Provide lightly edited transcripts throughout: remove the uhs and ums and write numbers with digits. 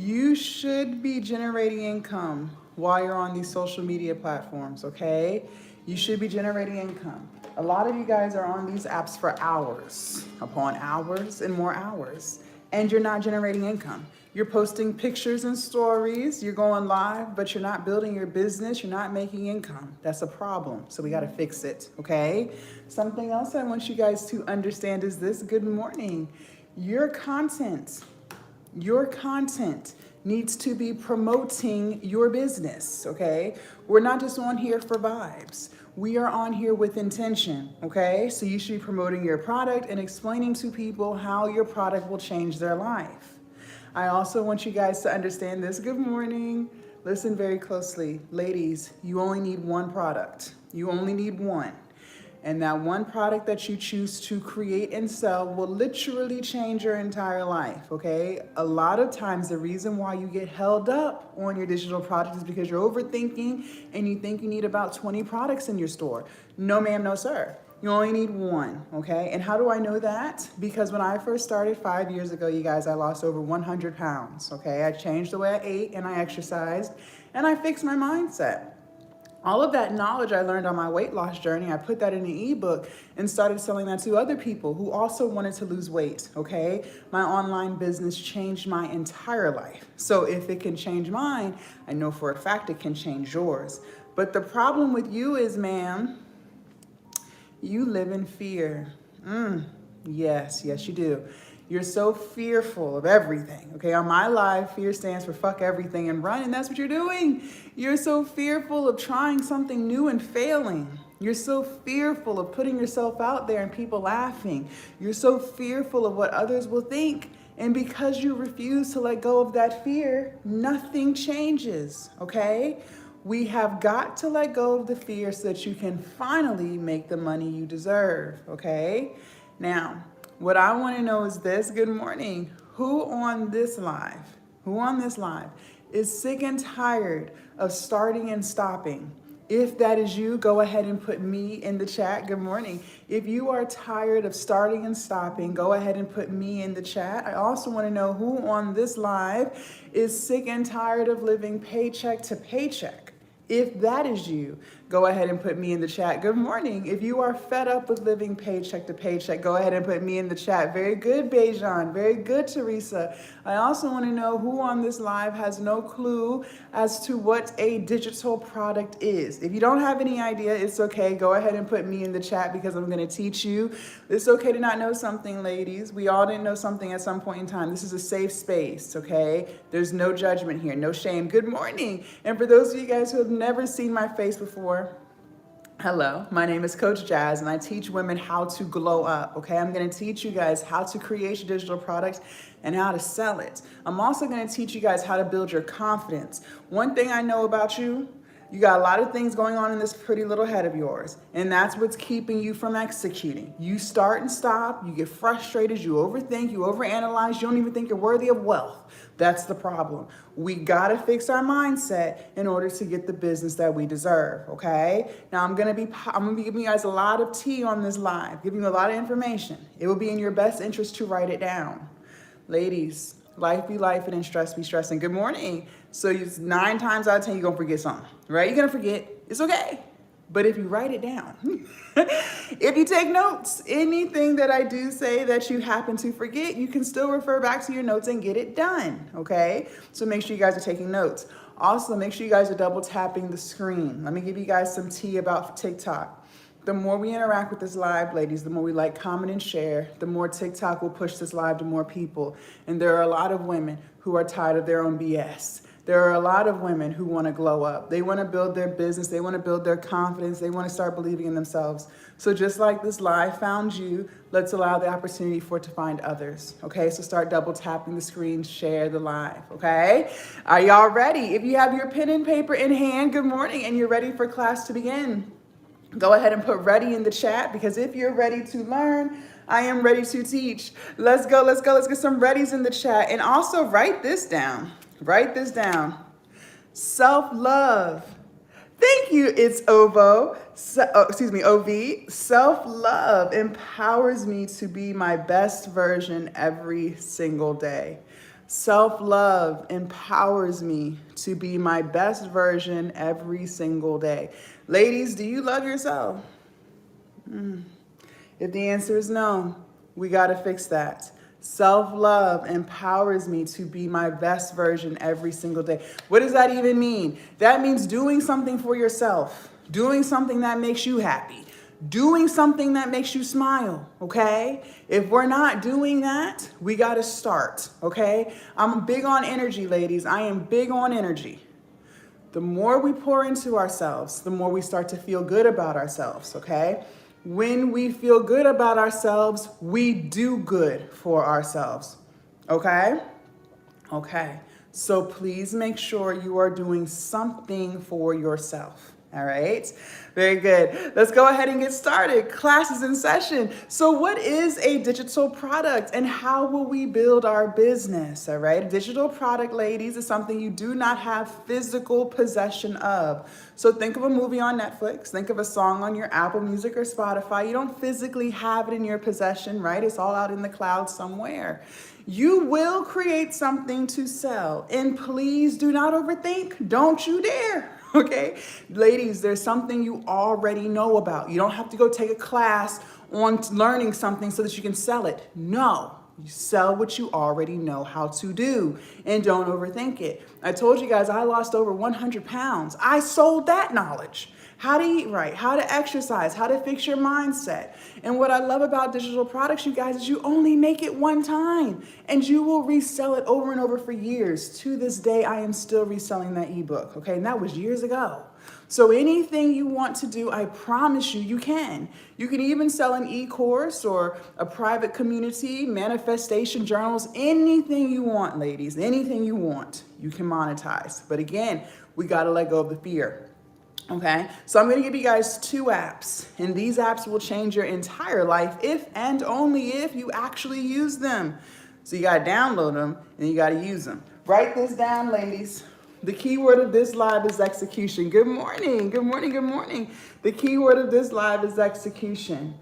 You should be generating income while you're on these social media platforms, okay? You should be generating income. A lot of you guys are on these apps for hours upon hours and more hours, and you're not generating income. You're posting pictures and stories, you're going live, but you're not building your business, you're not making income. That's a problem, so we gotta fix it, okay? Something else I want you guys to understand is this. Good morning. Your content needs to be promoting your business, okay? We're not just on here for vibes. We are on here with intention, okay? So you should be promoting your product and explaining to people how your product will change their life. I also want you guys to understand this. Good morning. Listen very closely. Ladies, you only need one product. You only need one. And that one product that you choose to create and sell will literally change your entire life, okay? A lot of times the reason why you get held up on your digital product is because you're overthinking and you think you need about 20 products in your store. No ma'am, no sir. You only need one, okay? And how do I know that? Because when I first started 5 years ago, you guys, I lost over 100 pounds, okay? I changed the way I ate and I exercised and I fixed my mindset. All of that knowledge I learned on my weight loss journey, I put that in an ebook and started selling that to other people who also wanted to lose weight, okay? My online business changed my entire life. So if it can change mine, I know for a fact it can change yours. But the problem with you is, ma'am, you live in fear. Yes, you do. You're so fearful of everything, okay? On my live, fear stands for fuck everything and run, and that's what you're doing. You're so fearful of trying something new and failing. You're so fearful of putting yourself out there and people laughing. You're so fearful of what others will think. And because you refuse to let go of that fear, nothing changes, okay? We have got to let go of the fear so that you can finally make the money you deserve, okay? Now, what I want to know is this. Good morning. Who on this live is sick and tired of starting and stopping? If that is you, go ahead and put me in the chat. Good morning. If you are tired of starting and stopping, go ahead and put me in the chat. I also want to know who on this live is sick and tired of living paycheck to paycheck. If that is you, go ahead and put me in the chat. Good morning. If you are fed up with living paycheck to paycheck, go ahead and put me in the chat. Very good, Bejan. Very good, Teresa. I also want to know who on this live has no clue as to what a digital product is. If you don't have any idea, it's okay. Go ahead and put me in the chat because I'm going to teach you. It's okay to not know something, ladies. We all didn't know something at some point in time. This is a safe space, okay? There's no judgment here, no shame. Good morning. And for those of you guys who have never seen my face before, hello, my name is Coach Jazz and I teach women how to glow up, okay? I'm gonna teach you guys how to create your digital product and how to sell it. I'm also gonna teach you guys how to build your confidence. One thing I know about you, you got a lot of things going on in this pretty little head of yours, and that's what's keeping you from executing. You start and stop, you get frustrated, you overthink, you overanalyze, you don't even think you're worthy of wealth. That's the problem. We gotta fix our mindset in order to get the business that we deserve, okay? Now I'm gonna be giving you guys a lot of tea on this live, giving you a lot of information. It will be in your best interest to write it down. Ladies, life be life and stress be stressing. Good morning. So 9 times out of 10, you're gonna forget something, right? You're gonna forget, it's okay. But if you write it down, if you take notes, anything that I do say that you happen to forget, you can still refer back to your notes and get it done, okay? So make sure you guys are taking notes. Also, make sure you guys are double tapping the screen. Let me give you guys some tea about TikTok. The more we interact with this live, ladies, the more we like, comment, and share, the more TikTok will push this live to more people. And there are a lot of women who are tired of their own BS. There are a lot of women who want to glow up. They want to build their business. They want to build their confidence. They want to start believing in themselves. So just like this live found you, let's allow the opportunity for it to find others. Okay, so start double tapping the screen, share the live. Okay, are y'all ready? If you have your pen and paper in hand, good morning, and you're ready for class to begin. Go ahead and put ready in the chat, because if you're ready to learn, I am ready to teach. Let's go, let's go. Let's get some readies in the chat. And also write this down. Write this down. Self-love. Thank you, it's OV. Self-love empowers me to be my best version every single day. Self-love empowers me to be my best version every single day. Ladies, do you love yourself? If the answer is no, we got to fix that. Self-love empowers me to be my best version every single day. What does that even mean? That means doing something for yourself, doing something that makes you happy, doing something that makes you smile, okay? If we're not doing that, we got to start, okay? I'm big on energy, ladies. I am big on energy. The more we pour into ourselves, the more we start to feel good about ourselves, okay? When we feel good about ourselves, we do good for ourselves, okay? Okay, so please make sure you are doing something for yourself. All right, very good. Let's go ahead and get started. Class is in session. So what is a digital product and how will we build our business? All right, a digital product, ladies, is something you do not have physical possession of. So think of a movie on Netflix, think of a song on your Apple Music or Spotify. You don't physically have it in your possession, right? It's all out in the cloud somewhere. You will create something to sell. And please do not overthink. Don't you dare. Okay, ladies, there's something you already know about. You don't have to go take a class on learning something so that you can sell it. No, you sell what you already know how to do and don't overthink it. I told you guys I lost over 100 pounds. I sold that knowledge. How to eat right, how to exercise, how to fix your mindset. And what I love about digital products, you guys, is you only make it one time and you will resell it over and over for years. To this day, I am still reselling that ebook, okay? And that was years ago. So anything you want to do, I promise you, you can. You can even sell an e-course or a private community, manifestation journals, anything you want, ladies, anything you want, you can monetize. But again, we got to let go of the fear. Okay, so I'm going to give you guys 2 apps, and these apps will change your entire life if and only if you actually use them. So you got to download them and you got to use them. Write this down, ladies. The keyword of this live is execution. Good morning, good morning, good morning. The keyword of this live is execution.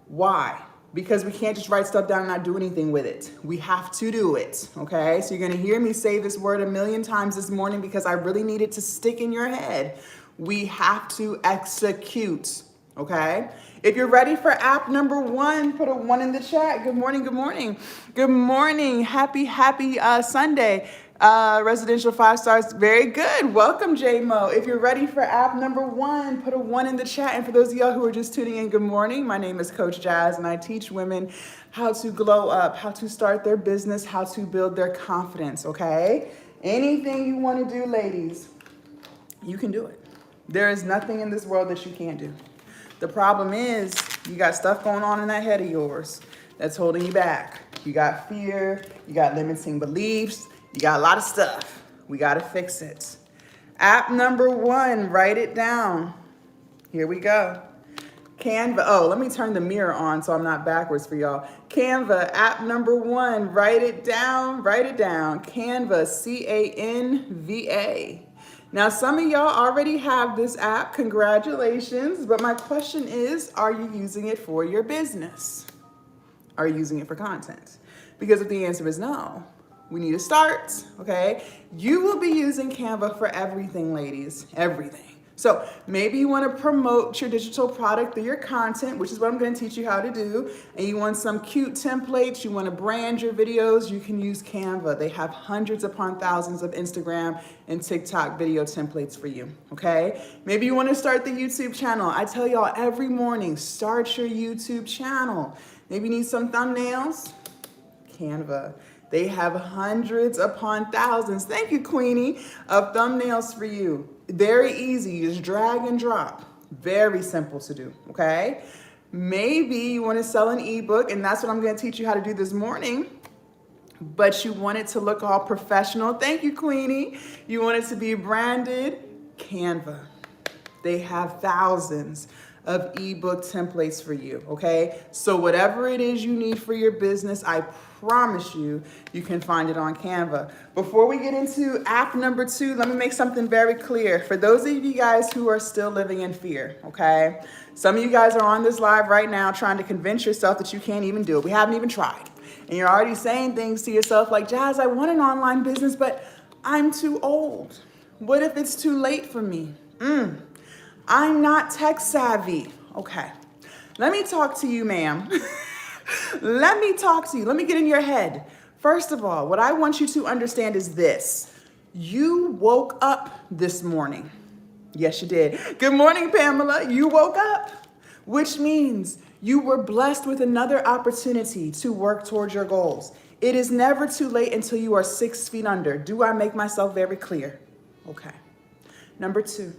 Why? Because we can't just write stuff down and not do anything with it. We have to do it, okay? So you're going to hear me say this word a million times this morning because I really need it to stick in your head. We have to execute, okay? If you're ready for app number 1, put a 1 in the chat. Good morning, good morning. Good morning. Happy Sunday. Residential 5 stars. Very good. Welcome, J-Mo. If you're ready for app number 1, put a 1 in the chat. And for those of y'all who are just tuning in, good morning. My name is Coach Jazz, and I teach women how to glow up, how to start their business, how to build their confidence, okay? Anything you want to do, ladies, you can do it. There is nothing in this world that you can't do. The problem is you got stuff going on in that head of yours that's holding you back. You got fear, you got limiting beliefs, you got a lot of stuff. We got to fix it. App number 1, write it down. Here we go. Canva. Oh, let me turn the mirror on so I'm not backwards for y'all. Canva, app number 1, write it down, write it down. Canva, C-A-N-V-A. Now, some of y'all already have this app. Congratulations. But my question is, are you using it for your business? Are you using it for content? Because if the answer is no, we need to start, okay? You will be using Canva for everything, ladies, everything. So maybe you want to promote your digital product through your content, which is what I'm going to teach you how to do. And you want some cute templates, you want to brand your videos, you can use Canva. They have hundreds upon thousands of Instagram and TikTok video templates for you, okay? Maybe you want to start the YouTube channel. I tell y'all every morning, start your YouTube channel. Maybe you need some thumbnails, Canva. They have hundreds upon thousands, thank you, Queenie, of thumbnails for you. Very easy, you just drag and drop. Very simple to do, okay? Maybe you want to sell an ebook, and that's what I'm going to teach you how to do this morning, but you want it to look all professional. Thank you, Queenie. You want it to be branded, Canva. They have thousands of ebook templates for you, okay? So whatever it is you need for your business, I promise you, you can find it on Canva. Before we get into app number 2, let me make something very clear. For those of you guys who are still living in fear, okay? Some of you guys are on this live right now trying to convince yourself that you can't even do it. We haven't even tried. And you're already saying things to yourself like, Jazz, I want an online business, but I'm too old. What if it's too late for me? I'm not tech savvy. Okay. Let me talk to you, ma'am. Let me talk to you. Let me get in your head. First of all, what I want you to understand is this. You woke up this morning. Yes, you did. Good morning, Pamela. You woke up, which means you were blessed with another opportunity to work towards your goals. It is never too late until you are 6 feet under. Do I make myself very clear? Okay. Number 2,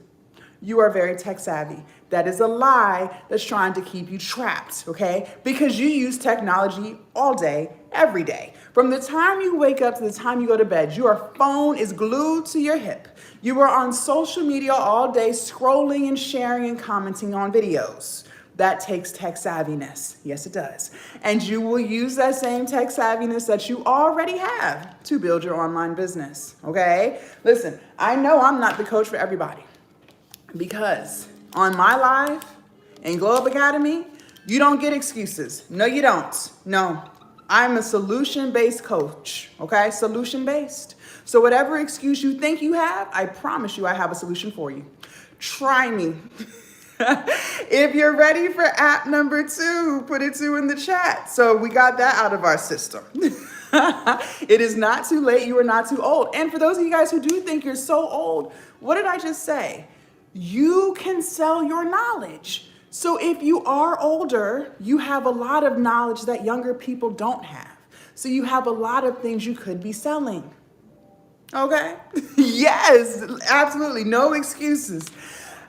you are very tech savvy. That is a lie that's trying to keep you trapped, okay? Because you use technology all day, every day. From the time you wake up to the time you go to bed, your phone is glued to your hip. You are on social media all day, scrolling and sharing and commenting on videos. That takes tech savviness. Yes, it does. And you will use that same tech savviness that you already have to build your online business, okay? Listen, I know I'm not the coach for everybody because on my live in Glow Up Academy, you don't get excuses. No, you don't. No, I'm a solution-based coach, okay? Solution-based. So whatever excuse you think you have, I promise you I have a solution for you. Try me. If you're ready for app number 2, put a 2 in the chat. So we got that out of our system. It is not too late. You are not too old. And for those of you guys who do think you're so old, what did I just say? You can sell your knowledge. So if you are older, you have a lot of knowledge that younger people don't have. So you have a lot of things you could be selling. Okay? Yes, absolutely. No excuses.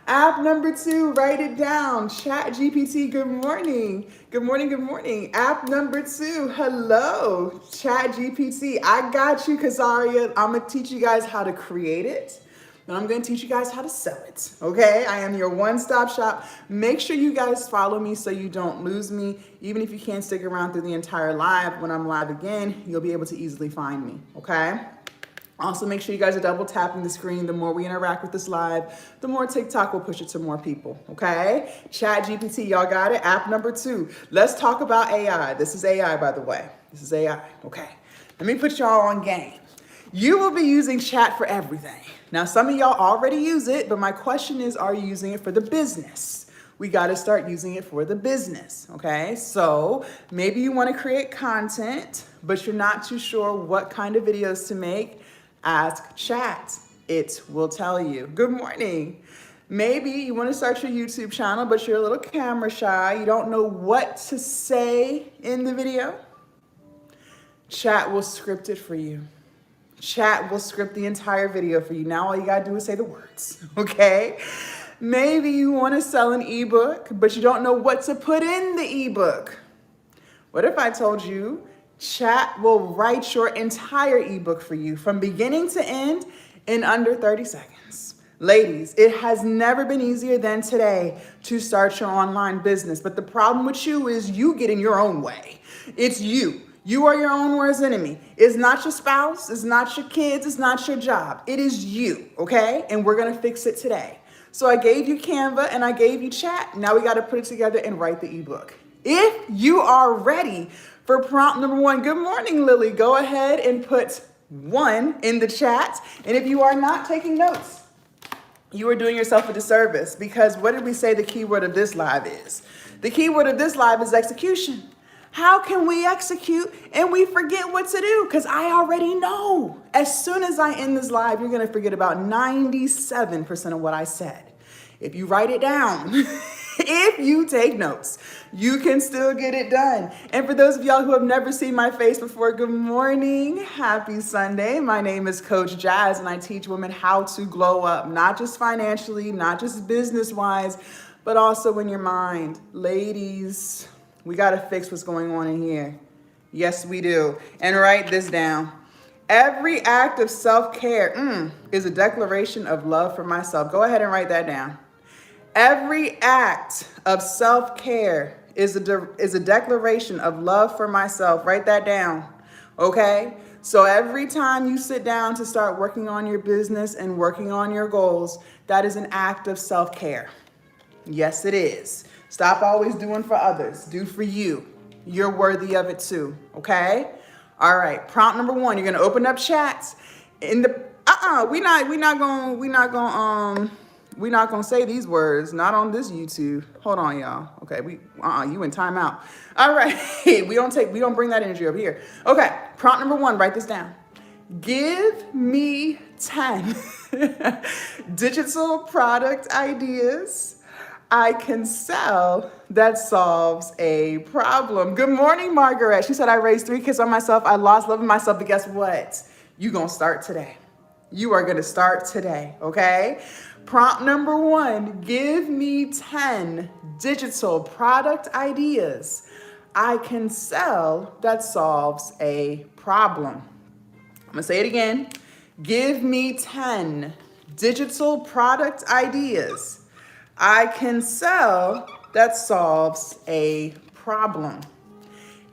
App number 2, write it down. Chat GPT, good morning. Good morning, good morning. App number 2, hello. Chat GPT, I got you, Kazaria. I'm going to teach you guys how to create it. And I'm going to teach you guys how to sell it, okay? I am your one-stop shop. Make sure you guys follow me so you don't lose me. Even if you can't stick around through the entire live, when I'm live again, you'll be able to easily find me, okay? Also, make sure you guys are double tapping the screen. The more we interact with this live, the more TikTok will push it to more people, okay? Chat GPT, y'all got it? App number 2. Let's talk about AI. This is AI, by the way. This is AI, okay? Let me put y'all on game. You will be using chat for everything. Now, some of y'all already use it, but my question is, are you using it for the business? We got to start using it for the business, okay? So maybe you want to create content, but you're not too sure what kind of videos to make. Ask chat. It will tell you. Good morning. Maybe you want to start your YouTube channel, but you're a little camera shy. You don't know what to say in the video. Chat will script it for you. Chat will script the entire video for you. Now all you gotta do is say the words, okay? Maybe you wanna sell an ebook, but you don't know what to put in the ebook. What if I told you chat will write your entire ebook for you from beginning to end in under 30 seconds? Ladies, it has never been easier than today to start your online business. But the problem with you is you get in your own way. It's you. You are your own worst enemy. It's not your spouse, it's not your kids, it's not your job. It is you, okay? And we're gonna fix it today. So I gave you Canva and I gave you chat. Now we gotta put it together and write the ebook. If you are ready for prompt number 1, good morning, Lily. Go ahead and put 1 in the chat. And if you are not taking notes, you are doing yourself a disservice because what did we say the keyword of this live is? The keyword of this live is execution. How can we execute and we forget what to do? Because I already know. As soon as I end this live, you're going to forget about 97% of what I said. If you write it down, if you take notes, you can still get it done. And for those of y'all who have never seen my face before, good morning. Happy Sunday. My name is Coach Jazz, and I teach women how to glow up, not just financially, not just business-wise, but also in your mind. Ladies, we got to fix what's going on in here. Yes, we do. And write this down. Every act of self-care is a declaration of love for myself. Go ahead and write that down. Every act of self-care is a declaration of love for myself. Write that down, okay? So every time you sit down to start working on your business and working on your goals, that is an act of self-care. Yes, it is. Stop always doing for others. Do for you. you're worthy of it too, okay? All right, prompt number one, you're gonna open up chats. In the, we're not gonna say these words, not on this YouTube. Hold on, y'all. Okay, you in timeout. All right, we don't bring that energy over here. Okay, prompt number one, write this down. Give me 10 digital product ideas I can sell that solves a problem. Good morning, Margaret. She said, I raised 3 kids on myself. I lost love of myself, but guess what? You're gonna start today. You are gonna start today, okay? Prompt number one, give me 10 digital product ideas I can sell that solves a problem. I'm gonna say it again. Give me 10 digital product ideas I can sell that solves a problem.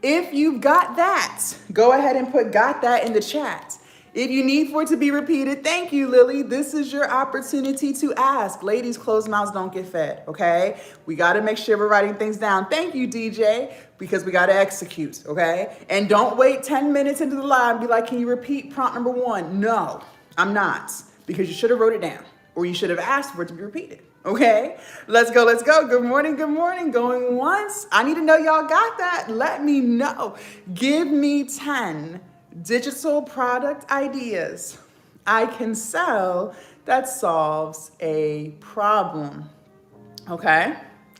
If you've got that, go ahead and put got that in the chat. If you need for it to be repeated, thank you, Lily. This is your opportunity to ask. Ladies, closed mouths don't get fed, okay? We gotta make sure we're writing things down. Thank you, DJ, because we gotta execute, okay? And don't wait 10 minutes into the live and be like, can you repeat prompt number one? No, I'm not, because you should have wrote it down, or you should have asked for it to be repeated. Okay, let's go, let's go. Good morning, good morning. Going once. I need to know y'all got that. Let me know. Give me 10 digital product ideas I can sell that solves a problem. Okay,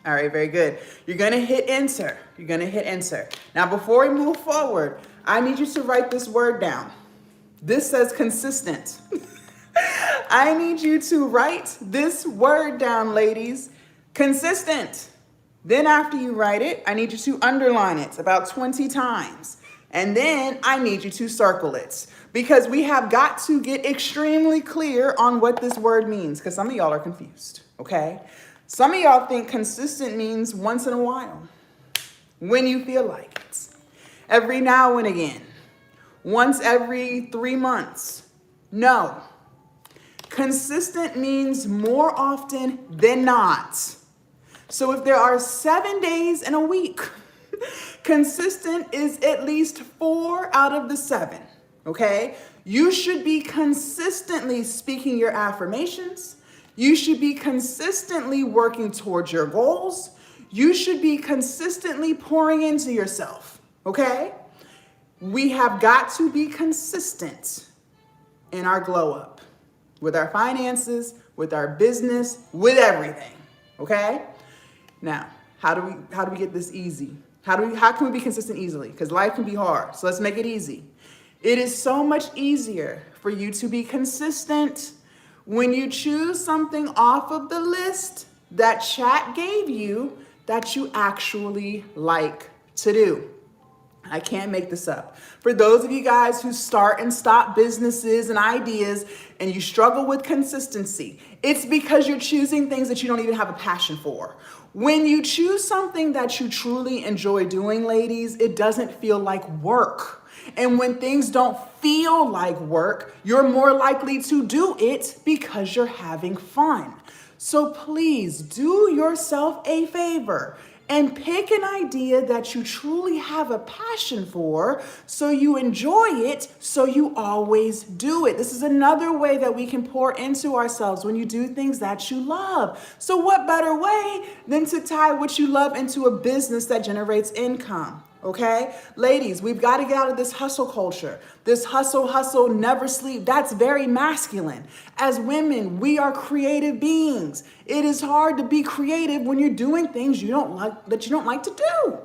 all right, very good. You're gonna hit enter. You're gonna hit enter. Now, before we move forward, I need you to write this word down. This says consistent. I need you to write this word down, ladies. Consistent. Then after you write it, I need you to underline it about 20 times. And then I need you to circle it, because we have got to get extremely clear on what this word means, because some of y'all are confused, okay? Some of y'all think consistent means once in a while, when you feel like it, every now and again, once every 3 months. No. Consistent means more often than not. So if there are 7 days in a week, consistent is at least 4 out of the 7, okay? You should be consistently speaking your affirmations. You should be consistently working towards your goals. You should be consistently pouring into yourself, okay? We have got to be consistent in our glow up. With our finances, with our business, with everything, okay? Now, how do we get this easy? How can we be consistent easily? Because life can be hard, so let's make it easy. It is so much easier for you to be consistent when you choose something off of the list that chat gave you that you actually like to do. I can't make this up. For those of you guys who start and stop businesses and ideas and you struggle with consistency, it's because you're choosing things that you don't even have a passion for. When you choose something that you truly enjoy doing, ladies, it doesn't feel like work. And when things don't feel like work, you're more likely to do it because you're having fun. So please do yourself a favor and pick an idea that you truly have a passion for, so you enjoy it, so you always do it. This is another way that we can pour into ourselves when you do things that you love. So what better way than to tie what you love into a business that generates income? Okay, ladies, we've got to get out of this hustle culture. This hustle, never sleep. That's very masculine. As women, we are creative beings. It is hard to be creative when you're doing things you don't like to do.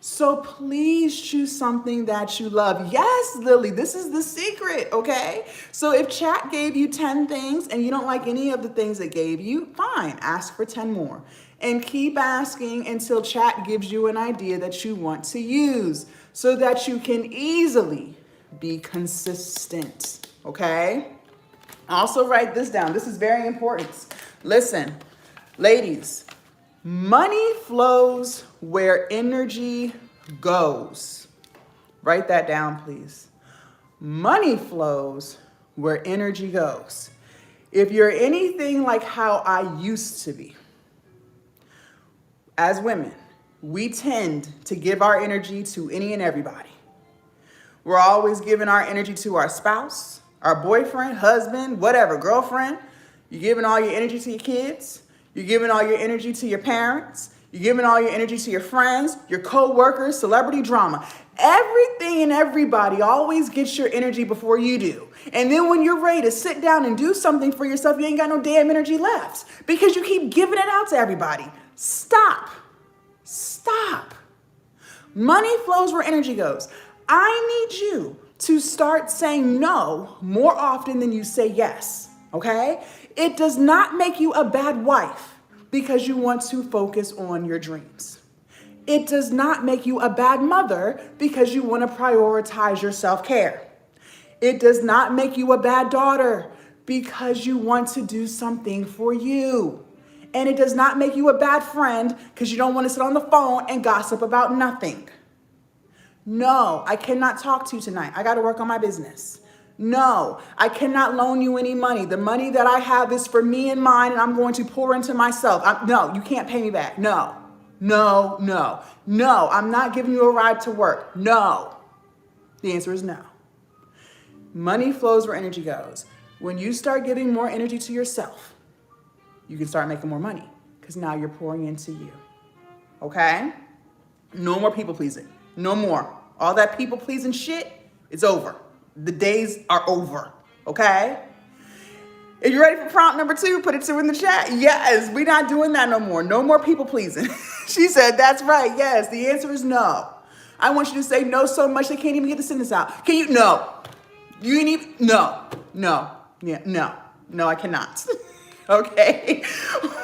So please choose something that you love. Yes, Lily, this is the secret, okay? So if chat gave you 10 things and you don't like any of the things it gave you, fine, ask for 10 more. And keep asking until chat gives you an idea that you want to use so that you can easily be consistent, okay? Also write this down. This is very important. Listen, ladies, money flows where energy goes. Write that down, please. Money flows where energy goes. If you're anything like how I used to be, as women, we tend to give our energy to any and everybody. We're always giving our energy to our spouse, our boyfriend, husband, whatever, girlfriend. You're giving all your energy to your kids. You're giving all your energy to your parents. You're giving all your energy to your friends, your co-workers, celebrity drama. Everything and everybody always gets your energy before you do. And then when you're ready to sit down and do something for yourself, you ain't got no damn energy left because you keep giving it out to everybody. Stop. Stop. Money flows where energy goes. I need you to start saying no more often than you say yes, okay? It does not make you a bad wife because you want to focus on your dreams. It does not make you a bad mother because you want to prioritize your self-care. It does not make you a bad daughter because you want to do something for you. And it does not make you a bad friend because you don't want to sit on the phone and gossip about nothing. No, I cannot talk to you tonight. I got to work on my business. No, I cannot loan you any money. The money that I have is for me and mine, and I'm going to pour into myself. No, you can't pay me back. No, no, no, no. I'm not giving you a ride to work. No. The answer is no. Money flows where energy goes. When you start giving more energy to yourself, you can start making more money because now you're pouring into you. Okay? No more people pleasing. No more. All that people pleasing shit, it's over. The days are over. Okay? If you're ready for prompt number 2, put it 2 in the chat. Yes, we're not doing that no more. No more people pleasing. She said, that's right. Yes, the answer is no. I want you to say no so much they can't even get the sentence out. Can you? No. You need, no, no, yeah, no, no, I cannot. Okay.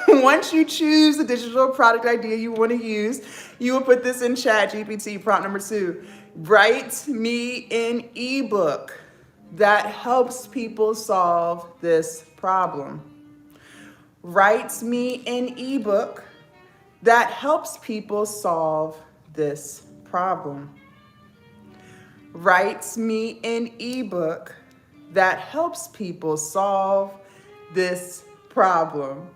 Once you choose the digital product idea you want to use, you will put this in chat GPT, prompt number 2. Write me an ebook that helps people solve this problem. Write me an ebook that helps people solve this problem. Write me an ebook that helps people solve this problem.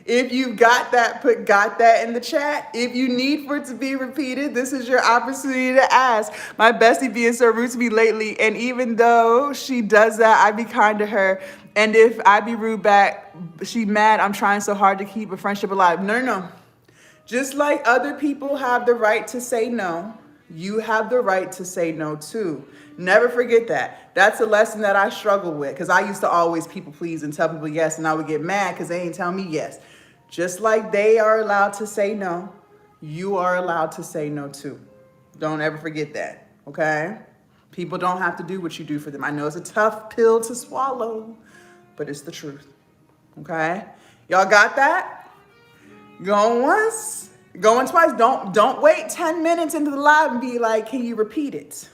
If you've got that, put got that in the chat. If you need for it to be repeated, this is your opportunity to ask. My bestie being so rude to me lately, and even though she does that, I be kind to her. And if I be rude back, she mad I'm trying so hard to keep a friendship alive. No, no, no. Just like other people have the right to say no, you have the right to say no too. Never forget that. That's a lesson that I struggle with because I used to always people please and tell people yes, and I would get mad because they ain't tell me yes. Just like they are allowed to say no, you are allowed to say no too. Don't ever forget that, okay? People don't have to do what you do for them. I know it's a tough pill to swallow, but it's the truth, okay? Y'all got that? Going once, going twice. Don't wait 10 minutes into the live and be like, can you repeat it?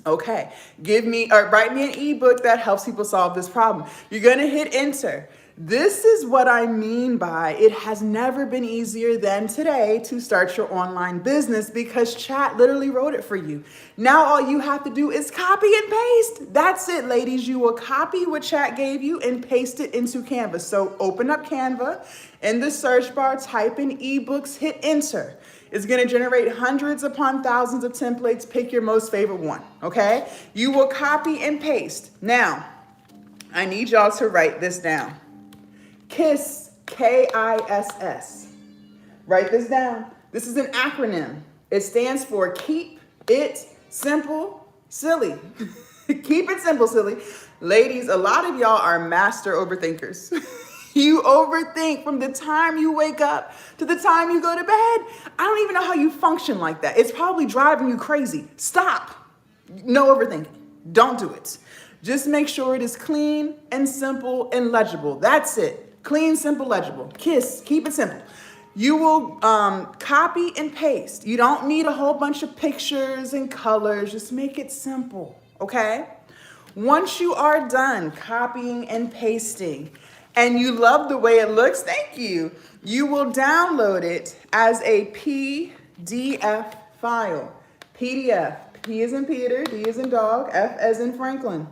Okay, write me an ebook that helps people solve this problem. You're gonna hit enter. This is what I mean by it has never been easier than today to start your online business because chat literally wrote it for you. Now all you have to do is copy and paste. That's it, ladies. You will copy what chat gave you and paste it into Canva. So open up Canva. In the search bar, type in ebooks, hit enter. It's going to generate hundreds upon thousands of templates. Pick your most favorite one, okay? You will copy and paste. Now, I need y'all to write this down. KISS, K-I-S-S. Write this down. This is an acronym. It stands for Keep It Simple, Silly. Keep it simple, silly. Ladies, a lot of y'all are master overthinkers. You overthink from the time you wake up to the time you go to bed. I don't even know how you function like that. It's probably driving you crazy. Stop. No overthinking. Don't do it. Just make sure it is clean and simple and legible. That's it. Clean, simple, legible. KISS. Keep it simple. You will copy and paste. You don't need a whole bunch of pictures and colors. Just make it simple, okay? Once you are done copying and pasting, and you love the way it looks, thank you. You will download it as a PDF file. PDF. P as in Peter, D as in dog, F as in Franklin.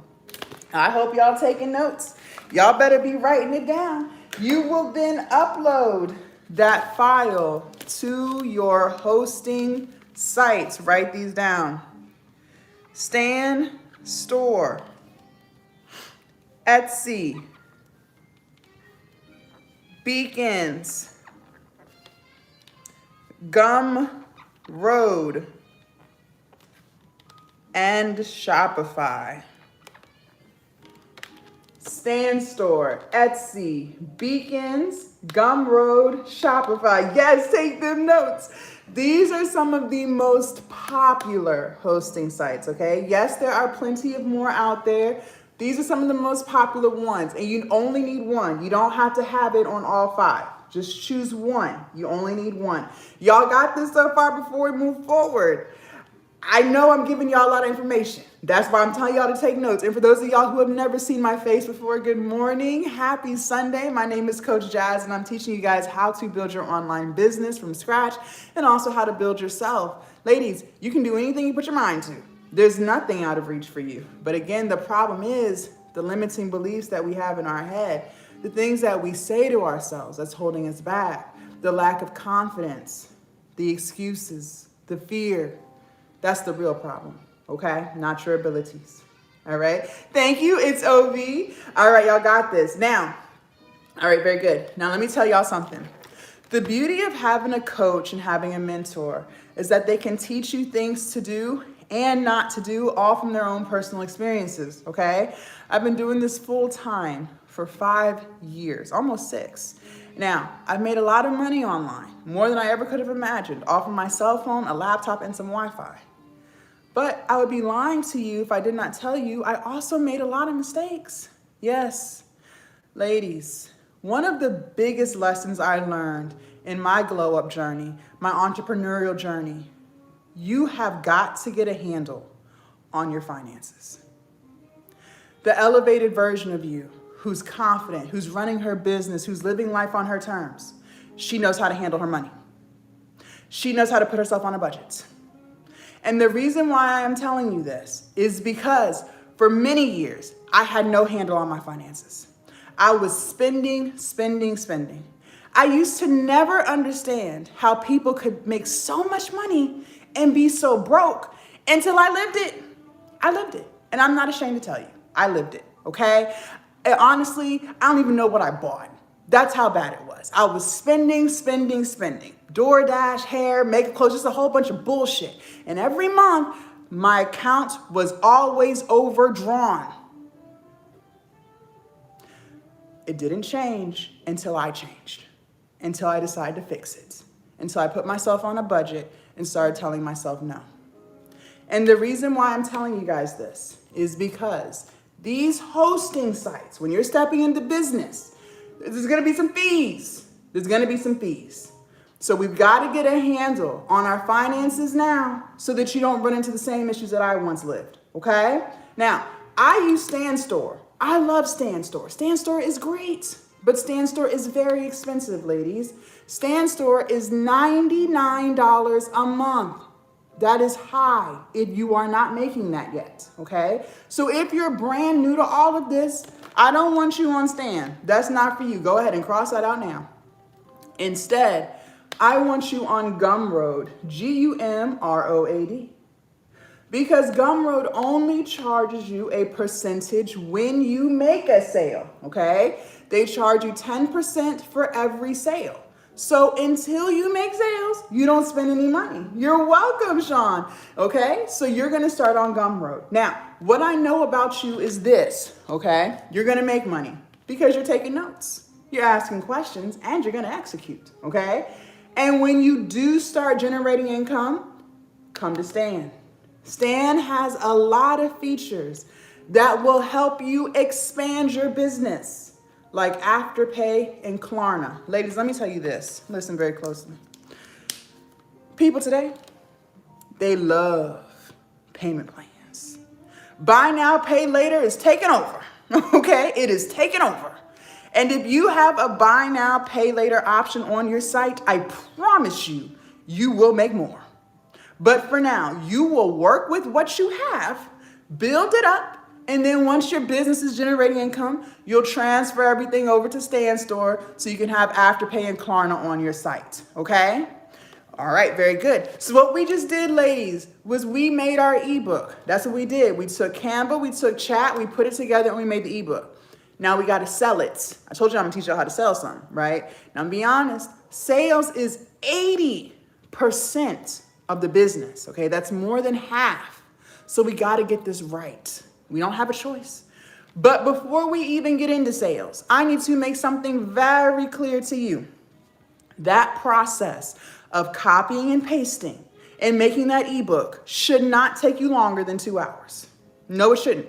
I hope y'all taking notes. Y'all better be writing it down. You will then upload that file to your hosting sites. Write these down. Stan Store, Etsy, Beacons, Gumroad, and Shopify. Stan Store, Etsy, Beacons, Gumroad, Shopify. Yes, take them notes. These are some of the most popular hosting sites, okay? Yes, there are plenty of more out there. These are some of the most popular ones, and you only need one. You don't have to have it on all 5. Just choose one. You only need one. Y'all got this so far before we move forward? I know I'm giving y'all a lot of information. That's why I'm telling y'all to take notes. And for those of y'all who have never seen my face before, good morning. Happy Sunday. My name is Coach Jazz, and I'm teaching you guys how to build your online business from scratch and also how to build yourself. Ladies, you can do anything you put your mind to. There's nothing out of reach for you. But again, the problem is the limiting beliefs that we have in our head, the things that we say to ourselves that's holding us back, the lack of confidence, the excuses, the fear. That's the real problem, okay? Not your abilities, all right? Thank you, it's OV. All right, y'all got this. Now, all right, very good. Now let me tell y'all something. The beauty of having a coach and having a mentor is that they can teach you things to do and not to do, all from their own personal experiences, okay? I've been doing this full time for 5 years, almost 6. Now, I've made a lot of money online, more than I ever could have imagined, off of my cell phone, a laptop, and some Wi-Fi. But I would be lying to you if I did not tell you I also made a lot of mistakes. Yes, ladies, one of the biggest lessons I learned in my glow up journey, my entrepreneurial journey, you have got to get a handle on your finances. The elevated version of you who's confident, who's running her business, who's living life on her terms, she knows how to handle her money. She knows how to put herself on a budget. And the reason why I am telling you this is because for many years, I had no handle on my finances. I was spending. I used to never understand how people could make so much money and be so broke until I lived it. I lived it. And I'm not ashamed to tell you, I lived it, okay? And honestly, I don't even know what I bought. That's how bad it was. I was spending. DoorDash, hair, makeup, clothes, just a whole bunch of bullshit. And every month, my account was always overdrawn. It didn't change until I changed, until I decided to fix it, until I put myself on a budget and started telling myself no. And the reason why I'm telling you guys this is because these hosting sites, when you're stepping into business, there's gonna be some fees. So we've got to get a handle on our finances now so that you don't run into the same issues that I once lived, okay? Now, I use Stan Store. I love Stan Store. Stan Store is great, but Stan Store is very expensive, ladies. Stan Store is $99 a month. That is high if you are not making that yet, okay? So if you're brand new to all of this, I don't want you on Stan. That's not for you. Go ahead and cross that out now. Instead, I want you on Gumroad, Gumroad. Because Gumroad only charges you a percentage when you make a sale, okay? They charge you 10% for every sale. So until you make sales, you don't spend any money. You're welcome, Sean, okay? So you're gonna start on Gumroad. Now, what I know about you is this, okay? You're gonna make money because you're taking notes. You're asking questions and you're gonna execute, okay? And when you do start generating income, come to Stan. Stan has a lot of features that will help you expand your business, like Afterpay and Klarna. Ladies, let me tell you this. Listen very closely. People today, they love payment plans. Buy now, pay later is taking over, okay? It is taking over. And if you have a buy now, pay later option on your site, I promise you, you will make more. But for now, you will work with what you have, build it up, and then once your business is generating income, you'll transfer everything over to Stan Store so you can have Afterpay and Klarna on your site, okay? All right, very good. So what we just did, ladies, was we made our ebook. That's what we did. We took Canva, we took chat, we put it together, and we made the ebook. Now we got to sell it. I told you I'm gonna teach you how to sell something, right? Now be honest, sales is 80% of the business, okay? That's more than half. So we got to get this right. We don't have a choice. But before we even get into sales, I need to make something very clear to you. That process of copying and pasting and making that ebook should not take you longer than 2 hours. No, it shouldn't.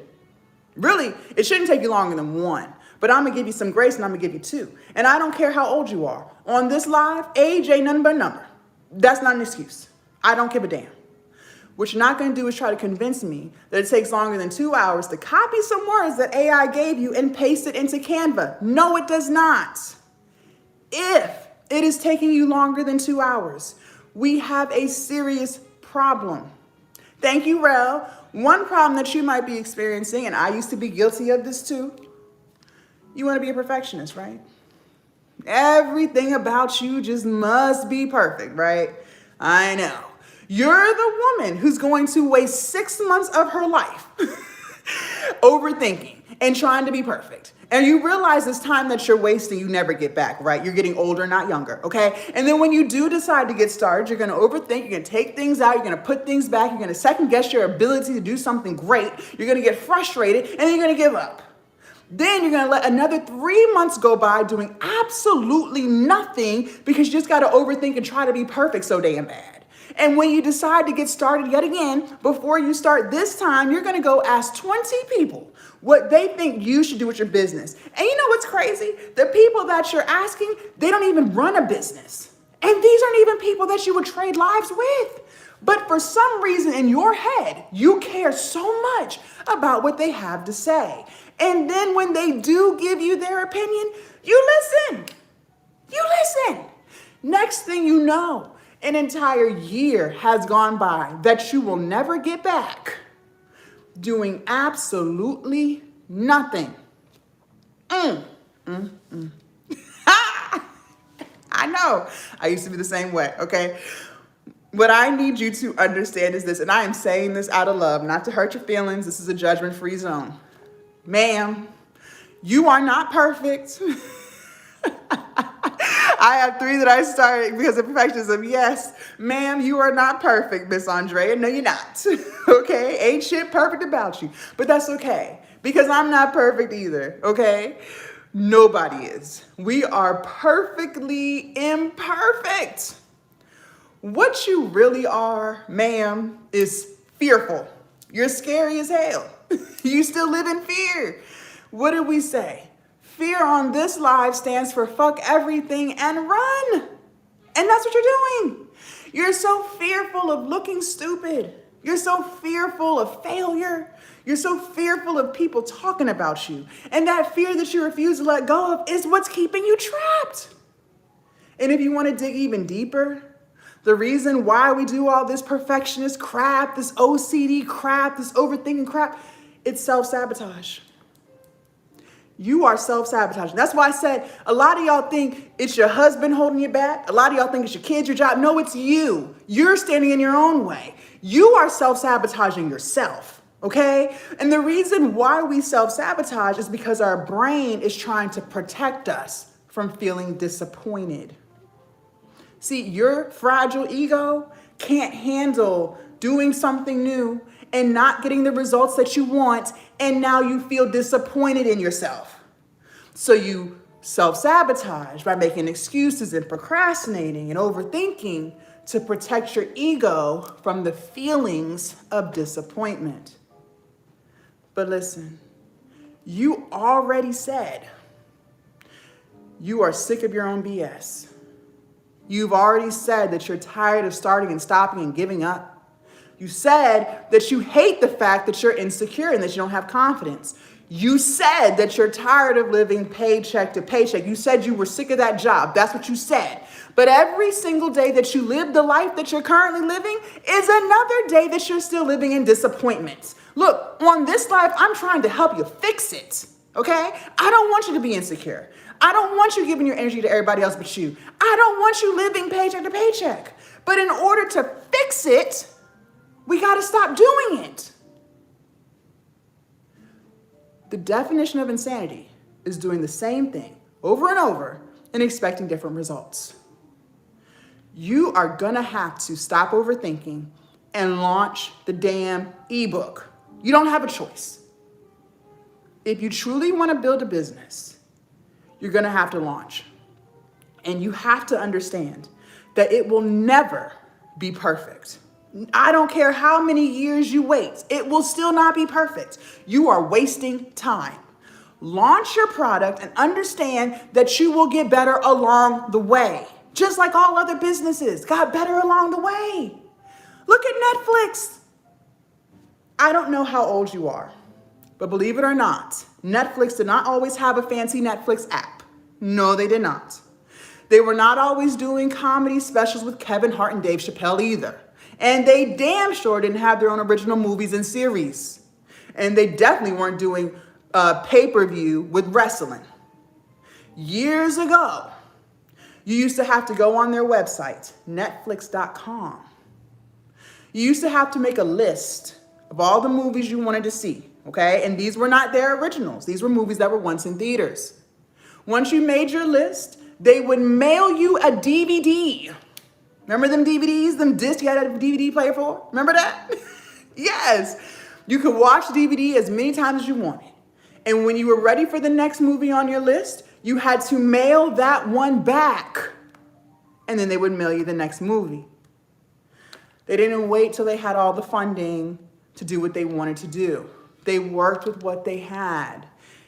Really, it shouldn't take you longer than 1. But I'm gonna give you some grace and I'm gonna give you 2. And I don't care how old you are. On this live, age ain't nothing but a number. That's not an excuse. I don't give a damn. What you're not gonna do is try to convince me that it takes longer than 2 hours to copy some words that AI gave you and paste it into Canva. No, it does not. If it is taking you longer than 2 hours, we have a serious problem. Thank you, Rel. One problem that you might be experiencing, and I used to be guilty of this too, you want to be a perfectionist, right? Everything about you just must be perfect, right? I know. You're the woman who's going to waste 6 months of her life overthinking and trying to be perfect. And you realize this time that you're wasting, you never get back, right? You're getting older, not younger, okay? And then when you do decide to get started, you're gonna overthink, you're gonna take things out, you're gonna put things back, you're gonna second guess your ability to do something great, you're gonna get frustrated, and then you're gonna give up. Then you're gonna let another 3 months go by doing absolutely nothing because you just gotta overthink and try to be perfect so damn bad. And when you decide to get started yet again, before you start this time, you're gonna go ask 20 people what they think you should do with your business. And you know what's crazy? The people that you're asking, they don't even run a business. And these aren't even people that you would trade lives with. But for some reason in your head, you care so much about what they have to say. And then when they do give you their opinion, you listen. You listen. Next thing you know, an entire year has gone by that you will never get back, doing absolutely nothing. I know. I used to be the same way, okay? What I need you to understand is this, and I am saying this out of love, not to hurt your feelings. This is a judgment-free zone. Ma'am, you are not perfect. I have 3 that I started because of perfectionism. Yes, ma'am, you are not perfect, Miss Andrea. No, you're not. Okay? Ain't shit perfect about you. But that's okay because I'm not perfect either. Okay? Nobody is. We are perfectly imperfect. What you really are, ma'am, is fearful. You're scary as hell. You still live in fear. What did we say? Fear on this live stands for fuck everything and run. And that's what you're doing. You're so fearful of looking stupid. You're so fearful of failure. You're so fearful of people talking about you. And that fear that you refuse to let go of is what's keeping you trapped. And if you want to dig even deeper, the reason why we do all this perfectionist crap, this OCD crap, this overthinking crap, it's self-sabotage. You are self-sabotaging. That's why I said a lot of y'all think it's your husband holding you back. A lot of y'all think it's your kids, your job. No, it's you. You're standing in your own way. You are self-sabotaging yourself, okay? And the reason why we self-sabotage is because our brain is trying to protect us from feeling disappointed. See, your fragile ego can't handle doing something new and not getting the results that you want, and now you feel disappointed in yourself. So you self-sabotage by making excuses and procrastinating and overthinking to protect your ego from the feelings of disappointment. But listen, you already said you are sick of your own BS. You've already said that you're tired of starting and stopping and giving up. You said that you hate the fact that you're insecure and that you don't have confidence. You said that you're tired of living paycheck to paycheck. You said you were sick of that job. That's what you said. But every single day that you live the life that you're currently living is another day that you're still living in disappointment. Look, on this life, I'm trying to help you fix it. okay? I don't want you to be insecure. I don't want you giving your energy to everybody else but you. I don't want you living paycheck to paycheck. But in order to fix it, we got to stop doing it. The definition of insanity is doing the same thing over and over and expecting different results. You are gonna have to stop overthinking and launch the damn ebook. You don't have a choice. If you truly want to build a business, you're gonna have to launch. And you have to understand that it will never be perfect. I don't care how many years you wait, it will still not be perfect. You are wasting time. Launch your product and understand that you will get better along the way. Just like all other businesses got better along the way. Look at Netflix. I don't know how old you are, but believe it or not, Netflix did not always have a fancy Netflix app. No, they did not. They were not always doing comedy specials with Kevin Hart and Dave Chappelle either. And they damn sure didn't have their own original movies and series. And they definitely weren't doing pay-per-view with wrestling. Years ago, you used to have to go on their website, netflix.com. You used to have to make a list of all the movies you wanted to see, okay? And these were not their originals. These were movies that were once in theaters. Once you made your list, they would mail you a DVD. Remember them DVDs, them discs you had a DVD player for? Remember that? Yes. You could watch DVD as many times as you wanted. And when you were ready for the next movie on your list, you had to mail that one back. And then they would mail you the next movie. They didn't wait till they had all the funding to do what they wanted to do. They worked with what they had.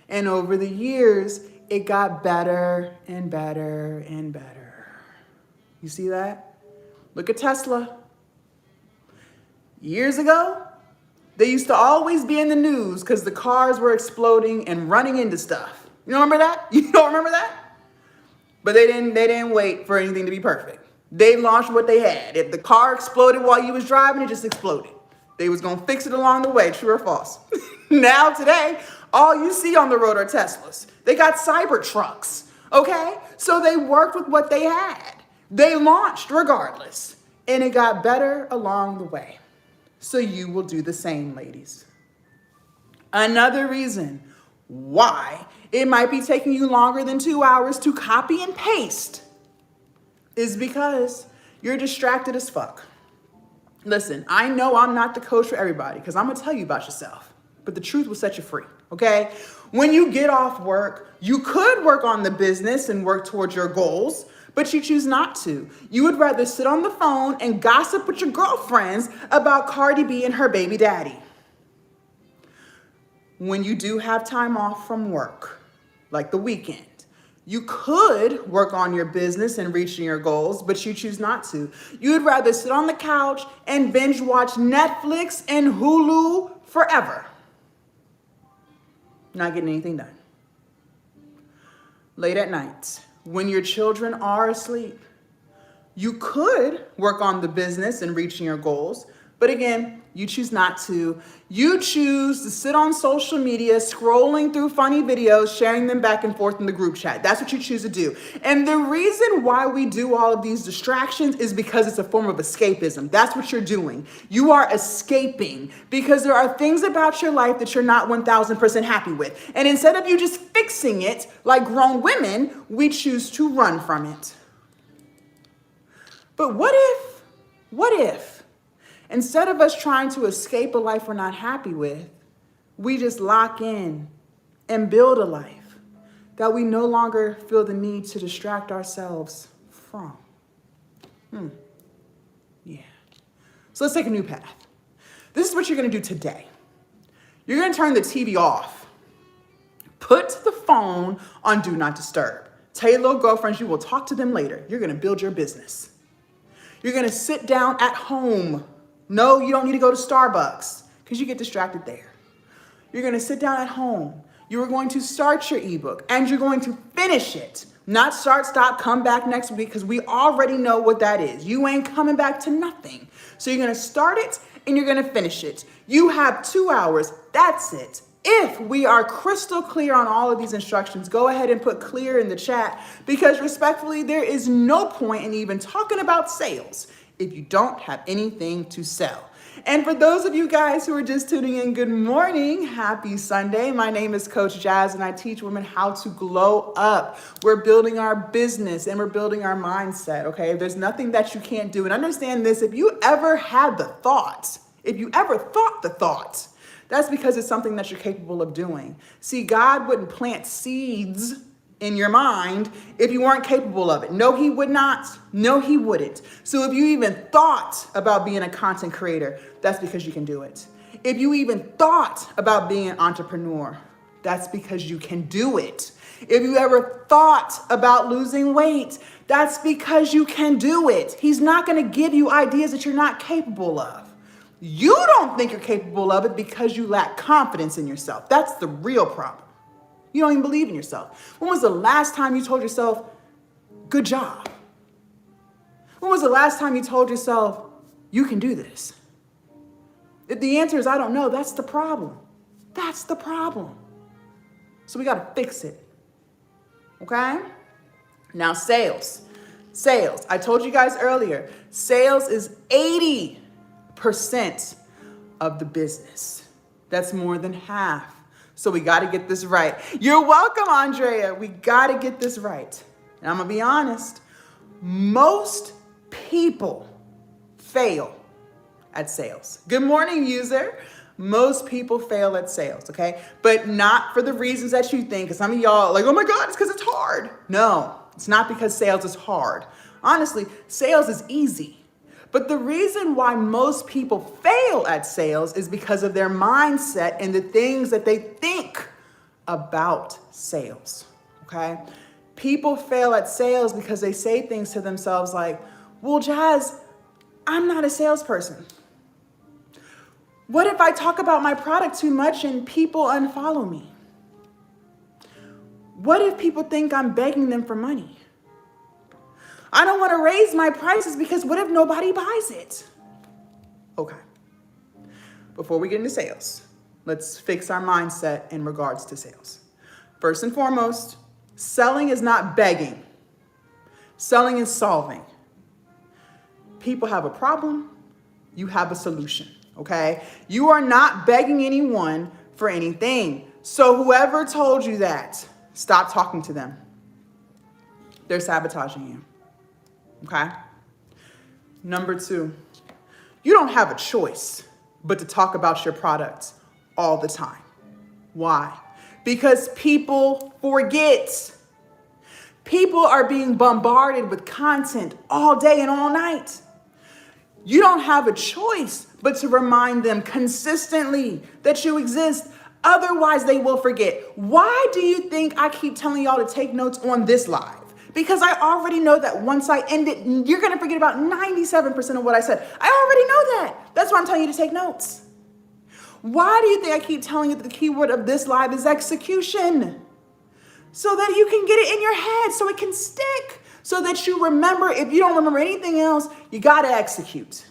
And over the years, it got better and better and better. You see that? Look at Tesla. Years ago, they used to always be in the news because the cars were exploding and running into stuff. You remember that? You don't remember that? But they didn't wait for anything to be perfect. They launched what they had. If the car exploded while you was driving, it just exploded. They was gonna fix it along the way, true or false. Now today, all you see on the road are Teslas. They got cyber trucks, okay? So they worked with what they had. They launched regardless, and it got better along the way. So you will do the same, ladies. Another reason why it might be taking you longer than 2 hours to copy and paste is because you're distracted as fuck. Listen, I know I'm not the coach for everybody because I'm going to tell you about yourself, but the truth will set you free, okay? When you get off work, you could work on the business and work towards your goals, but you choose not to. You would rather sit on the phone and gossip with your girlfriends about Cardi B and her baby daddy. When you do have time off from work, like the weekend, you could work on your business and reaching your goals, but you choose not to. You would rather sit on the couch and binge watch Netflix and Hulu forever. Not getting anything done. Late at night, when your children are asleep, you could work on the business and reaching your goals, but again, you choose not to. You choose to sit on social media, scrolling through funny videos, sharing them back and forth in the group chat. That's what you choose to do. And the reason why we do all of these distractions is because it's a form of escapism. That's what you're doing. You are escaping because there are things about your life that you're not 1000% happy with. And instead of you just fixing it like grown women, we choose to run from it. But what if, instead of us trying to escape a life we're not happy with, we just lock in and build a life that we no longer feel the need to distract ourselves from? Yeah. So let's take a new path. This is what you're going to do today. You're going to turn the TV off. Put the phone on Do Not Disturb. Tell your little girlfriends you will talk to them later. You're going to build your business. You're going to sit down at home. No, you don't need to go to Starbucks because you get distracted there. You're going to sit down at home. You are going to start your ebook and you're going to finish it. Not start, stop, come back next week because we already know what that is. You ain't coming back to nothing. So you're going to start it and you're going to finish it. You have 2 hours. That's it. If we are crystal clear on all of these instructions, go ahead and put clear in the chat, because respectfully, there is no point in even talking about sales if you don't have anything to sell. And for those of you guys who are just tuning in, good morning, happy Sunday. My name is Coach Jazz and I teach women how to glow up. We're building our business and we're building our mindset, okay? There's nothing that you can't do. And understand this, if you ever had the thought, that's because it's something that you're capable of doing. See, God wouldn't plant seeds in your mind if you weren't capable of it. No, he would not. No, he wouldn't. So if you even thought about being a content creator, that's because you can do it. If you even thought about being an entrepreneur, that's because you can do it. If you ever thought about losing weight, that's because you can do it. He's not going to give you ideas that you're not capable of. You don't think you're capable of it because you lack confidence in yourself. That's the real problem. You don't even believe in yourself. When was the last time you told yourself, good job? When was the last time you told yourself, you can do this? If the answer is, I don't know, that's the problem. That's the problem. So we got to fix it. Okay? Now, sales. Sales. I told you guys earlier, sales is 80% of the business. That's more than half. So we got to get this right. You're welcome, Andrea. We got to get this right. And I'm going to be honest. Most people fail at sales. Good morning, user. Most people fail at sales, okay? But not for the reasons that you think. Some of y'all are like, oh my God, it's because it's hard. No, it's not because sales is hard. Honestly, sales is easy. But the reason why most people fail at sales is because of their mindset and the things that they think about sales, okay? People fail at sales because they say things to themselves like, well, Jazz, I'm not a salesperson. What if I talk about my product too much and people unfollow me? What if people think I'm begging them for money? I don't want to raise my prices because what if nobody buys it? Okay. Before we get into sales, let's fix our mindset in regards to sales. First and foremost, selling is not begging. Selling is solving. People have a problem. You have a solution, okay? You are not begging anyone for anything. So whoever told you that, stop talking to them. They're sabotaging you. Okay. Number 2, you don't have a choice but to talk about your products all the time. Why? Because people forget. People are being bombarded with content all day and all night. You don't have a choice but to remind them consistently that you exist. Otherwise, they will forget. Why do you think I keep telling y'all to take notes on this live? Because I already know that once I end it, you're going to forget about 97% of what I said. I already know that. That's why I'm telling you to take notes. Why do you think I keep telling you that the keyword of this live is execution? So that you can get it in your head, so it can stick, so that you remember. If you don't remember anything else, you got to execute.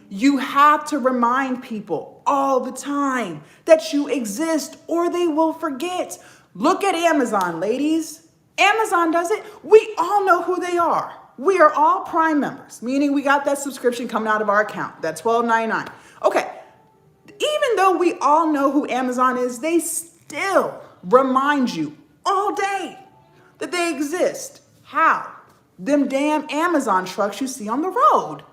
You have to remind people all the time that you exist or they will forget. Look at Amazon, ladies. Amazon does it. We all know who they are. We are all Prime members, meaning we got that subscription coming out of our account, that $12.99. Okay, even though we all know who Amazon is, they still remind you all day that they exist. How? Them damn Amazon trucks you see on the road.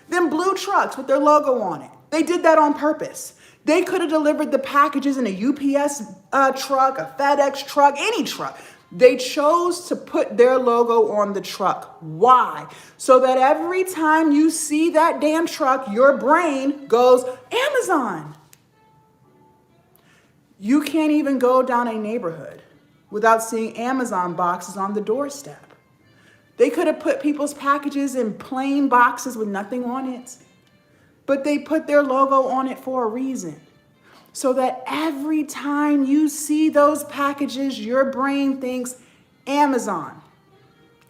Them blue trucks with their logo on it. They did that on purpose. They could have delivered the packages in a UPS truck, a FedEx truck, any truck. They chose to put their logo on the truck. Why? So that every time you see that damn truck, your brain goes, Amazon. You can't even go down a neighborhood without seeing Amazon boxes on the doorstep. They could have put people's packages in plain boxes with nothing on it, but they put their logo on it for a reason. So that every time you see those packages, your brain thinks Amazon.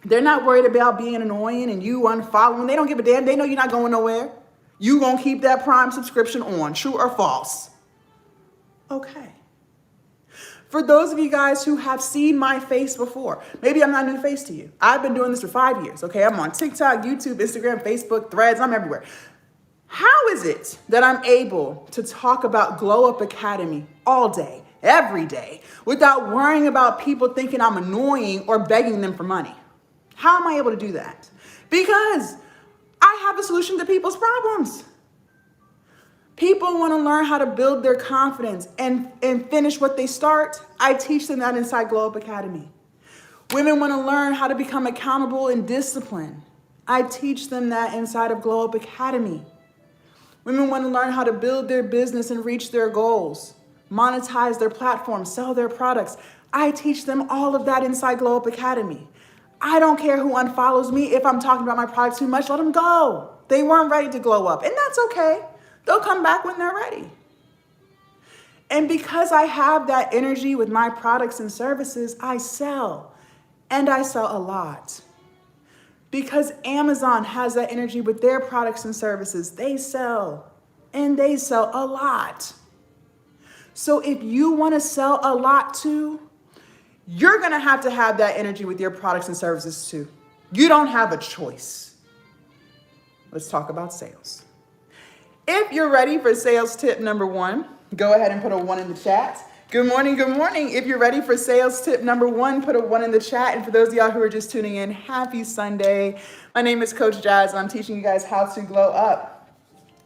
They're not worried about being annoying and you unfollowing. They don't give a damn. They know you're not going nowhere. You gonna keep that Prime subscription on, true or false? okay. For those of you guys who have seen my face before, maybe I'm not a new face to you. I've been doing this for 5 years, okay? I'm on TikTok, YouTube, Instagram, Facebook, Threads, I'm everywhere. How is it that I'm able to talk about Glow Up Academy all day, every day, without worrying about people thinking I'm annoying or begging them for money? How am I able to do that? Because I have a solution to people's problems. People want to learn how to build their confidence and finish what they start. I teach them that inside Glow Up Academy. Women want to learn how to become accountable and disciplined. I teach them that inside of Glow Up Academy. Women want to learn how to build their business and reach their goals, monetize their platform, sell their products. I teach them all of that inside Glow Up Academy. I don't care who unfollows me. If I'm talking about my product too much, let them go. They weren't ready to glow up, and that's okay. They'll come back when they're ready. And because I have that energy with my products and services, I sell, and I sell a lot. Because Amazon has that energy with their products and services, they sell, and they sell a lot. So if you want to sell a lot too, you're going to have that energy with your products and services too. You don't have a choice. Let's talk about sales. If you're ready for sales tip number 1, go ahead and put a 1 in the chat. Good morning, good morning. If you're ready for sales tip number 1, put a 1 in the chat. And for those of y'all who are just tuning in, happy Sunday. My name is Coach Jazz, and I'm teaching you guys how to glow up.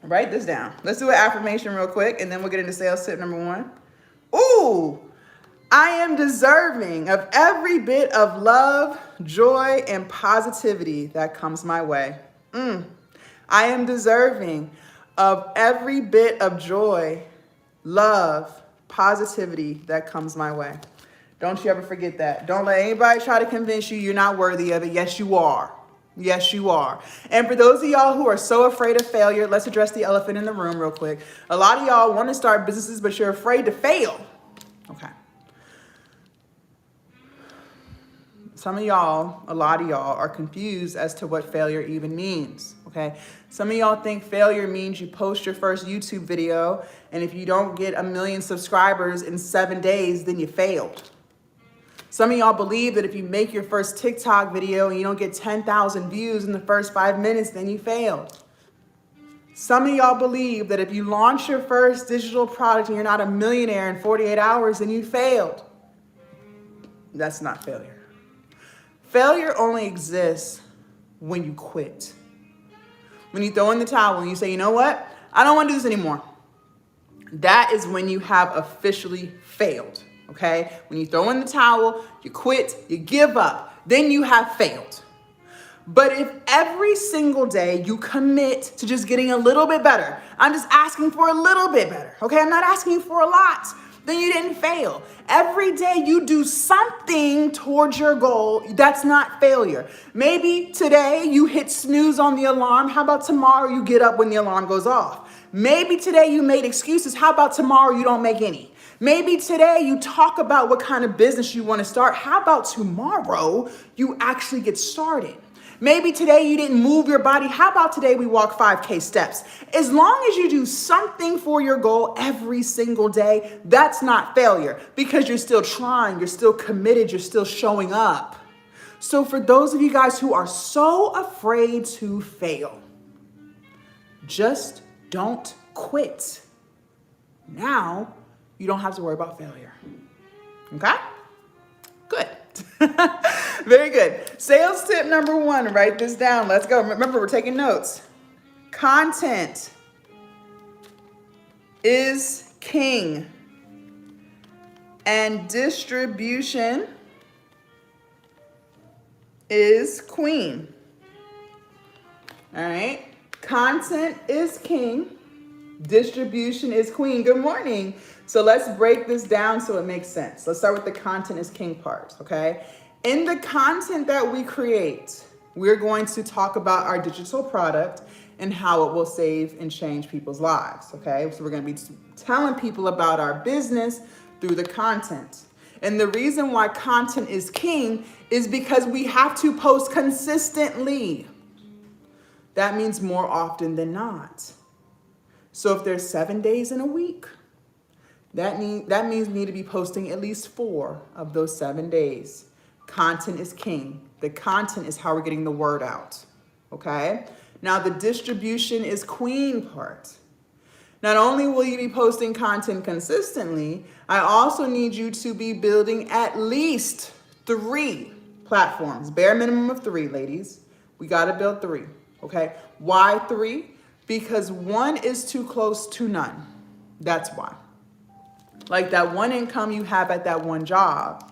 Write this down. Let's do an affirmation real quick, and then we'll get into sales tip number 1. Ooh, I am deserving of every bit of love, joy, and positivity that comes my way. I am deserving of every bit of joy, love, positivity that comes my way. Don't you ever forget that. Don't let anybody try to convince you you're not worthy of it. Yes, you are. Yes, you are. And for those of y'all who are so afraid of failure, let's address the elephant in the room real quick. A lot of y'all want to start businesses, but you're afraid to fail. Okay. Some of y'all, a lot of y'all are confused as to what failure even means, okay? Some of y'all think failure means you post your first YouTube video, and if you don't get 1 million subscribers in 7 days, then you failed. Some of y'all believe that if you make your first TikTok video and you don't get 10,000 views in the first 5 minutes, then you failed. Some of y'all believe that if you launch your first digital product and you're not a millionaire in 48 hours, then you failed. That's not failure. Failure only exists when you quit. When you throw in the towel and you say, you know what? I don't want to do this anymore. That is when you have officially failed, okay? When you throw in the towel, you quit, you give up, then you have failed. But if every single day you commit to just getting a little bit better, I'm just asking for a little bit better, okay? I'm not asking for a lot. Then you didn't fail. Every day you do something towards your goal, that's not failure. Maybe today you hit snooze on the alarm. How about tomorrow you get up when the alarm goes off? Maybe today you made excuses. How about tomorrow you don't make any? Maybe today you talk about what kind of business you want to start. How about tomorrow you actually get started? Maybe today you didn't move your body. How about today we walk 5K steps? As long as you do something for your goal every single day, that's not failure because you're still trying, you're still committed, you're still showing up. So for those of you guys who are so afraid to fail, just don't quit. Now you don't have to worry about failure. Okay? Good. Very good. Sales tip number 1, write this down. Let's go. Remember, we're taking notes. Content is king, and distribution is queen. All right. Content is king, distribution is queen. Good morning. So let's break this down so it makes sense. Let's start with the content is king part, okay? In the content that we create, we're going to talk about our digital product and how it will save and change people's lives, okay? So we're going to be telling people about our business through the content. And the reason why content is king is because we have to post consistently. That means more often than not. So if there's 7 days in a week, That means we need to be posting at least 4 of those 7 days. Content is king. The content is how we're getting the word out. Okay? Now the distribution is queen part. Not only will you be posting content consistently, I also need you to be building at least 3 platforms. Bare minimum of 3, ladies. We got to build 3. Okay? Why 3? Because 1 is too close to none. That's why. Like that one income you have at that one job.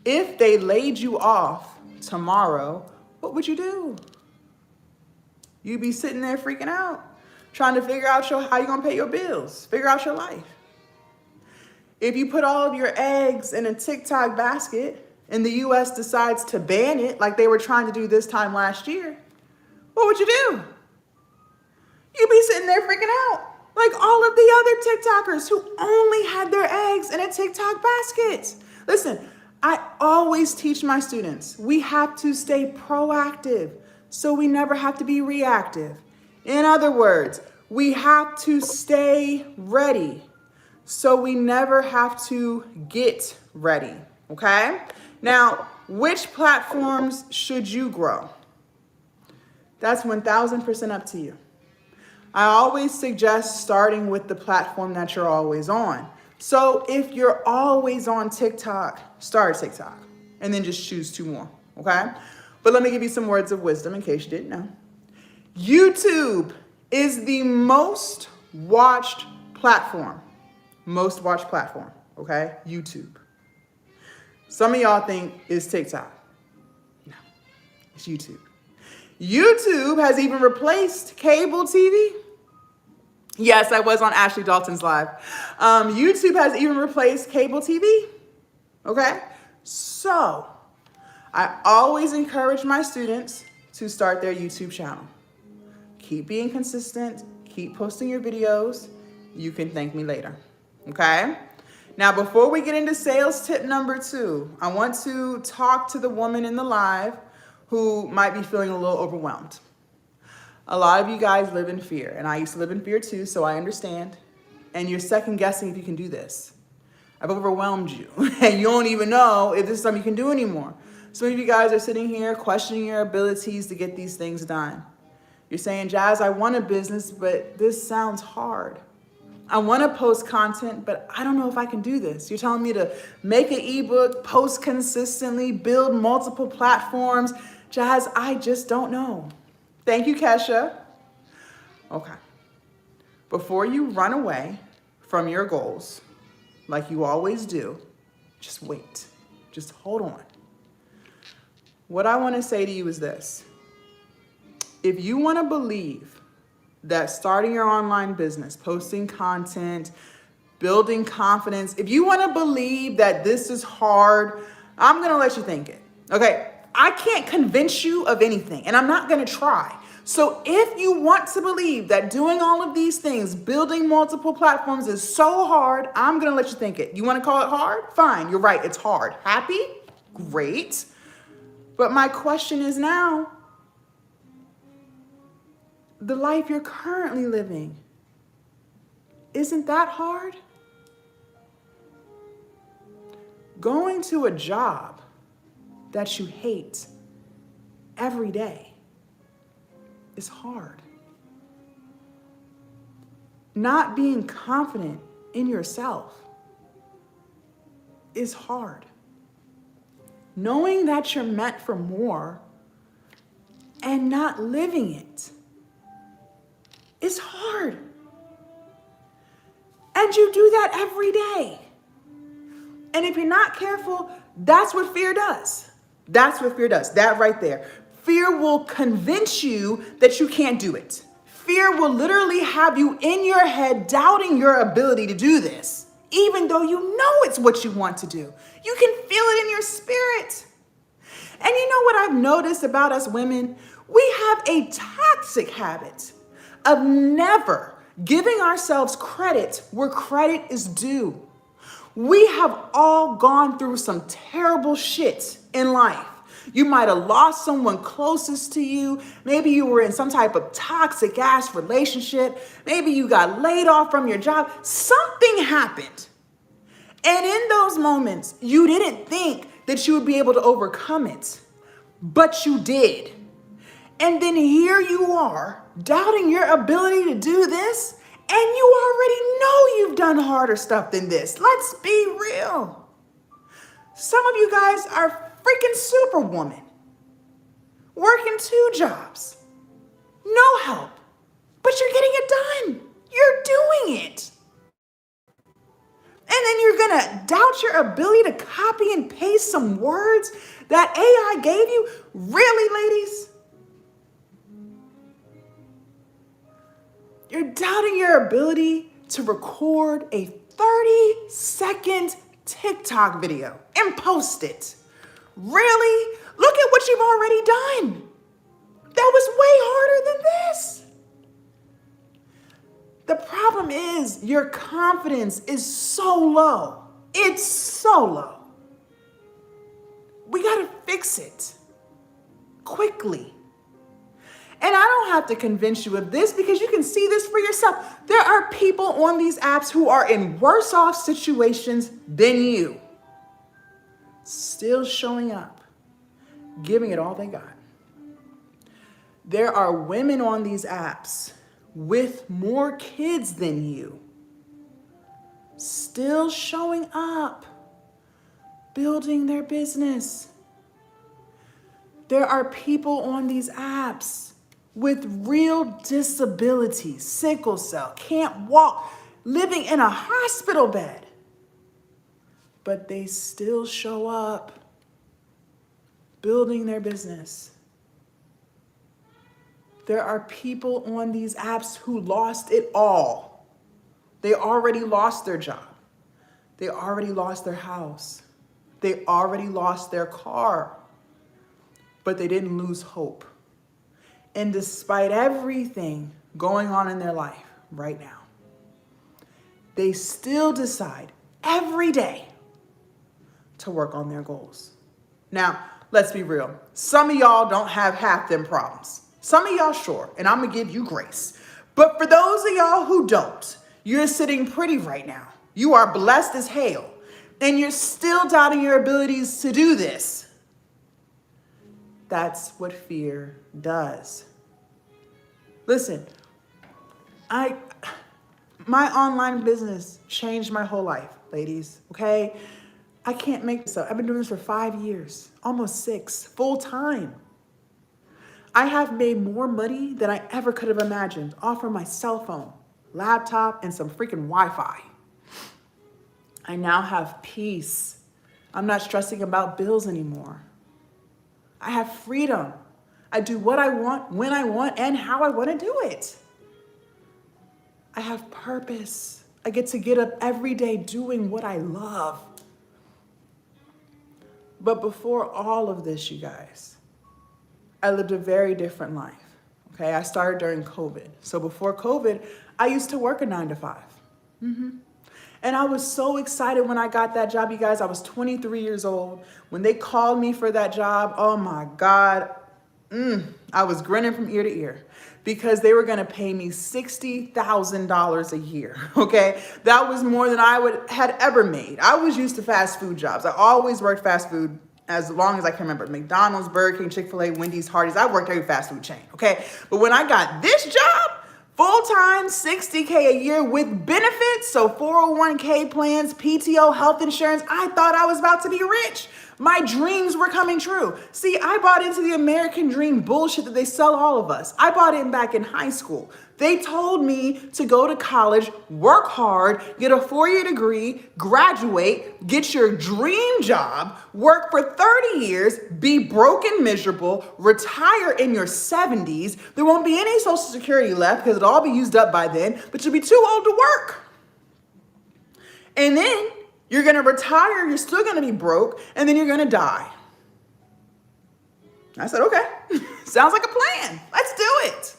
If they laid you off tomorrow, what would you do? You'd be sitting there freaking out, trying to figure out how you're going to pay your bills, figure out your life. If you put all of your eggs in a TikTok basket and the US decides to ban it like they were trying to do this time last year, what would you do? You'd be sitting there freaking out like all of the other TikTokers who only had their eggs in a TikTok basket. Listen, I always teach my students, we have to stay proactive so we never have to be reactive. In other words, we have to stay ready so we never have to get ready, okay? Now, which platforms should you grow? That's 1,000% up to you. I always suggest starting with the platform that you're always on. So if you're always on TikTok, start TikTok and then just choose 2 more, okay? But let me give you some words of wisdom in case you didn't know. YouTube is the most watched platform. Most watched platform, okay? YouTube. Some of y'all think it's TikTok. No, it's YouTube. YouTube has even replaced cable TV. Yes, I was on Ashley Dalton's live. YouTube has even replaced cable TV. Okay? So, I always encourage my students to start their YouTube channel. Keep being consistent. Keep posting your videos. You can thank me later. Okay? Now, before we get into sales tip number 2, I want to talk to the woman in the live who might be feeling a little overwhelmed. A lot of you guys live in fear, and I used to live in fear too, so I understand. And you're second guessing if you can do this. I've overwhelmed you, and you don't even know if this is something you can do anymore. Some of you guys are sitting here questioning your abilities to get these things done. You're saying, Jazz, I want a business, but this sounds hard. I want to post content, but I don't know if I can do this. You're telling me to make an ebook, post consistently, build multiple platforms. Jazz, I just don't know. Thank you, Kesha. Okay. Before you run away from your goals, like you always do, just wait. Just hold on. What I want to say to you is this. If you want to believe that starting your online business, posting content, building confidence, if you want to believe that this is hard, I'm going to let you think it. Okay? I can't convince you of anything, and I'm not going to try. So if you want to believe that doing all of these things, building multiple platforms is so hard, I'm going to let you think it. You want to call it hard? Fine. You're right. It's hard. Happy? Great. But my question is now, the life you're currently living, isn't that hard? Going to a job that you hate every day is hard. Not being confident in yourself is hard. Knowing that you're meant for more and not living it is hard. And you do that every day. And if you're not careful, that's what fear does. That's what fear does. That right there. Fear will convince you that you can't do it. Fear will literally have you in your head doubting your ability to do this, even though you know it's what you want to do. You can feel it in your spirit. And you know what I've noticed about us women? We have a toxic habit of never giving ourselves credit where credit is due. We have all gone through some terrible shit in life. You might have lost someone closest to you. Maybe you were in some type of toxic ass relationship. Maybe you got laid off from your job. Something happened And in those moments, you didn't think that you would be able to overcome it, but you did. And then here you are, doubting your ability to do this, and you already know you've done harder stuff than this. Let's be real. Some of you guys are freaking superwoman, working 2 jobs, no help, but you're getting it done. You're doing it. And then you're gonna doubt your ability to copy and paste some words that AI gave you? Really, ladies? You're doubting your ability to record a 30-second TikTok video and post it. Really? Look at what you've already done. That was way harder than this. The problem is your confidence is so low. It's so low. We gotta fix it quickly. And I don't have to convince you of this because you can see this for yourself. There are people on these apps who are in worse off situations than you, still showing up, giving it all they got. There are women on these apps with more kids than you, still showing up, building their business. There are people on these apps with real disabilities, sickle cell, can't walk, living in a hospital bed, but they still show up, building their business. There are people on these apps who lost it all. They already lost their job. They already lost their house. They already lost their car, but they didn't lose hope. And despite everything going on in their life right now, they still decide every day to work on their goals. Now, let's be real. Some of y'all don't have half them problems. Some of y'all sure, and I'm gonna give you grace. But for those of y'all who don't, you're sitting pretty right now. You are blessed as hell, and you're still doubting your abilities to do this. That's what fear does. Listen, my online business changed my whole life, ladies, okay? I can't make this up. I've been doing this for 5 years, almost 6, full time. I have made more money than I ever could have imagined off of my cell phone, laptop, and some freaking Wi-Fi. I now have peace. I'm not stressing about bills anymore. I have freedom. I do what I want, when I want, and how I want to do it. I have purpose. I get to get up every day doing what I love. But before all of this, you guys, I lived a very different life. Okay, I started during COVID. So before COVID, I used to work a 9 to 5. And I was so excited when I got that job, you guys. I was 23 years old. When they called me for that job, oh my God, I was grinning from ear to ear because they were gonna pay me $60,000 a year, okay? That was more than I had ever made. I was used to fast food jobs. I always worked fast food as long as I can remember. McDonald's, Burger King, Chick-fil-A, Wendy's, Hardee's. I worked every fast food chain, okay? But when I got this job, full-time, $60K a year with benefits, so 401k plans, PTO, health insurance, I thought I was about to be rich. My dreams were coming true. See, I bought into the American dream bullshit that they sell all of us. I bought in back in high school. They told me to go to college, work hard, get a 4-year degree, graduate, get your dream job, work for 30 years, be broke and miserable, retire in your 70s. There won't be any Social Security left because it'll all be used up by then, but you'll be too old to work. And then you're gonna retire, you're still gonna be broke, and then you're gonna die. I said, okay, sounds like a plan. Let's do it.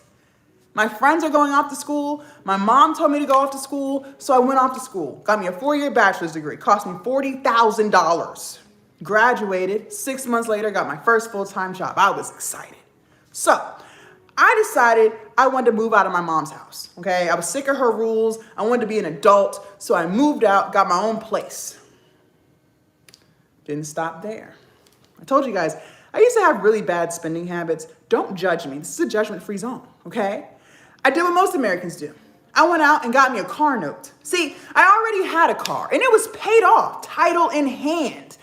My friends are going off to school. My mom told me to go off to school, so I went off to school. Got me a 4-year bachelor's degree. Cost me $40,000. Graduated. 6 months later, got my first full-time job. I was excited. So I decided I wanted to move out of my mom's house, okay? I was sick of her rules. I wanted to be an adult, so I moved out, got my own place. Didn't stop there. I told you guys, I used to have really bad spending habits. Don't judge me. This is a judgment-free zone, okay? I did what most Americans do. I went out and got me a car note. See, I already had a car and it was paid off, title in hand,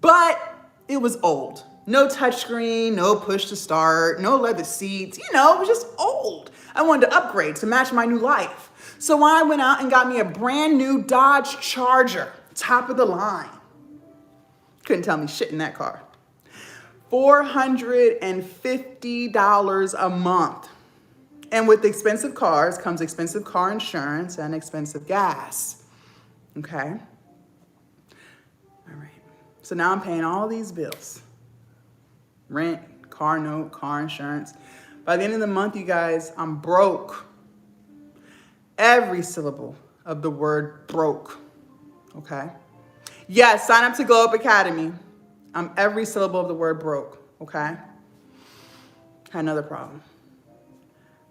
but it was old. No touchscreen, no push to start, no leather seats. It was just old. I wanted to upgrade to match my new life. So I went out and got me a brand new Dodge Charger, top of the line. Couldn't tell me shit in that car. $450 a month. And with expensive cars comes expensive car insurance and expensive gas. Okay? All right. So now I'm paying all these bills. Rent, car note, car insurance. By the end of the month, you guys, I'm broke. Every syllable of the word broke. Okay? Yes, sign up to Glow Up Academy. I'm every syllable of the word broke. Okay? Had another problem.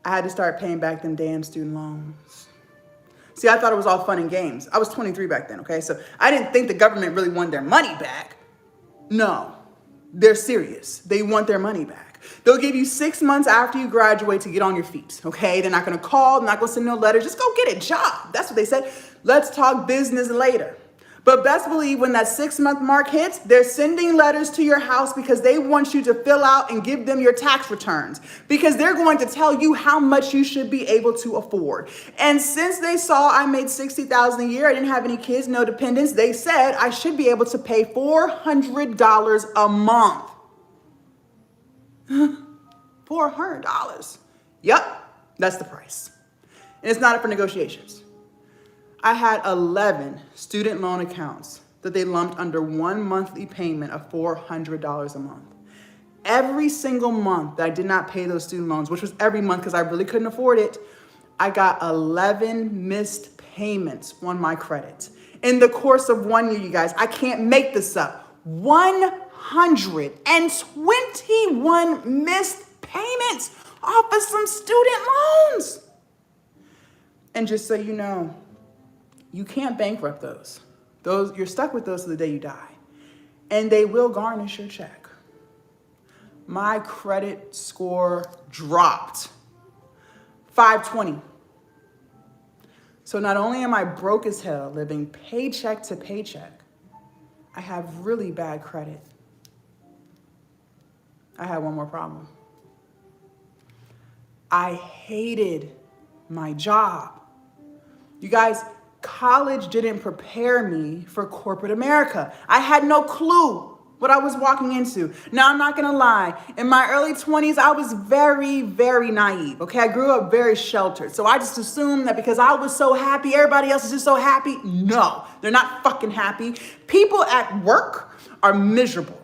I had to start paying back them damn student loans. See, I thought it was all fun and games. I was 23 back then, okay? So I didn't think the government really wanted their money back. No, they're serious. They want their money back. They'll give you 6 months after you graduate to get on your feet, okay? They're not gonna call, they're not gonna send no letter. Just go get a job. That's what they said. Let's talk business later. But best believe when that 6-month mark hits, they're sending letters to your house because they want you to fill out and give them your tax returns because they're going to tell you how much you should be able to afford. And since they saw I made $60,000 a year, I didn't have any kids, no dependents, they said I should be able to pay $400 a month. $400. Yep, that's the price. And it's not up for negotiations. I had 11 student loan accounts that they lumped under one monthly payment of $400 a month. Every single month that I did not pay those student loans, which was every month because I really couldn't afford it, I got 11 missed payments on my credit. In the course of 1 year, you guys, I can't make this up. 121 missed payments off of some student loans. And just so you know, you can't bankrupt those. You're stuck with those to the day you die. And they will garnish your check. My credit score dropped. 520. So not only am I broke as hell, living paycheck to paycheck, I have really bad credit. I had one more problem. I hated my job. You guys, college didn't prepare me for corporate America. I had no clue what I was walking into. Now, I'm not gonna lie. In my early 20s, I was very, very naive, okay? I grew up very sheltered. So I just assumed that because I was so happy, everybody else is just so happy. No, they're not fucking happy. People at work are miserable.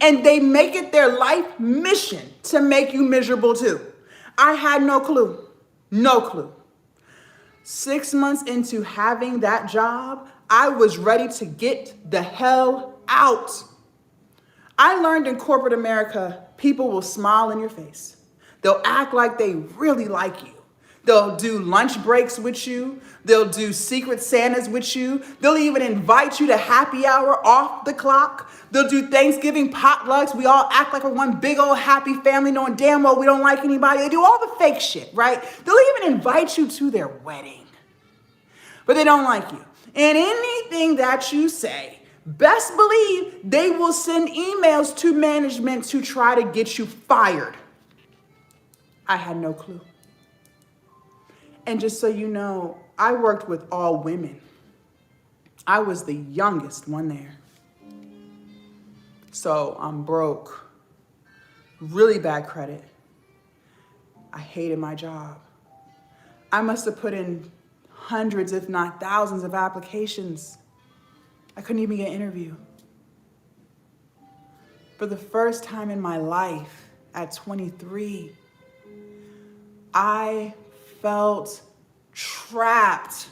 And they make it their life mission to make you miserable too. I had no clue. No clue. 6 months into having that job, I was ready to get the hell out. I learned in corporate America, people will smile in your face. They'll act like they really like you. They'll do lunch breaks with you. They'll do secret Santas with you. They'll even invite you to happy hour off the clock. They'll do Thanksgiving potlucks. We all act like we're one big old happy family knowing damn well we don't like anybody. They do all the fake shit, right? They'll even invite you to their wedding. But they don't like you. And anything that you say, best believe they will send emails to management to try to get you fired. I had no clue. And just so you know, I worked with all women. I was the youngest one there. So I'm broke, really bad credit. I hated my job. I must have put in hundreds, if not thousands of applications. I couldn't even get an interview. For the first time in my life at 23, I felt trapped.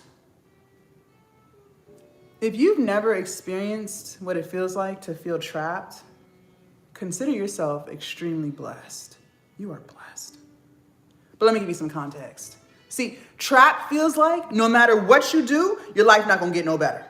If you've never experienced what it feels like to feel trapped, consider yourself extremely blessed. You are blessed. But let me give you some context. See, trapped feels like no matter what you do, your life not gonna get no better.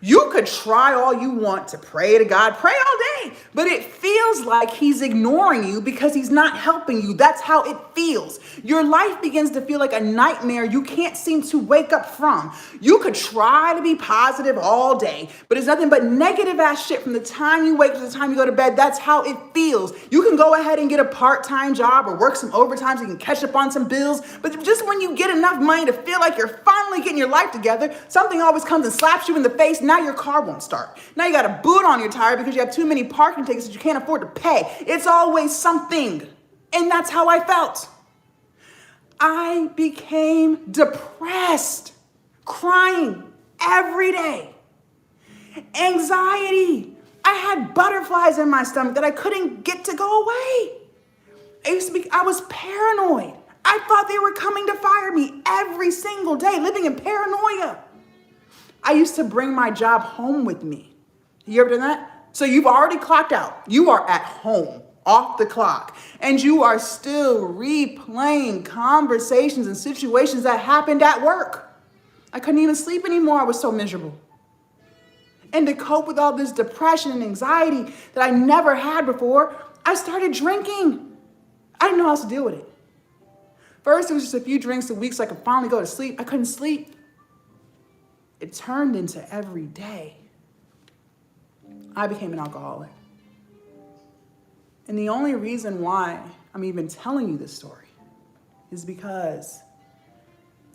You could try all you want to pray to God, pray all day, but it feels like he's ignoring you because he's not helping you. That's how it feels. Your life begins to feel like a nightmare you can't seem to wake up from. You could try to be positive all day, but it's nothing but negative ass shit from the time you wake to the time you go to bed. That's how it feels. You can go ahead and get a part-time job or work some overtime so you can catch up on some bills, but just when you get enough money to feel like you're finally getting your life together, something always comes and slaps you in the face. Now your car won't start. Now you got a boot on your tire because you have too many parking tickets that you can't afford to pay. It's always something. And that's how I felt. I became depressed, crying every day. Anxiety. I had butterflies in my stomach that I couldn't get to go away. I was paranoid. I thought they were coming to fire me every single day, living in paranoia. I used to bring my job home with me. You ever done that? So you've already clocked out. You are at home, off the clock, and you are still replaying conversations and situations that happened at work. I couldn't even sleep anymore. I was so miserable. And to cope with all this depression and anxiety that I never had before, I started drinking. I didn't know how else to deal with it. First, it was just a few drinks a week so I could finally go to sleep. I couldn't sleep. It turned into every day. I became an alcoholic. And the only reason why I'm even telling you this story is because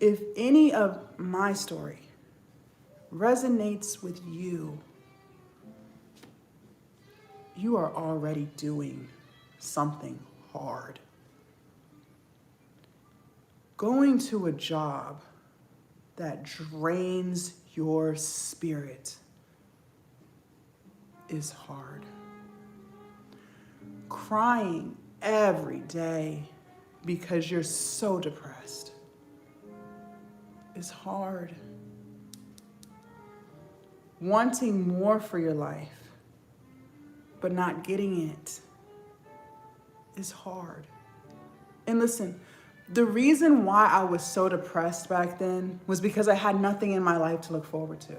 if any of my story resonates with you, you are already doing something hard. Going to a job that drains your spirit is hard. Crying every day because you're so depressed is hard. Wanting more for your life, but not getting it is hard. And listen, the reason why I was so depressed back then was because I had nothing in my life to look forward to.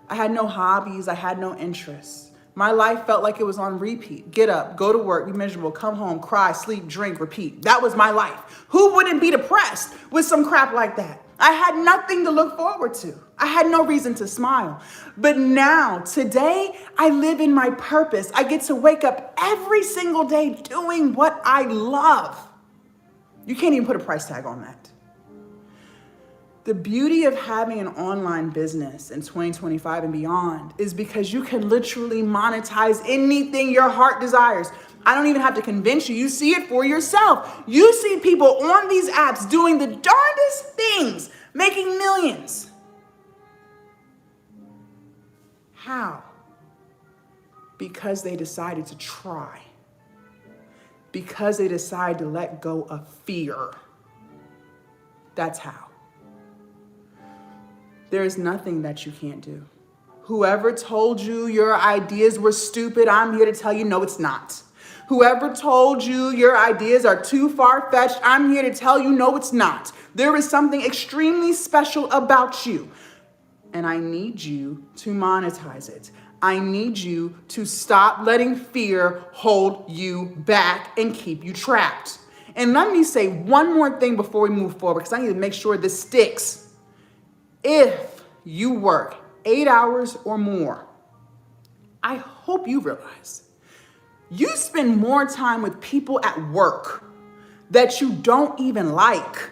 I had no hobbies, I had no interests. My life felt like it was on repeat. Get up, go to work, be miserable, come home, cry, sleep, drink, repeat. That was my life. Who wouldn't be depressed with some crap like that? I had nothing to look forward to. I had no reason to smile. But now, today, I live in my purpose. I get to wake up every single day doing what I love. You can't even put a price tag on that. The beauty of having an online business in 2025 and beyond is because you can literally monetize anything your heart desires. I don't even have to convince you. You see it for yourself. You see people on these apps doing the darndest things, making millions. How? Because they decided to try. Because they decided to let go of fear. That's how. There is nothing that you can't do. Whoever told you your ideas were stupid, I'm here to tell you, no, it's not. Whoever told you your ideas are too far-fetched, I'm here to tell you, no, it's not. There is something extremely special about you. And I need you to monetize it. I need you to stop letting fear hold you back and keep you trapped. And let me say one more thing before we move forward, because I need to make sure this sticks. If you work 8 hours or more, I hope you realize you spend more time with people at work that you don't even like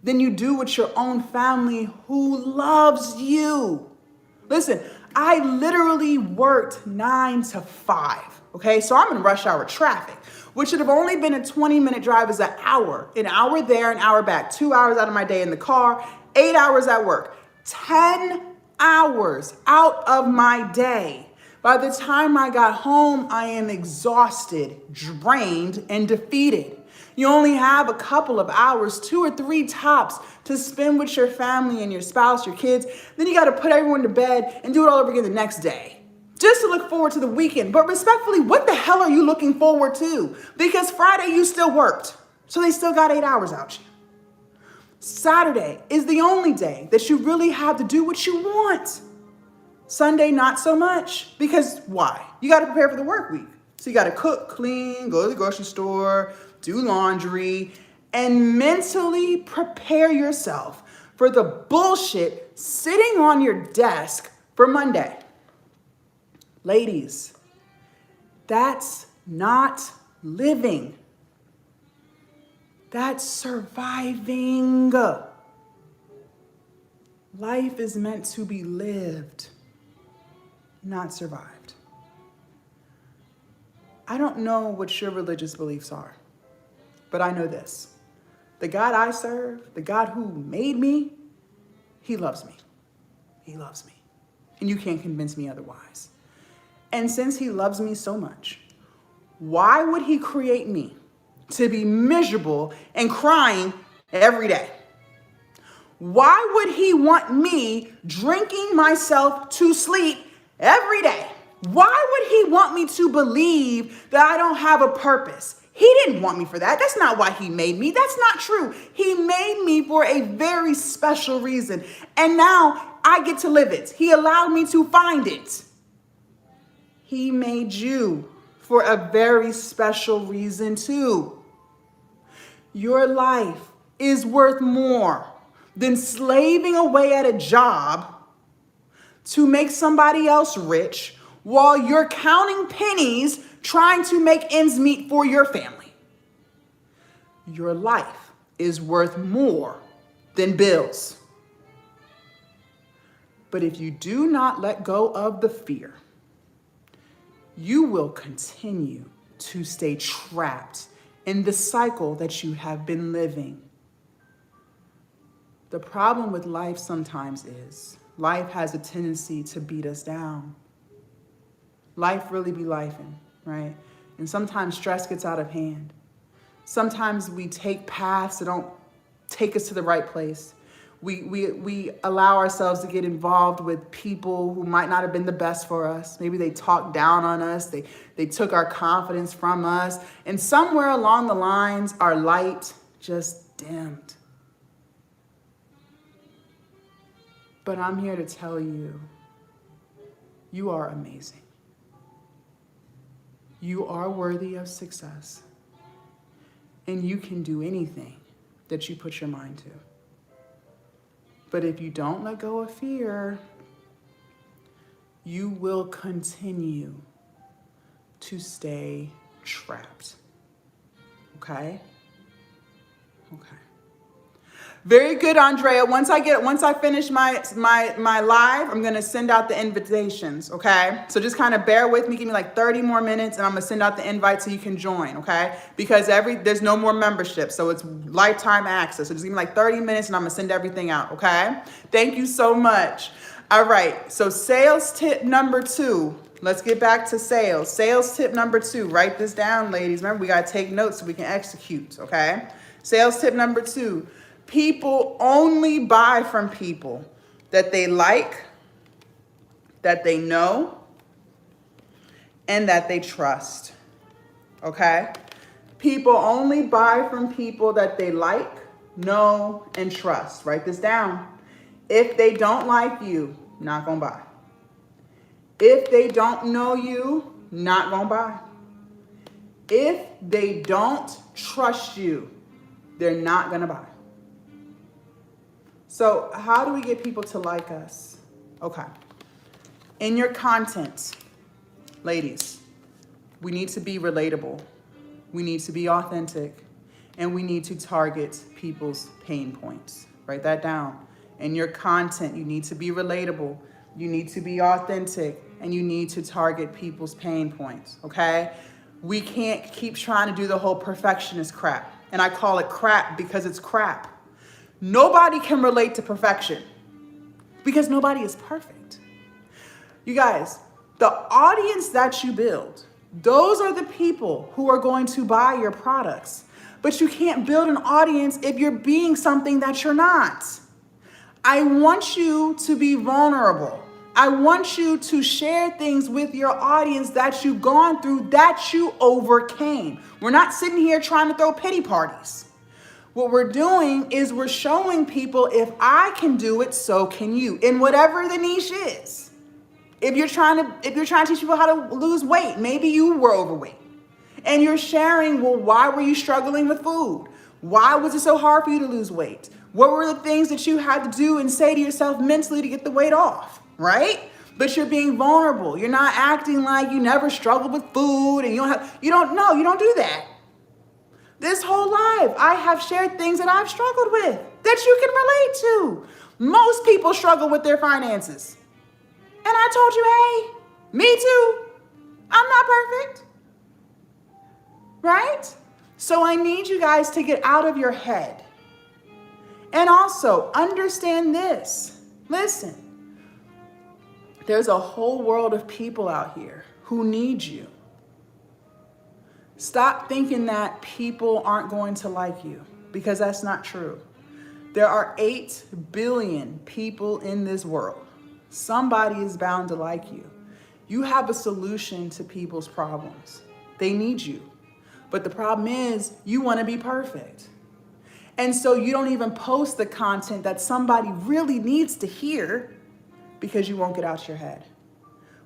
than you do with your own family who loves you. Listen, I literally worked 9 to 5, okay? So I'm in rush hour traffic, which should have only been a 20-minute drive is an hour there, an hour back, 2 hours out of my day in the car, 8 hours at work, 10 hours out of my day. By the time I got home, I am exhausted, drained, and defeated. You only have a couple of hours, 2 or 3 tops, to spend with your family and your spouse, your kids. Then you got to put everyone to bed and do it all over again the next day, just to look forward to the weekend. But respectfully, what the hell are you looking forward to? Because Friday you still worked, so they still got 8 hours out you. Saturday is the only day that you really have to do what you want. Sunday, not so much. Because why? You got to prepare for the work week. So you got to cook, clean, go to the grocery store, do laundry, and mentally prepare yourself for the bullshit sitting on your desk for Monday. Ladies, that's not living. That's surviving. Life is meant to be lived, not survived. I don't know what your religious beliefs are, but I know this. The God I serve, the God who made me, he loves me. He loves me. And you can't convince me otherwise. And since he loves me so much, why would he create me to be miserable and crying every day? Why would he want me drinking myself to sleep every day? Why would he want me to believe that I don't have a purpose? He didn't want me for that. That's not why he made me. That's not true. He made me for a very special reason. And now I get to live it. He allowed me to find it. He made you for a very special reason too. Your life is worth more than slaving away at a job to make somebody else rich while you're counting pennies trying to make ends meet for your family. Your life is worth more than bills. But if you do not let go of the fear, you will continue to stay trapped in the cycle that you have been living. The problem with life sometimes is life has a tendency to beat us down. Life really be lifing, right? And sometimes stress gets out of hand. Sometimes we take paths that don't take us to the right place. We allow ourselves to get involved with people who might not have been the best for us. Maybe they talked down on us. They took our confidence from us. And somewhere along the lines, our light just dimmed. But I'm here to tell you, you are amazing. You are worthy of success. And you can do anything that you put your mind to. But if you don't let go of fear, you will continue to stay trapped. Okay? Okay. Very good, Andrea. Once I finish my live, I'm gonna send out the invitations, okay? So just kind of bear with me, give me like 30 more minutes, and I'm gonna send out the invite so you can join, okay? Because there's no more membership, so it's lifetime access. So just give me like 30 minutes, and I'm gonna send everything out, okay? Thank you so much. All right, so sales tip number 2. Let's get back to sales. Sales tip number 2. Write this down, ladies. Remember, we gotta take notes so we can execute, okay? Sales tip number 2. People only buy from people that they like, that they know, and that they trust. Okay? People only buy from people that they like, know, and trust. Write this down. If they don't like you, not gonna buy. If they don't know you, not gonna buy. If they don't trust you, they're not gonna buy. So how do we get people to like us? Okay. In your content, ladies, we need to be relatable. We need to be authentic. And we need to target people's pain points. Write that down. In your content, you need to be relatable. You need to be authentic. And you need to target people's pain points, okay? We can't keep trying to do the whole perfectionist crap. And I call it crap because it's crap. Nobody can relate to perfection because nobody is perfect. You guys, the audience that you build, those are the people who are going to buy your products. But you can't build an audience if you're being something that you're not. I want you to be vulnerable. I want you to share things with your audience that you've gone through, that you overcame. We're not sitting here trying to throw pity parties. What we're doing is we're showing people, if I can do it, so can you, in whatever the niche is. If you're trying to teach people how to lose weight, maybe you were overweight. And you're sharing, well, why were you struggling with food? Why was it so hard for you to lose weight? What were the things that you had to do and say to yourself mentally to get the weight off, right? But you're being vulnerable. You're not acting like you never struggled with food and you don't do that. This whole life, I have shared things that I've struggled with that you can relate to. Most people struggle with their finances. And I told you, hey, me too. I'm not perfect. Right? So I need you guys to get out of your head. And also understand this. Listen, there's a whole world of people out here who need you. Stop thinking that people aren't going to like you, because that's not true. There are 8 billion people in this world. Somebody is bound to like you. You have a solution to people's problems. They need you. But the problem is you want to be perfect. And so you don't even post the content that somebody really needs to hear because you won't get out your head.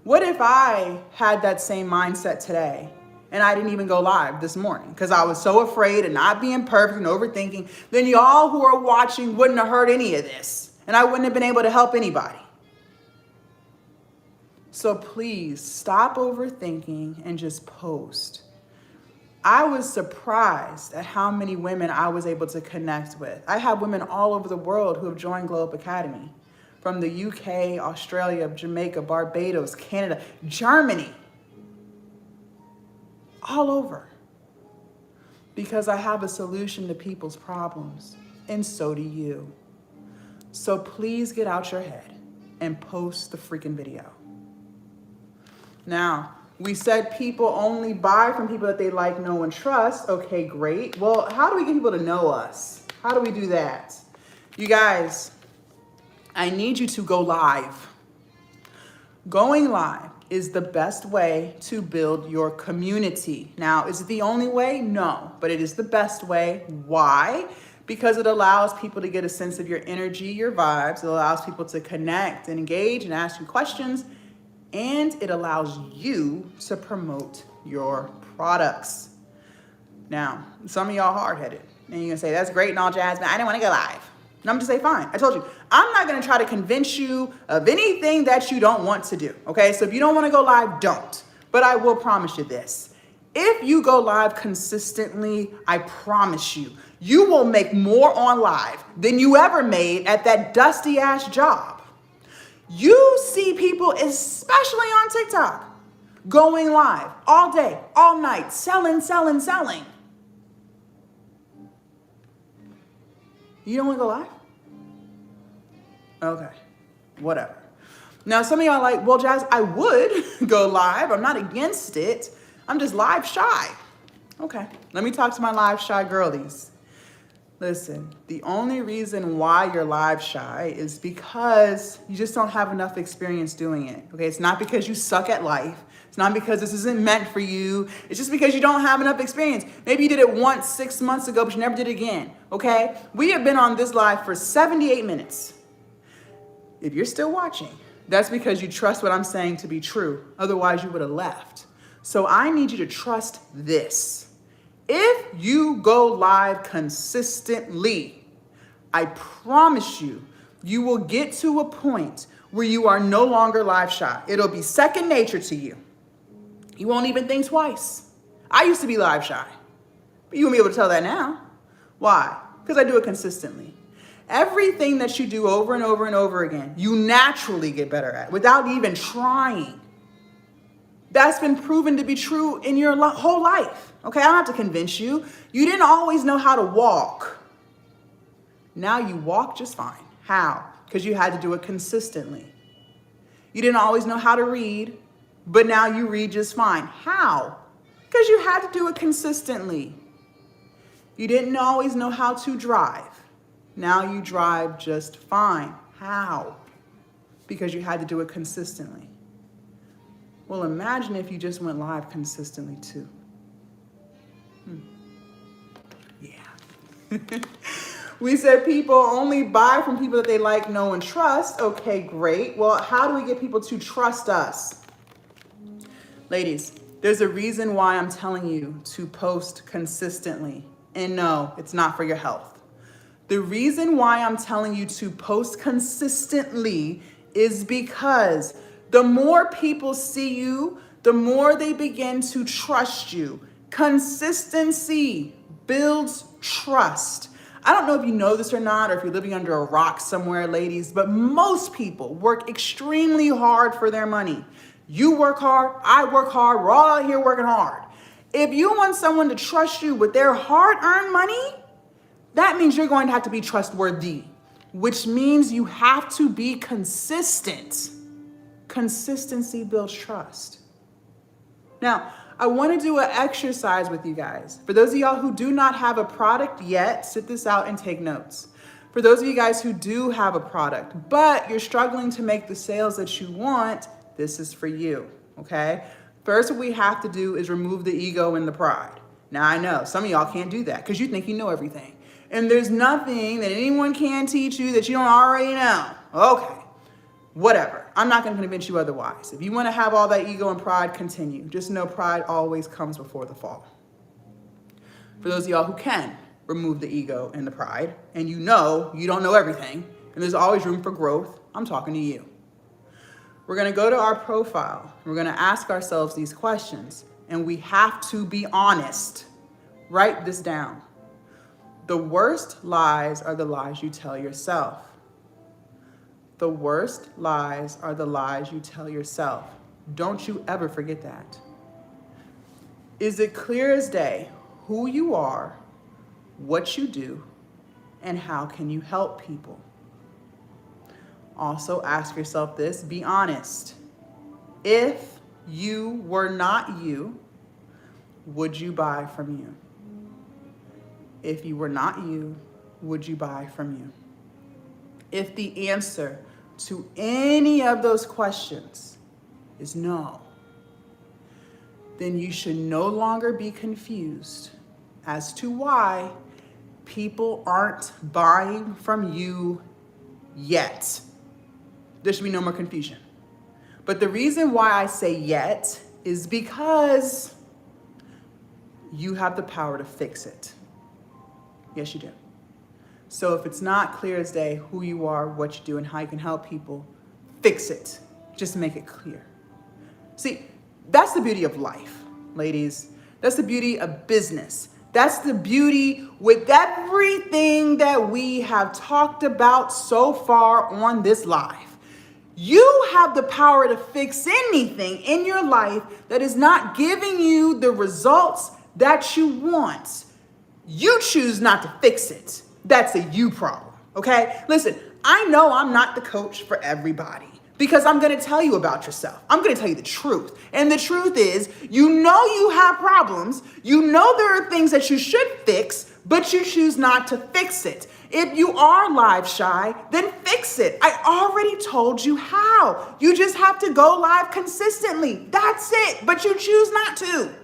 What if I had that same mindset today and I didn't even go live this morning because I was so afraid of not being perfect and overthinking? Then y'all who are watching wouldn't have heard any of this and I wouldn't have been able to help anybody. So please stop overthinking and just post. I was surprised at how many women I was able to connect with. I have women all over the world who have joined Globe Academy, from the UK, Australia, Jamaica, Barbados, Canada, Germany, all over. Because I have a solution to people's problems, and so do you. So please get out your head and post the freaking video. Now, we said people only buy from people that they like, know, and trust. Okay, great. Well, how do we get people to know us? How do we do that? You guys, I need you to go live. Going live is the best way to build your community. Now, is it the only way? No, but it is the best way. Why? Because it allows people to get a sense of your energy, your vibes. It allows people to connect and engage and ask you questions. And it allows you to promote your products. Now, some of y'all hard-headed. And you're gonna say, that's great and all, Jasmine, I didn't wanna go live. And I'm gonna say, fine, I told you. I'm not gonna try to convince you of anything that you don't want to do, okay? So if you don't wanna go live, don't. But I will promise you this. If you go live consistently, I promise you, you will make more on live than you ever made at that dusty ass job. You see people, especially on TikTok, going live all day, all night, selling. You don't want to go live? Okay, whatever. Now, some of y'all are like, well, Jazz, I would go live. I'm not against it. I'm just live shy. Okay, let me talk to my live shy girlies. Listen, the only reason why you're live shy is because you just don't have enough experience doing it, okay? It's not because you suck at life. It's not because this isn't meant for you. It's just because you don't have enough experience. Maybe you did it once 6 months ago, but you never did it again, okay? We have been on this live for 78 minutes. If you're still watching, that's because you trust what I'm saying to be true. Otherwise, you would have left. So I need you to trust this. If you go live consistently, I promise you, you will get to a point where you are no longer live shy. It'll be second nature to you. You won't even think twice. I used to be live shy, but you won't be able to tell that now. Why? Because I do it consistently. Everything that you do over and over and over again, you naturally get better at without even trying. That's been proven to be true in your whole life. Okay, I don't have to convince you. You didn't always know how to walk. Now you walk just fine. How? Because you had to do it consistently. You didn't always know how to read, but now you read just fine. How? Because you had to do it consistently. You didn't always know how to drive. Now you drive just fine. How? Because you had to do it consistently. Well, imagine if you just went live consistently too. Yeah. We said people only buy from people that they like, know, and trust. Okay, great. Well, how do we get people to trust us? Ladies, there's a reason why I'm telling you to post consistently. And no, it's not for your health. The reason why I'm telling you to post consistently is because the more people see you, the more they begin to trust you. Consistency builds trust. I don't know if you know this or not, or if you're living under a rock somewhere, ladies, but most people work extremely hard for their money. You work hard, I work hard, we're all out here working hard. If you want someone to trust you with their hard-earned money, that means you're going to have to be trustworthy, which means you have to be consistent. Consistency builds trust. Now, I want to do an exercise with you guys. For those of y'all who do not have a product yet, sit this out and take notes. For those of you guys who do have a product, but you're struggling to make the sales that you want, this is for you, okay? First, what we have to do is remove the ego and the pride. Now, I know some of y'all can't do that because you think you know everything. And there's nothing that anyone can teach you that you don't already know. Okay, whatever. I'm not going to convince you otherwise. If you want to have all that ego and pride, continue. Just know pride always comes before the fall. For those of y'all who can remove the ego and the pride, and you know you don't know everything, and there's always room for growth, I'm talking to you. We're going to go to our profile. We're going to ask ourselves these questions, and we have to be honest. Write this down. The worst lies are the lies you tell yourself. The worst lies are the lies you tell yourself. Don't you ever forget that. Is it clear as day who you are, what you do, and how can you help people? Also ask yourself this, be honest. If you were not you, would you buy from you? If you were not you, would you buy from you? If the answer to any of those questions is no, then you should no longer be confused as to why people aren't buying from you yet. There should be no more confusion. But the reason why I say yet is because you have the power to fix it. Yes, you do. So if it's not clear as day who you are, what you do, and how you can help people, fix it. Just make it clear. See, that's the beauty of life, ladies. That's the beauty of business. That's the beauty with everything that we have talked about so far on this live. You have the power to fix anything in your life that is not giving you the results that you want. You choose not to fix it. That's a you problem, okay? Listen, I know I'm not the coach for everybody because I'm going to tell you about yourself. I'm going to tell you the truth. And the truth is, you know you have problems. You know there are things that you should fix, but you choose not to fix it. If you are live shy, then fix it. I already told you how. You just have to go live consistently. That's it. But you choose not to.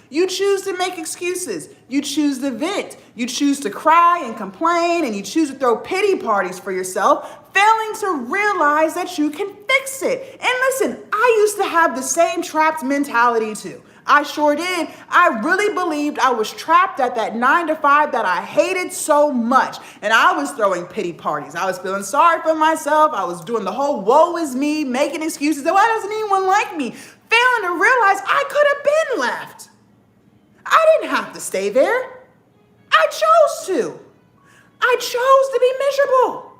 You choose to make excuses. You choose to vent. You choose to cry and complain, and you choose to throw pity parties for yourself, failing to realize that you can fix it. And listen, I used to have the same trapped mentality too. I sure did. I really believed I was trapped at that 9-to-5 that I hated so much. And I was throwing pity parties. I was feeling sorry for myself. I was doing the whole woe is me, making excuses. Why doesn't anyone like me? Failing to realize I could have been left. I didn't have to stay there. I chose to. I chose to be miserable.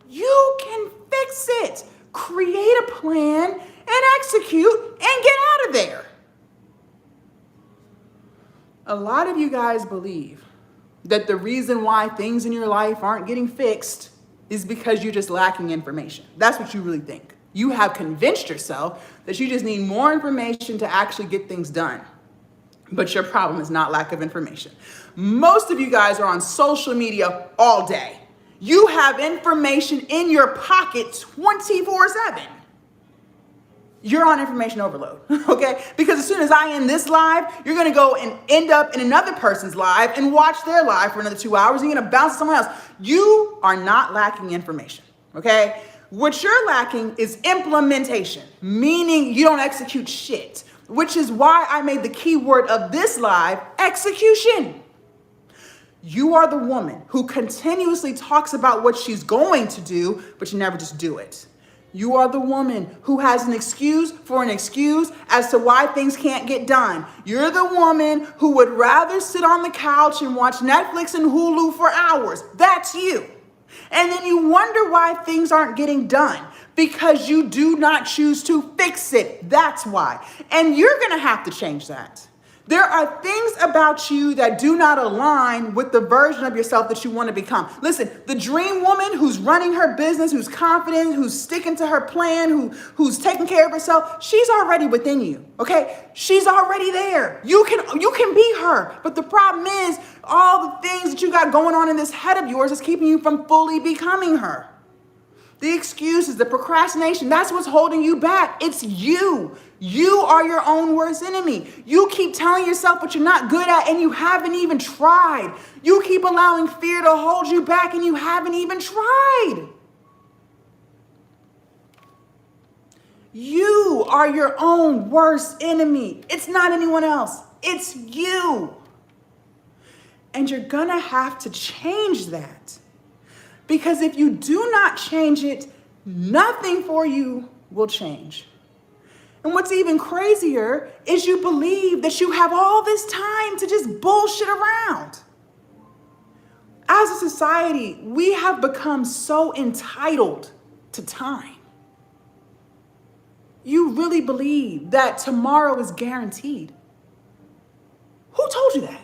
You can fix it. Create a plan and execute and get out of there. A lot of you guys believe that the reason why things in your life aren't getting fixed is because you're just lacking information. That's what you really think. You have convinced yourself that you just need more information to actually get things done. But your problem is not lack of information. Most of you guys are on social media all day. You have information in your pocket 24/7. you're on information overload, okay? Because as soon as I end this live, you're gonna go and end up in another person's live and watch their live for another 2 hours. You're gonna bounce to someone else. You are not lacking information, okay? What you're lacking is implementation, meaning you don't execute shit, which is why I made the key word of this live, execution. You are the woman who continuously talks about what she's going to do, but you never just do it. You are the woman who has an excuse for an excuse as to why things can't get done. You're the woman who would rather sit on the couch and watch Netflix and Hulu for hours. That's you. And then you wonder why things aren't getting done because you do not choose to fix it. That's why. And you're going to have to change that. There are things about you that do not align with the version of yourself that you want to become. Listen, the dream woman who's running her business, who's confident, who's sticking to her plan, who's taking care of herself, she's already within you, okay? She's already there. You can be her. But the problem is all the things that you got going on in this head of yours is keeping you from fully becoming her. The excuses, the procrastination, that's what's holding you back. It's you. You are your own worst enemy. You keep telling yourself what you're not good at and you haven't even tried. You keep allowing fear to hold you back and you haven't even tried. You are your own worst enemy. It's not anyone else. It's you. And you're gonna have to change that. Because if you do not change it, nothing for you will change. And what's even crazier is you believe that you have all this time to just bullshit around. As a society, we have become so entitled to time. You really believe that tomorrow is guaranteed. Who told you that?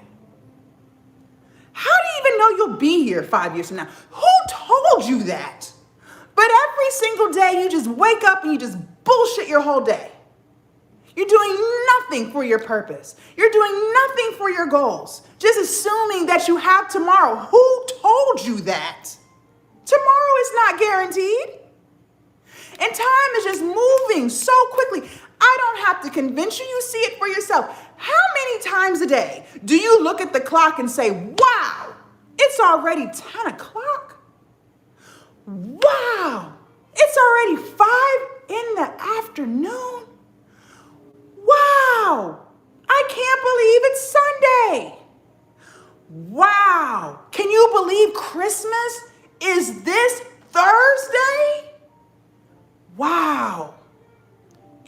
How do you even know you'll be here 5 years from now? Who told you that? But every single day you just wake up and you just bullshit your whole day. You're doing nothing for your purpose. You're doing nothing for your goals. Just assuming that you have tomorrow. Who told you that? Tomorrow is not guaranteed. And time is just moving so quickly. I don't have to convince you. You see it for yourself. How many times a day do you look at the clock and say, wow, it's already 10 o'clock? Wow, it's already 5 in the afternoon? Wow, I can't believe it's Sunday. Wow, can you believe Christmas is this Thursday? Wow.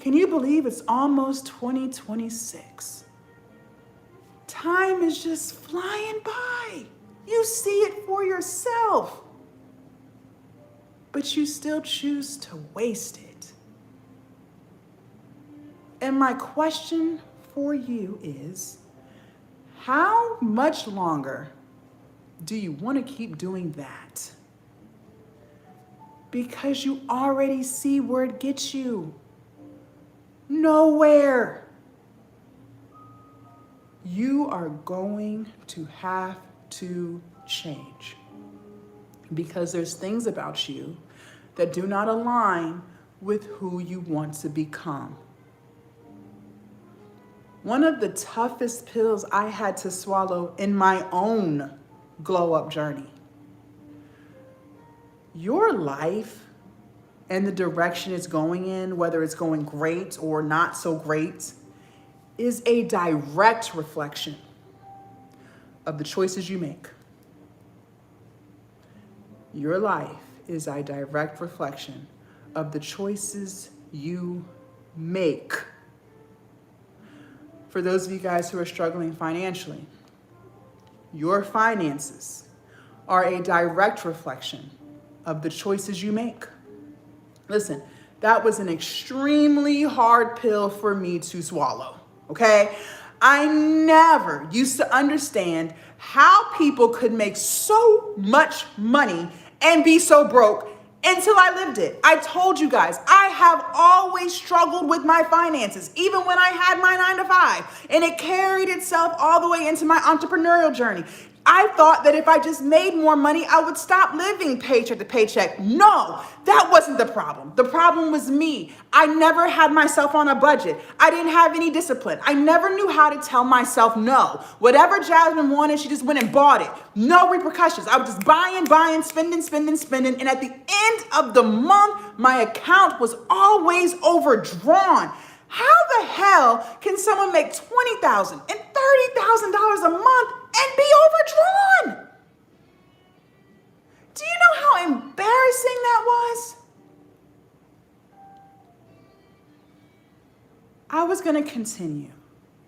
Can you believe it's almost 2026? Time is just flying by. You see it for yourself. But you still choose to waste it. And my question for you is, how much longer do you want to keep doing that? Because you already see where it gets you. Nowhere. You are going to have to change because there's things about you that do not align with who you want to become. One of the toughest pills I had to swallow in my own glow up journey. Your life and the direction it's going in, whether it's going great or not so great, is a direct reflection of the choices you make. Your life is a direct reflection of the choices you make. For those of you guys who are struggling financially, your finances are a direct reflection of the choices you make. Listen, that was an extremely hard pill for me to swallow, okay? I never used to understand how people could make so much money and be so broke until I lived it. I told you guys, I have always struggled with my finances, even when I had my 9 to 5, and it carried itself all the way into my entrepreneurial journey. I thought that if I just made more money, I would stop living paycheck to paycheck. No, that wasn't the problem. The problem was me. I never had myself on a budget. I didn't have any discipline. I never knew how to tell myself no. Whatever Jasmine wanted, she just went and bought it. No repercussions. I was just buying, spending. And at the end of the month, my account was always overdrawn. How the hell can someone make $20,000 and $30,000 a month and be overdrawn? Do you know how embarrassing that was? I was going to continue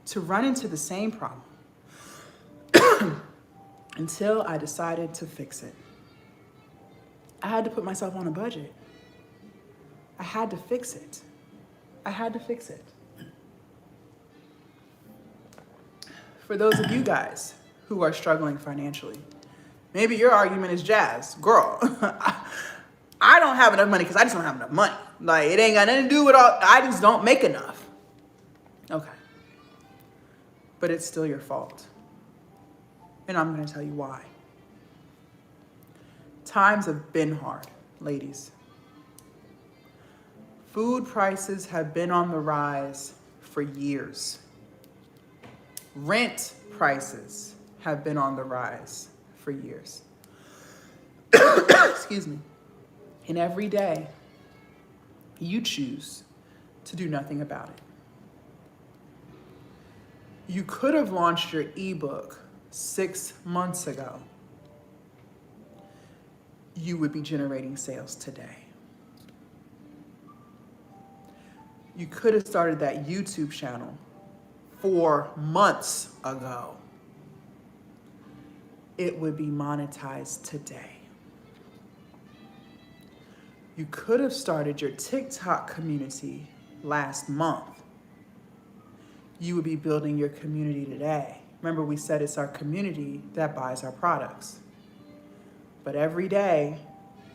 to run into the same problem until I decided to fix it. I had to put myself on a budget. I had to fix it. For those of you guys who are struggling financially, maybe your argument is, Jazz, girl, I don't have enough money because I just don't have enough money. Like, it ain't got nothing to do with I just don't make enough. Okay. But it's still your fault. And I'm going to tell you why. Times have been hard, ladies. Food prices have been on the rise for years. Rent prices have been on the rise for years. Excuse me. And every day, you choose to do nothing about it. You could have launched your ebook 6 months ago. You would be generating sales today. You could have started that YouTube channel 4 months ago. It would be monetized today. You could have started your TikTok community last month. You would be building your community today. Remember, we said it's our community that buys our products. But every day,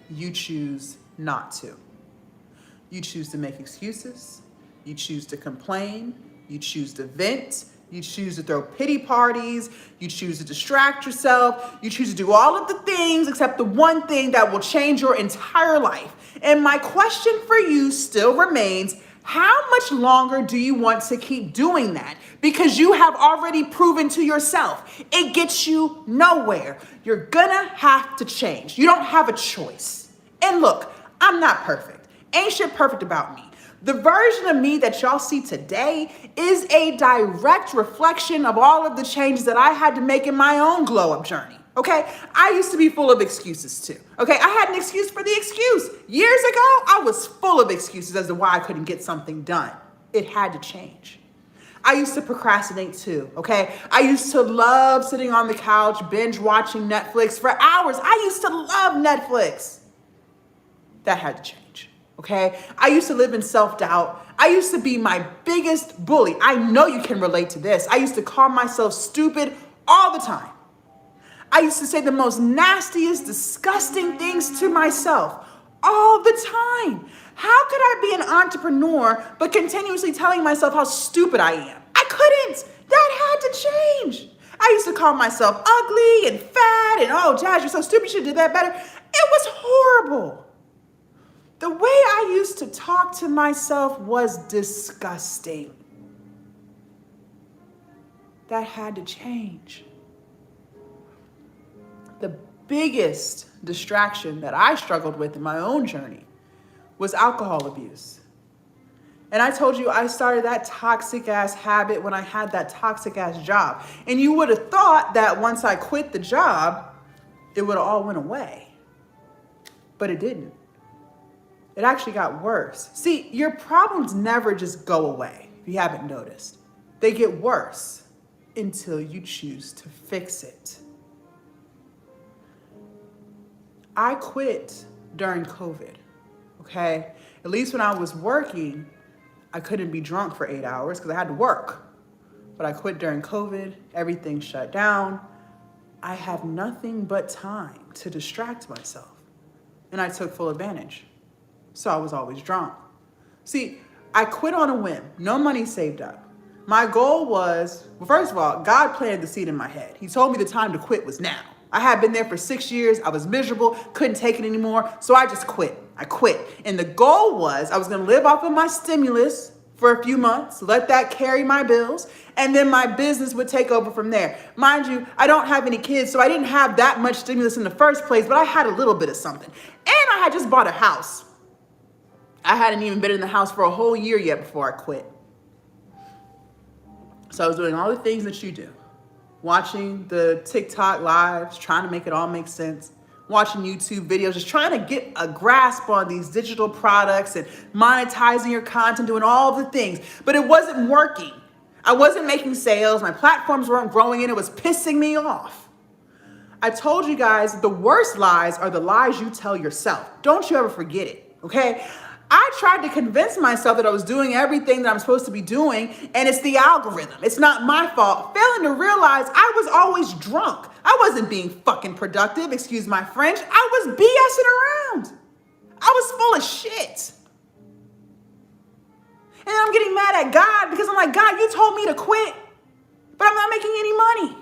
you choose not to. You choose to make excuses. You choose to complain. You choose to vent. You choose to throw pity parties. You choose to distract yourself. You choose to do all of the things except the one thing that will change your entire life. And my question for you still remains, how much longer do you want to keep doing that? Because you have already proven to yourself, it gets you nowhere. You're gonna have to change. You don't have a choice. And look, I'm not perfect. Ain't shit perfect about me. The version of me that y'all see today is a direct reflection of all of the changes that I had to make in my own glow up journey. Okay, I used to be full of excuses too. Okay, I had an excuse for the excuse. Years ago, I was full of excuses as to why I couldn't get something done. It had to change. I used to procrastinate too, okay? I used to love sitting on the couch, binge watching Netflix for hours. I used to love Netflix. That had to change, okay? I used to live in self-doubt. I used to be my biggest bully. I know you can relate to this. I used to call myself stupid all the time. I used to say the most nastiest, disgusting things to myself all the time. How could I be an entrepreneur but continuously telling myself how stupid I am? I couldn't. That had to change. I used to call myself ugly and fat and, oh, Jazz, you're so stupid, you should have did that better. It was horrible. The way I used to talk to myself was disgusting. That had to change. The biggest distraction that I struggled with in my own journey was alcohol abuse. And I told you I started that toxic ass habit when I had that toxic ass job. And you would have thought that once I quit the job, it would have all went away. But it didn't. It actually got worse. See, your problems never just go away, if you haven't noticed. They get worse until you choose to fix it. I quit during COVID, okay? At least when I was working, I couldn't be drunk for 8 hours because I had to work. But I quit during COVID, everything shut down. I have nothing but time to distract myself. And I took full advantage. So I was always drunk. See, I quit on a whim, no money saved up. My goal was, well, first of all, God planted the seed in my head. He told me the time to quit was now. I had been there for 6 years. I was miserable, couldn't take it anymore. So I just quit. I quit. And the goal was I was going to live off of my stimulus for a few months, let that carry my bills, and then my business would take over from there. Mind you, I don't have any kids, so I didn't have that much stimulus in the first place, but I had a little bit of something. And I had just bought a house. I hadn't even been in the house for a whole year yet before I quit. So I was doing all the things that you do. Watching the TikTok lives, trying to make it all make sense. Watching YouTube videos, just trying to get a grasp on these digital products and monetizing your content, doing all the things. But it wasn't working. I wasn't making sales. My platforms weren't growing and it was pissing me off. I told you guys the worst lies are the lies you tell yourself. Don't you ever forget it, okay? I tried to convince myself that I was doing everything that I'm supposed to be doing, and it's the algorithm. It's not my fault. Failing to realize I was always drunk. I wasn't being fucking productive, excuse my French. I was BSing around. I was full of shit. And then I'm getting mad at God because I'm like, God, you told me to quit, but I'm not making any money.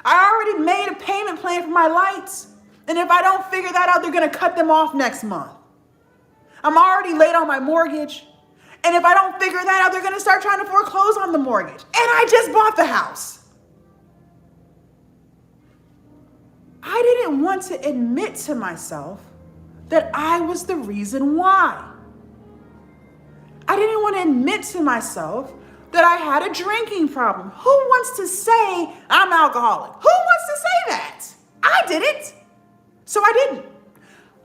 I already made a payment plan for my lights. And if I don't figure that out, they're going to cut them off next month. I'm already late on my mortgage. And if I don't figure that out, they're going to start trying to foreclose on the mortgage. And I just bought the house. I didn't want to admit to myself that I was the reason why. I didn't want to admit to myself that I had a drinking problem. Who wants to say I'm alcoholic? Who wants to say that? I didn't. So I didn't.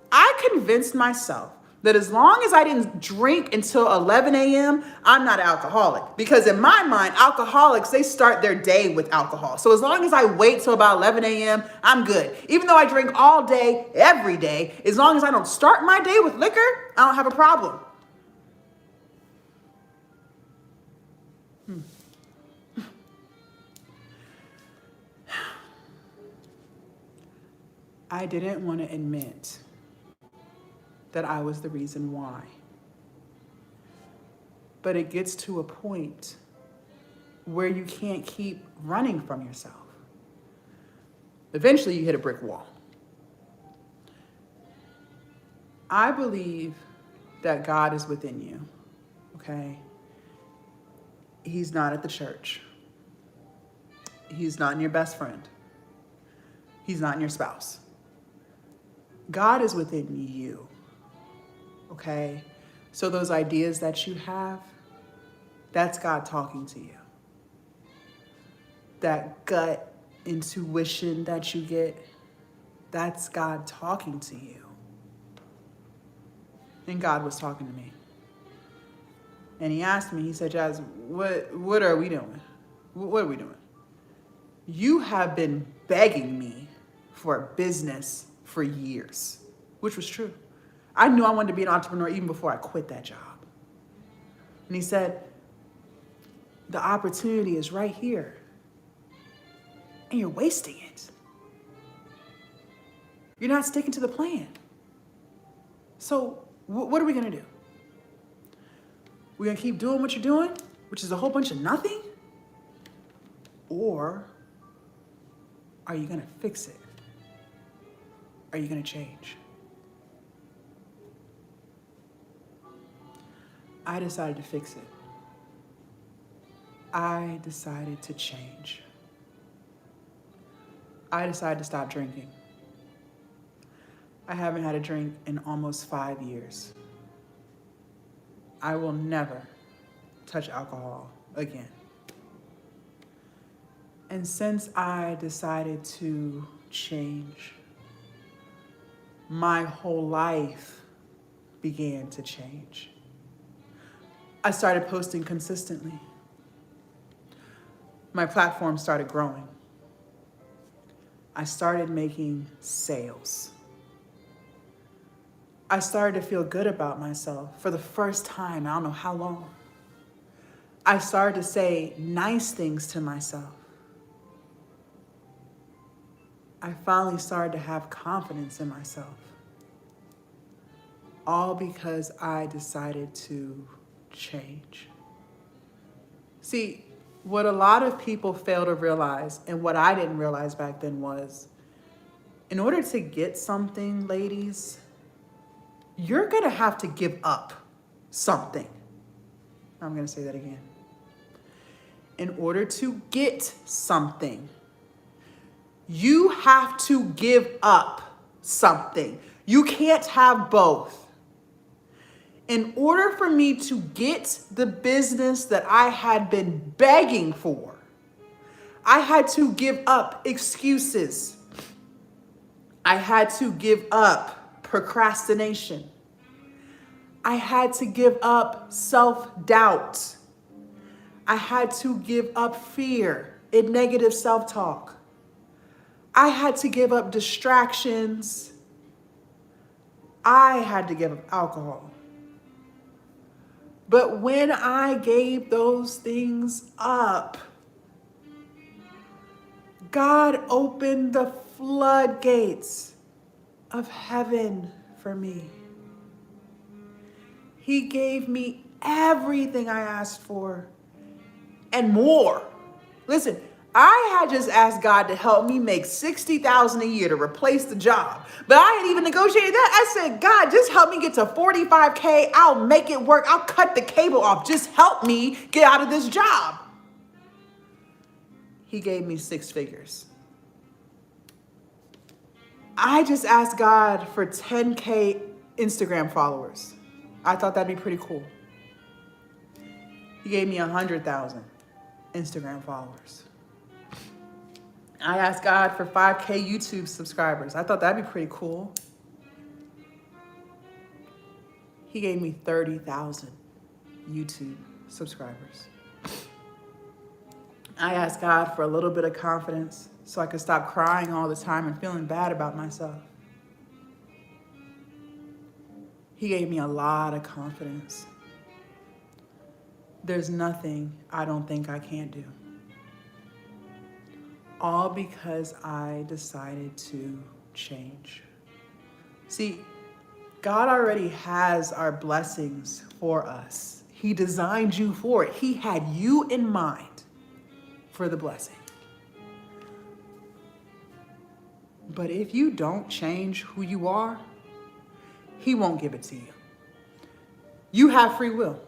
I convinced myself that as long as I didn't drink until 11 a.m., I'm not an alcoholic. Because in my mind, alcoholics, they start their day with alcohol. So as long as I wait till about 11 a.m., I'm good. Even though I drink all day, every day, as long as I don't start my day with liquor, I don't have a problem. I didn't want to admit that I was the reason why. But it gets to a point where you can't keep running from yourself. Eventually you hit a brick wall. I believe that God is within you, okay? He's not at the church. He's not in your best friend. He's not in your spouse. God is within you, okay? So those ideas that you have, that's God talking to you. That gut intuition that you get, that's God talking to you. And God was talking to me. And he asked me, he said, Jazz, what are we doing? What are we doing? You have been begging me for a business for years, which was true. I knew I wanted to be an entrepreneur even before I quit that job. And he said, the opportunity is right here. And you're wasting it. You're not sticking to the plan. So what are we going to do? We're going to keep doing what you're doing, which is a whole bunch of nothing? Or are you going to fix it? Are you going to change? I decided to fix it. I decided to change. I decided to stop drinking. I haven't had a drink in almost 5 years. I will never touch alcohol again. And since I decided to change, my whole life began to change. I started posting consistently. My platform started growing. I started making sales. I started to feel good about myself for the first time, I don't know how long. I started to say nice things to myself. I finally started to have confidence in myself. All because I decided to change. See, what a lot of people fail to realize, and what I didn't realize back then was, in order to get something, ladies, you're going to have to give up something. I'm going to say that again. In order to get something, you have to give up something. You can't have both. In order for me to get the business that I had been begging for, I had to give up excuses. I had to give up procrastination. I had to give up self-doubt. I had to give up fear and negative self-talk. I had to give up distractions. I had to give up alcohol. But when I gave those things up, God opened the floodgates of heaven for me. He gave me everything I asked for and more. Listen, I had just asked God to help me make $60,000 a year to replace the job. But I hadn't even negotiated that. I said, God, just help me get to $45K. I'll make it work. I'll cut the cable off. Just help me get out of this job. He gave me 6 figures. I just asked God for 10K Instagram followers. I thought that'd be pretty cool. He gave me 100,000 Instagram followers. I asked God for 5K YouTube subscribers. I thought that'd be pretty cool. He gave me 30,000 YouTube subscribers. I asked God for a little bit of confidence so I could stop crying all the time and feeling bad about myself. He gave me a lot of confidence. There's nothing I don't think I can't do. All because I decided to change. See, God already has our blessings for us. He designed you for it. He had you in mind for the blessing. But if you don't change who you are, He won't give it to you. You have free will.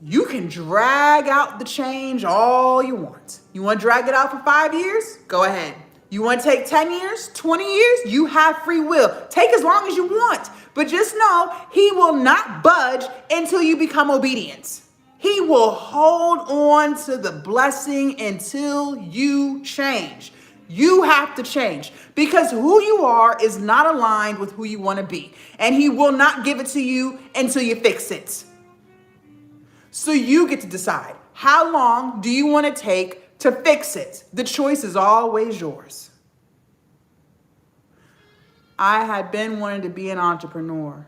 You can drag out the change all you want. You want to drag it out for 5 years? Go ahead. You want to take 10 years, 20 years? You have free will. Take as long as you want. But just know He will not budge until you become obedient. He will hold on to the blessing until you change. You have to change because who you are is not aligned with who you want to be. And He will not give it to you until you fix it. So you get to decide, how long do you want to take to fix it? The choice is always yours. I had been wanting to be an entrepreneur,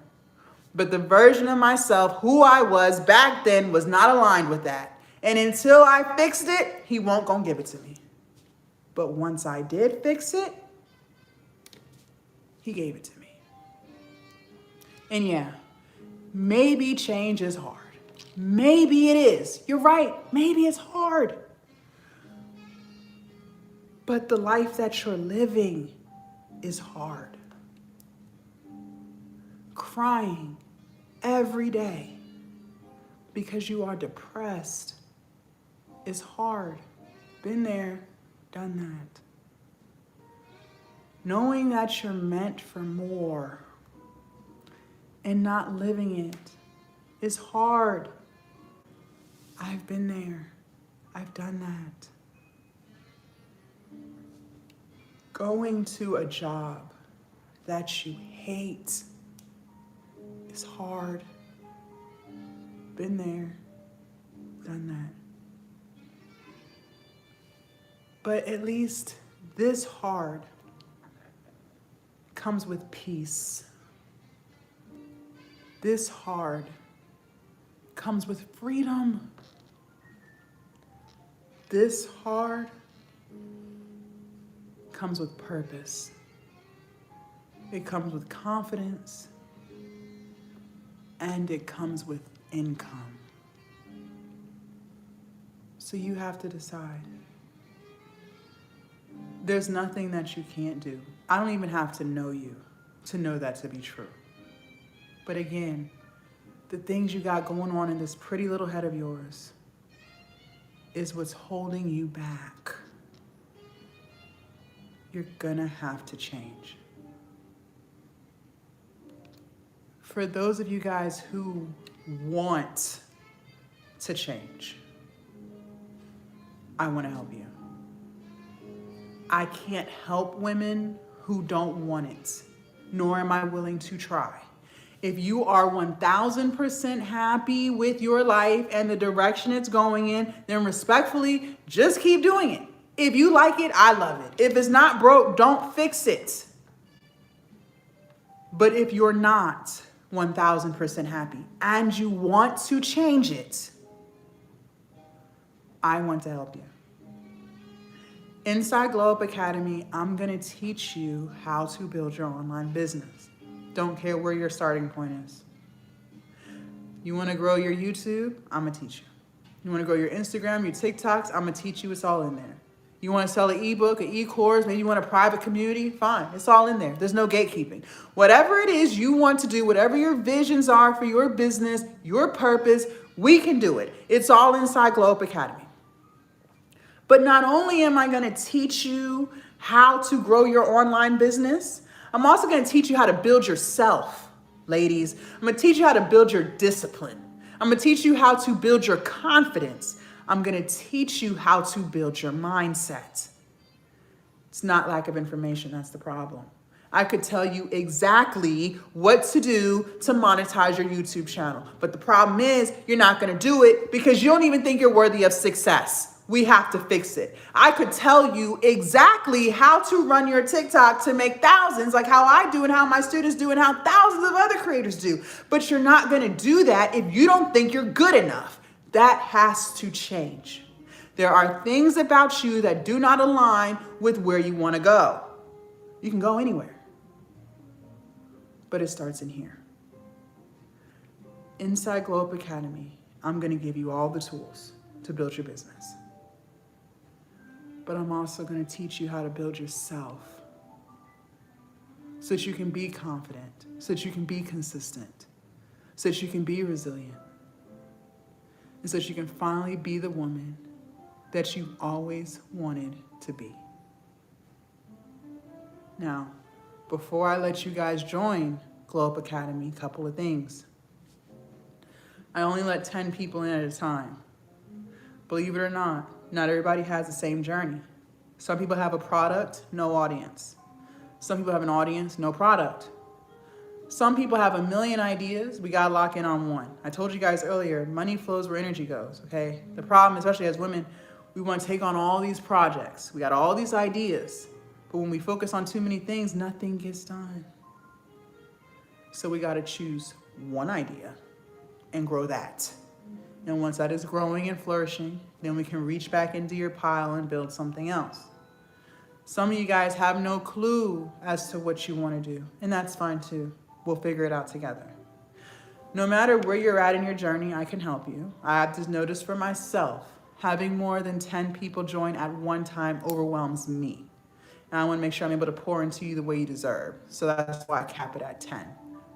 but the version of myself who I was back then was not aligned with that. And until I fixed it, He won't gonna give it to me. But once I did fix it, He gave it to me. And yeah, maybe change is hard. Maybe it is. You're right. Maybe it's hard. But the life that you're living is hard. Crying every day because you are depressed is hard. Been there, done that. Knowing that you're meant for more and not living it is hard. I've been there. I've done that. Going to a job that you hate is hard. Been there, done that. But at least this hard comes with peace. This hard comes with freedom. This hard comes with purpose. It comes with confidence. And it comes with income. So you have to decide. There's nothing that you can't do. I don't even have to know you to know that to be true. But again, the things you got going on in this pretty little head of yours is what's holding you back. You're gonna have to change. For those of you guys who want to change, I want to help you. I can't help women who don't want it, nor am I willing to try. If you are 1000% happy with your life and the direction it's going in, then respectfully, just keep doing it. If you like it, I love it. If it's not broke, don't fix it. But if you're not 1000% happy and you want to change it, I want to help you. Inside Glow Up Academy, I'm going to teach you how to build your online business. Don't care where your starting point is. You want to grow your YouTube? I'm going to teach you. You want to grow your Instagram, your TikToks? I'm going to teach you. It's all in there. You want to sell an ebook, an e-course, maybe you want a private community? Fine. It's all in there. There's no gatekeeping. Whatever it is you want to do, whatever your visions are for your business, your purpose, we can do it. It's all inside Glow Up Academy. But not only am I going to teach you how to grow your online business, I'm also going to teach you how to build yourself, ladies. I'm going to teach you how to build your discipline. I'm going to teach you how to build your confidence. I'm going to teach you how to build your mindset. It's not lack of information. That's the problem. I could tell you exactly what to do to monetize your YouTube channel. But the problem is you're not going to do it because you don't even think you're worthy of success. We have to fix it. I could tell you exactly how to run your TikTok to make thousands, like how I do and how my students do and how thousands of other creators do. But you're not going to do that if you don't think you're good enough. That has to change. There are things about you that do not align with where you want to go. You can go anywhere, but it starts in here. Inside Glow Up Academy, I'm going to give you all the tools to build your business. But I'm also going to teach you how to build yourself so that you can be confident, so that you can be consistent, so that you can be resilient, and so that you can finally be the woman that you've always wanted to be. Now, before I let you guys join Glow Up Academy, a couple of things. I only let 10 people in at a time. Believe it or not everybody has the same journey. Some people have a product, no audience. Some people have an audience, no product. Some people have a million ideas. We got to lock in on one. I told you guys earlier, money flows where energy goes, okay? The problem, especially as women, we want to take on all these projects. We got all these ideas. But when we focus on too many things, nothing gets done. So we got to choose one idea and grow that. And once that is growing and flourishing, then we can reach back into your pile and build something else. Some of you guys have no clue as to what you want to do, and that's fine too. We'll figure it out together. No matter where you're at in your journey, I can help you. I have just noticed for myself, having more than 10 people join at one time overwhelms me. And I want to make sure I'm able to pour into you the way you deserve. So that's why I cap it at 10.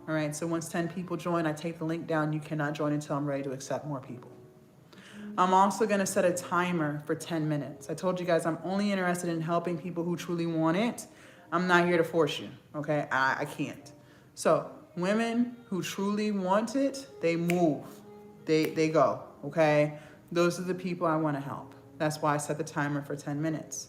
All right, so once 10 people join, I take the link down. You cannot join until I'm ready to accept more people. I'm also going to set a timer for 10 minutes. I told you guys I'm only interested in helping people who truly want it. I'm not here to force you, okay? I can't. So women who truly want it, they move. They go, okay? Those are the people I want to help. That's why I set the timer for 10 minutes.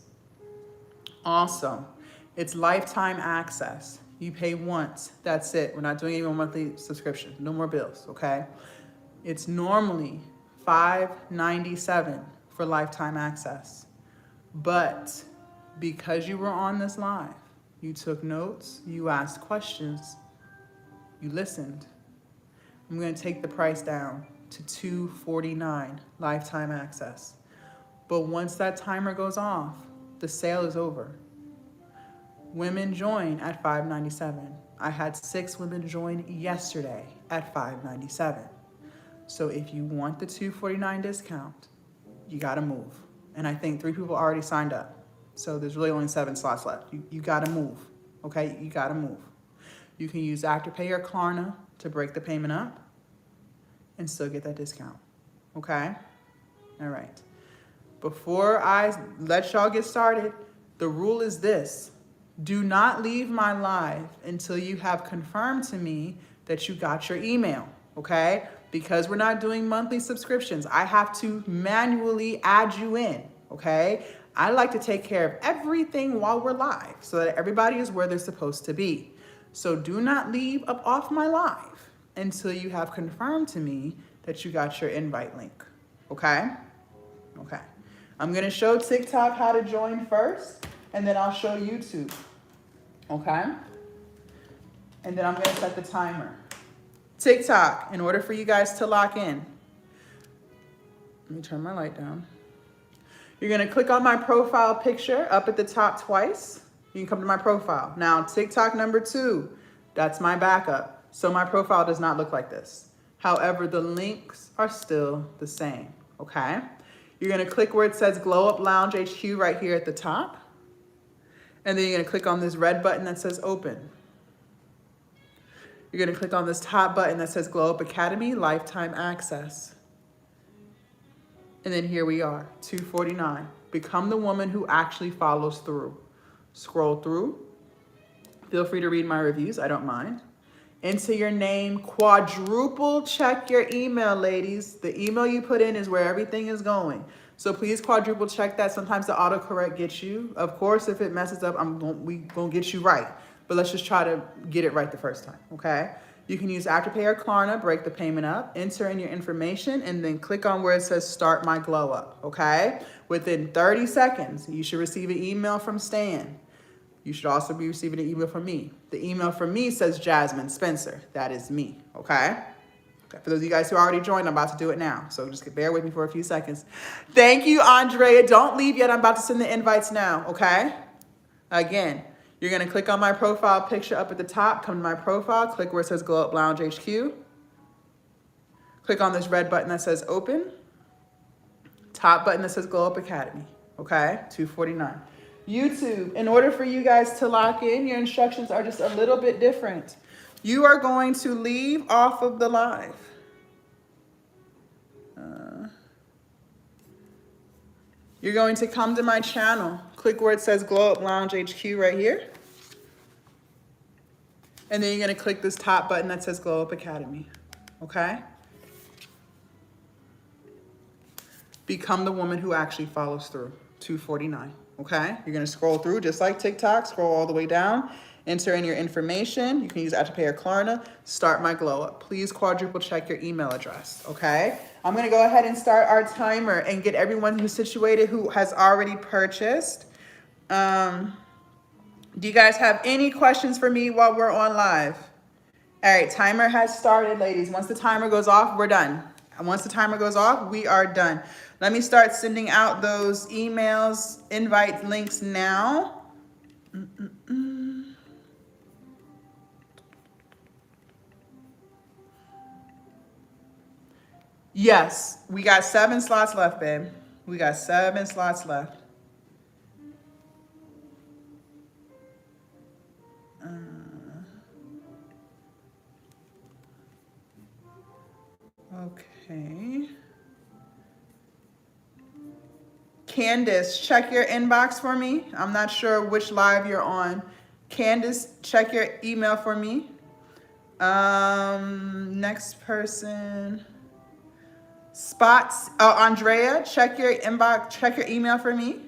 Also, it's lifetime access. You pay once, that's it. We're not doing any more monthly subscriptions, no more bills, okay? It's normally $5.97 for lifetime access. But because you were on this live, you took notes, you asked questions, you listened, I'm gonna take the price down to $249 lifetime access. But once that timer goes off, the sale is over. Women join at $5.97. I had 6 women join yesterday at $5.97. So if you want the $249 discount, you got to move. And I think 3 people already signed up. So there's really only 7 slots left. You got to move. Okay, you got to move. You can use Afterpay or Klarna to break the payment up and still get that discount. Okay? All right. Before I let y'all get started, the rule is this. Do not leave my live until you have confirmed to me that you got your email, okay? Because we're not doing monthly subscriptions, I have to manually add you in, okay? I like to take care of everything while we're live so that everybody is where they're supposed to be. So do not leave up off my live until you have confirmed to me that you got your invite link, okay? Okay. I'm gonna show TikTok how to join first, and then I'll show YouTube, okay? And then I'm gonna set the timer. TikTok, in order for you guys to lock in, let me turn my light down. You're gonna click on my profile picture up at the top twice. You can come to my profile. Now, TikTok number 2, that's my backup. So my profile does not look like this. However, the links are still the same, okay? You're gonna click where it says Glow Up Lounge HQ right here at the top. And then you're gonna click on this red button that says open. You're gonna click on this top button that says Glow Up Academy Lifetime Access. And then here we are, 249. Become the woman who actually follows through. Scroll through. Feel free to read my reviews, I don't mind. Enter your name, quadruple check your email, ladies. The email you put in is where everything is going. So please quadruple check that. Sometimes the autocorrect gets you. Of course, if it messes up, we gonna get you right. But let's just try to get it right the first time, okay? You can use Afterpay or Klarna, break the payment up, enter in your information, and then click on where it says Start My Glow Up, okay? Within 30 seconds, you should receive an email from Stan. You should also be receiving an email from me. The email from me says Jasmine Spencer. That is me, okay? Okay, for those of you guys who already joined, I'm about to do it now. So just bear with me for a few seconds. Thank you, Andrea. Don't leave yet. I'm about to send the invites now, okay? Again, you're gonna click on my profile picture up at the top, come to my profile, click where it says Glow Up Lounge HQ. Click on this red button that says open. Top button that says Glow Up Academy, okay? 249. YouTube, in order for you guys to lock in, your instructions are just a little bit different. You are going to leave off of the live. You're going to come to my channel, click where it says Glow Up Lounge HQ right here. And then you're gonna click this top button that says Glow Up Academy, okay? Become the woman who actually follows through, 249, okay? You're gonna scroll through just like TikTok, scroll all the way down, enter in your information. You can use Afterpay or Klarna, Start My Glow Up. Please quadruple check your email address, okay? I'm gonna go ahead and start our timer and get everyone who's situated who has already purchased. Do you guys have any questions for me while we're on live? All right, timer has started, ladies. Once the timer goes off, we're done. And once the timer goes off, we are done. Let me start sending out those emails, invite links now. Yes, we got 7 slots left, babe. We got 7 slots left. Okay. Candace, check your inbox for me. I'm not sure which live you're on. Candace, check your email for me. Next person. Spots. Oh, Andrea, check your inbox, check your email for me.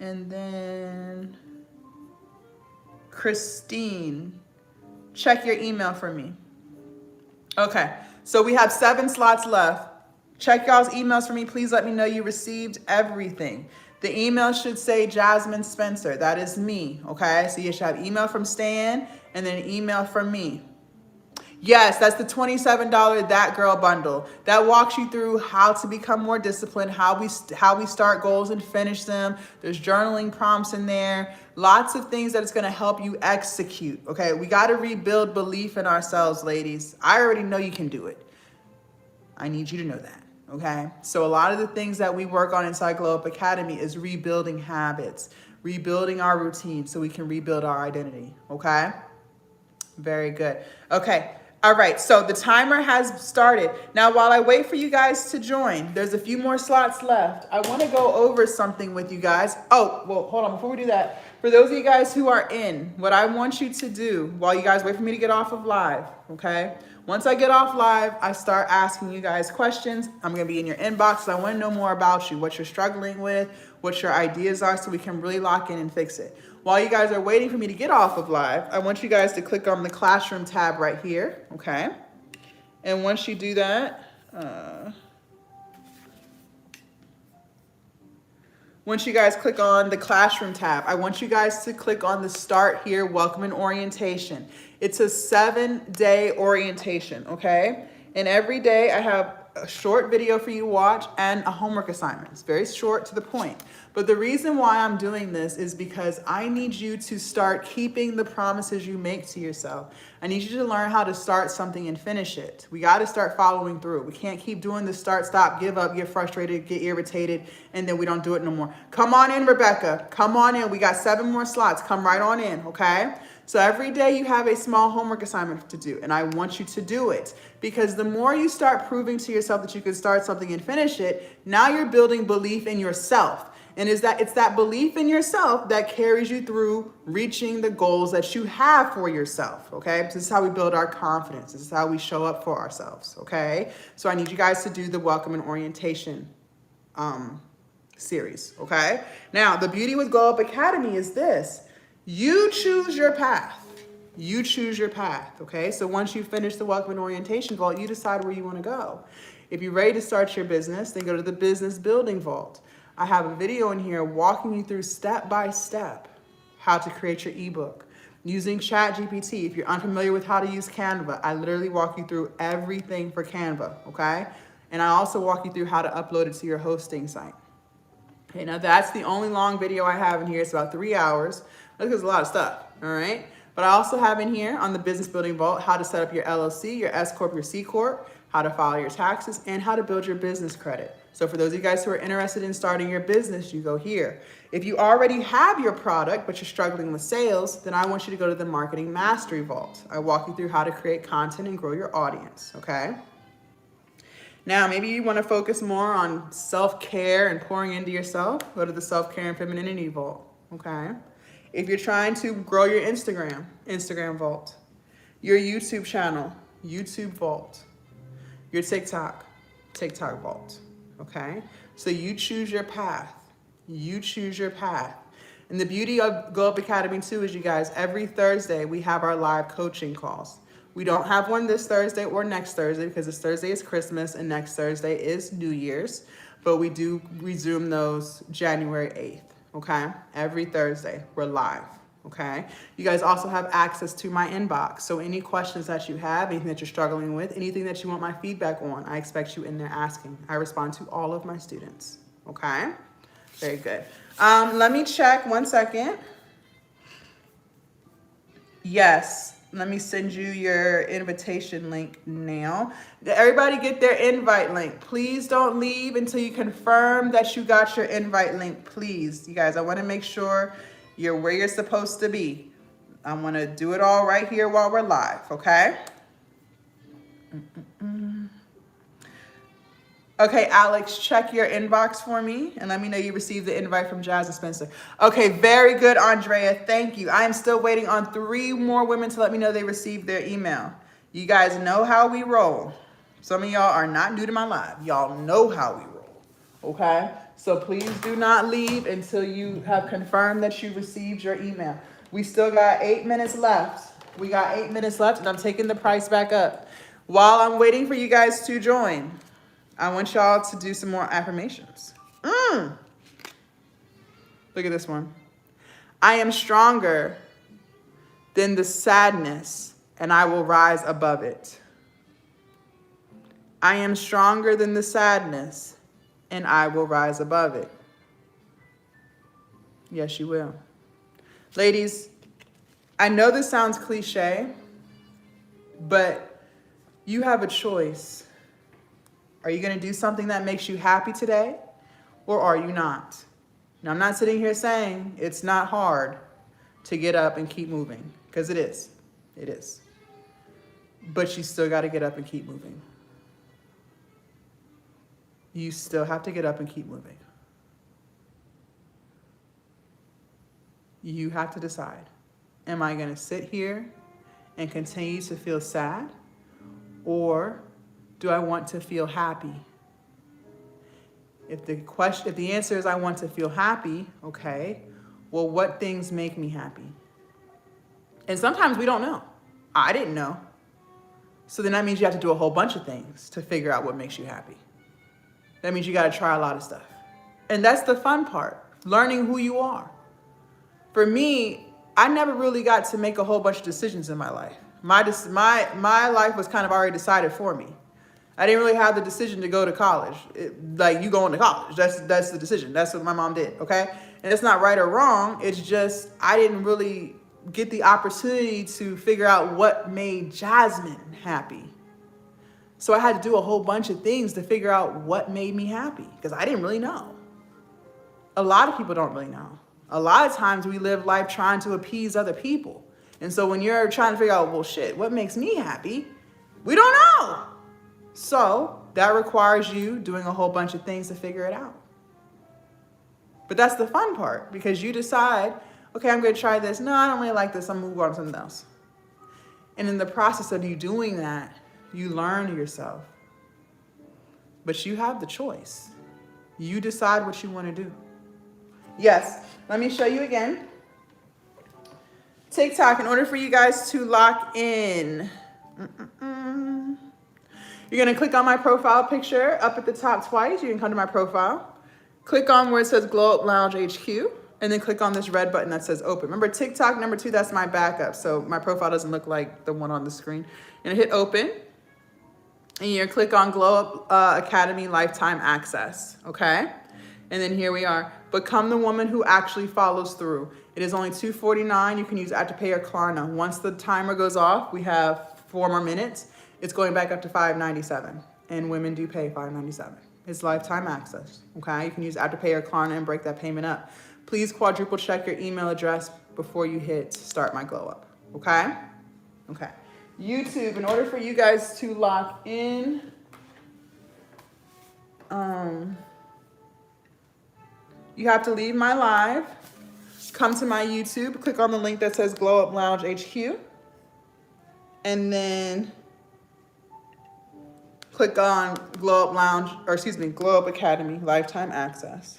And then Christine, check your email for me. Okay, so we have 7 slots left. Check y'all's emails for me. Please let me know you received everything. The email should say Jasmine Spencer. That is me, okay? So you should have email from Stan and then an email from me. Yes, that's the $27 That Girl bundle. That walks you through how to become more disciplined, how we start goals and finish them. There's journaling prompts in there. Lots of things that it's going to help you execute, okay? We got to rebuild belief in ourselves, ladies. I already know you can do it. I need you to know that, okay? So a lot of the things that we work on inside Glow Up Academy is rebuilding habits, rebuilding our routine so we can rebuild our identity, okay? Very good. Okay. All right. So the timer has started. Now, while I wait for you guys to join, there's a few more slots left. I want to go over something with you guys. Oh, well, hold on. Before we do that, for those of you guys who are in, what I want you to do while you guys wait for me to get off of live, okay? Once I get off live, I start asking you guys questions. I'm going to be in your inbox. So I want to know more about you, what you're struggling with, what your ideas are, so we can really lock in and fix it. While you guys are waiting for me to get off of live, I want you guys to click on the classroom tab right here, okay? And once you do that, once you guys click on the classroom tab, I want you guys to click on the start here, welcome and orientation. It's a 7-day orientation, okay? And every day I have a short video for you to watch and a homework assignment. It's very short to the point. But the reason why I'm doing this is because I need you to start keeping the promises you make to yourself. I need you to learn how to start something and finish it. We got to start following through. We can't keep doing the start, stop, give up, get frustrated, get irritated, and then we don't do it no more. Come on in, Rebecca. Come on in. We got 7 more slots. Come right on in, okay? So every day you have a small homework assignment to do, and I want you to do it because the more you start proving to yourself that you can start something and finish it, now you're building belief in yourself. And it's that belief in yourself that carries you through reaching the goals that you have for yourself, okay? This is how we build our confidence. This is how we show up for ourselves, okay? So I need you guys to do the welcome and orientation series, okay? Now, the beauty with Glow Up Academy is this. You choose your path. You choose your path, okay? So once you finish the welcome and orientation vault, you decide where you want to go. If you're ready to start your business, then go to the business building vault. I have a video in here walking you through step by step how to create your ebook using ChatGPT. If you're unfamiliar with how to use Canva, I literally walk you through everything for Canva, okay? And I also walk you through how to upload it to your hosting site. Okay, now that's the only long video I have in here. It's about 3 hours. That's because a lot of stuff, all right? But I also have in here on the Business Building Vault how to set up your LLC, your S Corp, your C Corp, how to file your taxes, and how to build your business credit. So for those of you guys who are interested in starting your business, you go here. If you already have your product, but you're struggling with sales, then I want you to go to the Marketing Mastery Vault. I walk you through how to create content and grow your audience, okay? Now, maybe you want to focus more on self-care and pouring into yourself. Go to the Self-Care and Femininity Vault, okay? If you're trying to grow your Instagram Vault. Your YouTube channel, YouTube Vault. Your TikTok Vault, okay? So you choose your path. You choose your path. And the beauty of Glow Up Academy too is, you guys, every Thursday we have our live coaching calls. We don't have one this Thursday or next Thursday because this Thursday is Christmas and next Thursday is New Year's, but we do resume those January 8th, okay? Every Thursday we're live, okay? You guys also have access to my inbox. So any questions that you have, anything that you're struggling with, anything that you want my feedback on, I expect you in there asking. I respond to all of my students, okay? Very good. Let me check 1 second. Yes, let me send you your invitation link now. Did everybody get their invite link? Please don't leave until you confirm that you got your invite link, please. You guys, I want to make sure you're where you're supposed to be. I want to do it all right here while we're live, okay? Okay, Alex, check your inbox for me and let me know you received the invite from Jazz and Spencer. Okay, very good, Andrea. Thank you. I am still waiting on 3 more women to let me know they received their email. You guys know how we roll. Some of y'all are not new to my live. Y'all know how we roll, okay? So please do not leave until you have confirmed that you received your email. We still got 8 minutes left. We got 8 minutes left, and I'm taking the price back up. While I'm waiting for you guys to join, I want y'all to do some more affirmations. Look at this one. I am stronger than the sadness, and I will rise above it. I am stronger than the sadness, and I will rise above it. Yes, you will. Ladies, I know this sounds cliche, but you have a choice. Are you going to do something that makes you happy today, or are you not? Now, I'm not sitting here saying it's not hard to get up and keep moving, because it is. It is. But you still got to get up and keep moving. You still have to get up and keep moving. You have to decide, am I going to sit here and continue to feel sad, or do I want to feel happy? If the answer is I want to feel happy, okay, well, what things make me happy? And sometimes we don't know. I didn't know. So then that means you have to do a whole bunch of things to figure out what makes you happy. That means you got to try a lot of stuff. And that's the fun part, learning who you are. For me, I never really got to make a whole bunch of decisions in my life. My life was kind of already decided for me. I didn't really have the decision to go to college. You going to college, that's the decision. That's what my mom did, okay? And it's not right or wrong. It's just I didn't really get the opportunity to figure out what made Jasmine happy. So I had to do a whole bunch of things to figure out what made me happy, because I didn't really know. A lot of people don't really know. A lot of times we live life trying to appease other people. And so when you're trying to figure out, well, shit, what makes me happy? We don't know. So that requires you doing a whole bunch of things to figure it out. But that's the fun part, because you decide, okay, I'm going to try this. No, I don't really like this. I'm going to move on to something else. And in the process of you doing that, you learn yourself. But you have the choice. You decide what you want to do. Yes, let me show you again. TikTok, in order for you guys to lock in, you're going to click on my profile picture up at the top twice. You can come to my profile. Click on where it says Glow Up Lounge HQ, and then click on this red button that says open. Remember, TikTok number 2, that's my backup. So my profile doesn't look like the one on the screen. You're going to hit open, and you're going to click on Glow Up Academy Lifetime Access, okay? And then here we are. Become the woman who actually follows through. It is only $2.49. You can use Afterpay or Klarna. Once the timer goes off, we have 4 more minutes. It's going back up to $5.97. And women do pay $5.97. It's lifetime access, okay? You can use Afterpay or Klarna and break that payment up. Please quadruple check your email address before you hit start my glow up, okay? Okay. YouTube, in order for you guys to lock in, you have to leave my live, come to my YouTube, click on the link that says Glow Up Lounge HQ, and then click on Glow Up Academy Lifetime Access.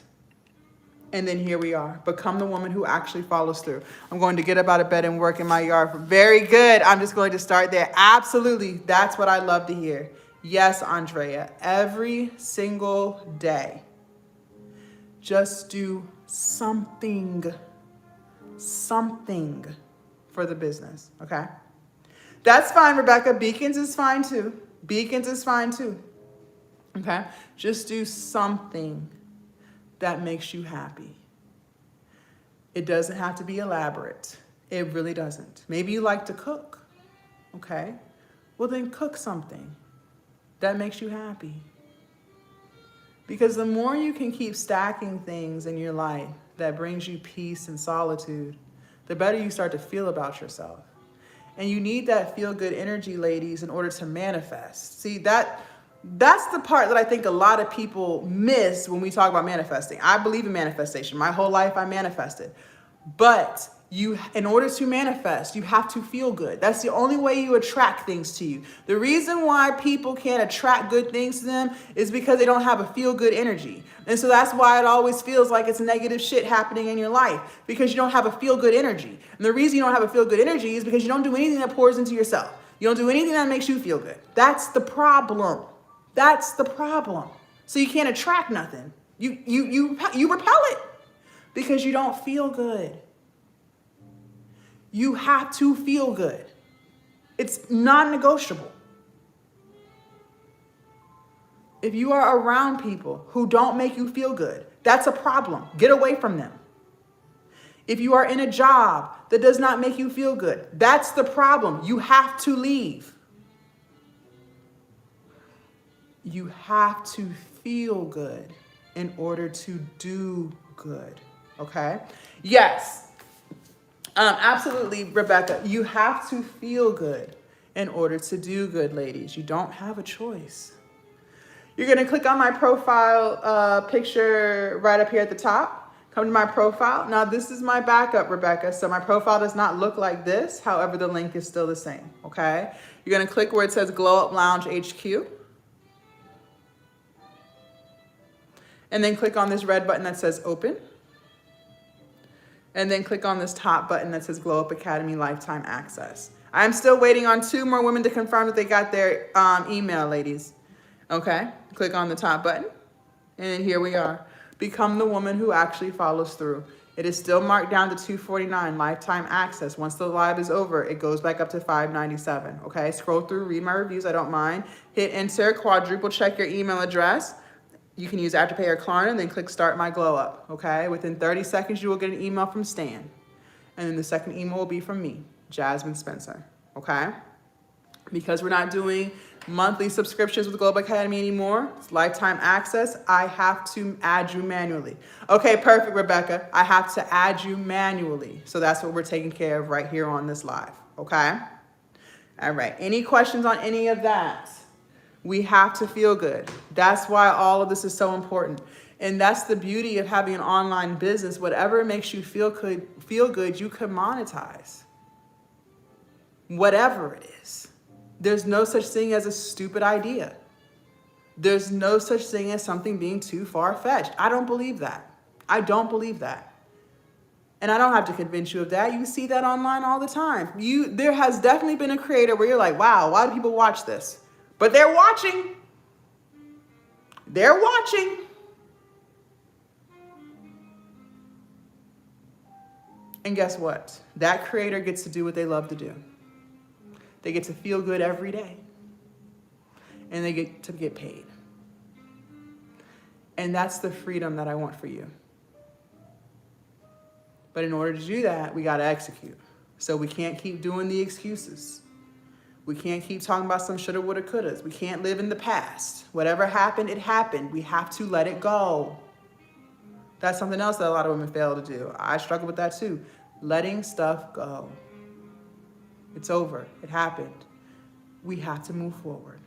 And then here we are. Become the woman who actually follows through. I'm going to get up out of bed and work in my yard. Very good. I'm just going to start there. Absolutely. That's what I love to hear. Yes, Andrea. Every single day. Just do something for the business, okay? That's fine, Rebecca. Beacons is fine too. Beacons is fine too, okay? Just do something that makes you happy. It doesn't have to be elaborate. It really doesn't. Maybe you like to cook, okay? Well, then cook something that makes you happy. Because the more you can keep stacking things in your life that brings you peace and solitude, the better you start to feel about yourself. And you need that feel-good energy, ladies, in order to manifest. See, that's the part that I think a lot of people miss when we talk about manifesting. I believe in manifestation. My whole life I manifested. But in order to manifest, you have to feel good. That's the only way you attract things to you. The reason why people can't attract good things to them is because they don't have a feel-good energy. And so that's why it always feels like it's negative shit happening in your life, because you don't have a feel-good energy. And the reason you don't have a feel-good energy is because you don't do anything that pours into yourself. You don't do anything that makes you feel good. That's the problem. That's the problem. So you can't attract nothing. You repel it because you don't feel good. You have to feel good. It's non-negotiable. If you are around people who don't make you feel good, that's a problem. Get away from them. If you are in a job that does not make you feel good, that's the problem. You have to leave. You have to feel good in order to do good, okay? Yes, absolutely, Rebecca. You have to feel good in order to do good, ladies. You don't have a choice. You're gonna click on my profile picture right up here at the top. Come to my profile. Now this is my backup, Rebecca. So my profile does not look like this. However, the link is still the same, okay? You're gonna click where it says Glow Up Lounge HQ. And then click on this red button that says open. And then click on this top button that says Glow Up Academy Lifetime Access. I'm still waiting on 2 more women to confirm that they got their email, ladies. Okay, click on the top button. And here we are. Become the woman who actually follows through. It is still marked down to $249 lifetime access. Once the live is over, it goes back up to $597. Okay, scroll through, read my reviews, I don't mind. Hit enter, quadruple check your email address. You can use Afterpay or Klarna, and then click Start My Glow Up. Okay, within 30 seconds, you will get an email from Stan. And then the second email will be from me, Jasmine Spencer. Okay, because we're not doing monthly subscriptions with Global Academy anymore, it's lifetime access, I have to add you manually. Okay, perfect, Rebecca. I have to add you manually. So that's what we're taking care of right here on this live, okay? All right, any questions on any of that? We have to feel good. That's why all of this is so important. And that's the beauty of having an online business. Whatever makes you feel good, you can monetize. Whatever it is. There's no such thing as a stupid idea. There's no such thing as something being too far-fetched. I don't believe that. I don't believe that. And I don't have to convince you of that. You see that online all the time. There has definitely been a creator where you're like, wow, why do people watch this? But they're watching. They're watching. And guess what? That creator gets to do what they love to do. They get to feel good every day. And they get to get paid. And that's the freedom that I want for you. But in order to do that, we got to execute. So we can't keep doing the excuses. We can't keep talking about some shoulda, woulda, couldas. We can't live in the past. Whatever happened, it happened. We have to let it go. That's something else that a lot of women fail to do. I struggle with that too. Letting stuff go. It's over. It happened. We have to move forward.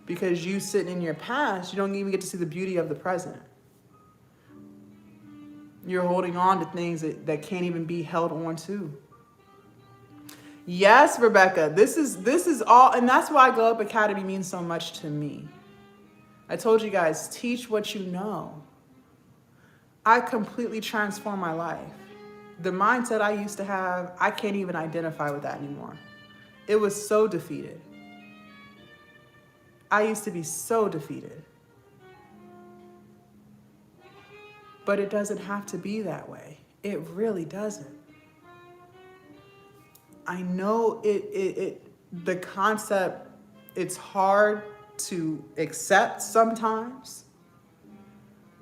Because you sitting in your past, you don't even get to see the beauty of the present. You're holding on to things that can't even be held on to. Yes, Rebecca, this is all, and that's why Glow Up Academy means so much to me. I told you guys, teach what you know. I completely transformed my life. The mindset I used to have, I can't even identify with that anymore. It was so defeated. I used to be so defeated. But it doesn't have to be that way. It really doesn't. I know the concept, it's hard to accept sometimes,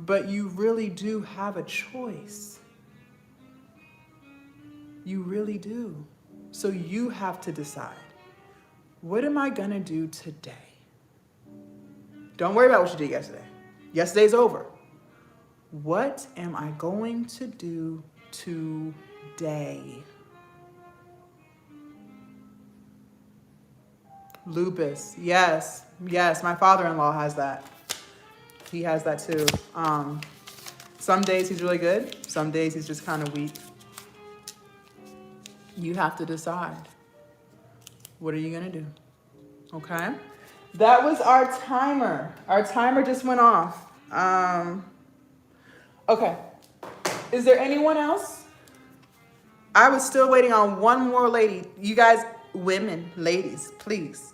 but you really do have a choice. You really do. So you have to decide, what am I gonna do today? Don't worry about what you did yesterday. Yesterday's over. What am I going to do today? Lupus, yes, my father-in-law has that. He has that too. Some days he's really good, some days he's just kind of weak. You have to decide. What are you gonna do? Okay? That was our timer. Our timer just went off. Okay. Is there anyone else? I was still waiting on one more lady. You guys, women, ladies, please.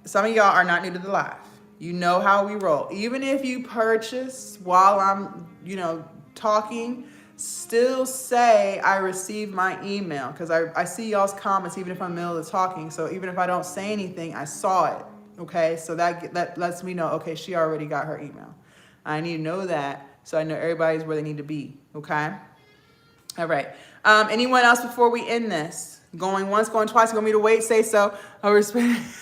Some of y'all are not new to the live. You know how we roll. Even if you purchase while I'm, talking, still say I received my email, because I see y'all's comments even if I'm in the middle of talking. So even if I don't say anything, I saw it. Okay, so that lets me know, okay, she already got her email. I need to know that so I know everybody's where they need to be. Okay. All right. Anyone else before we end this? Going once, going twice. You want me to wait? Say so. I was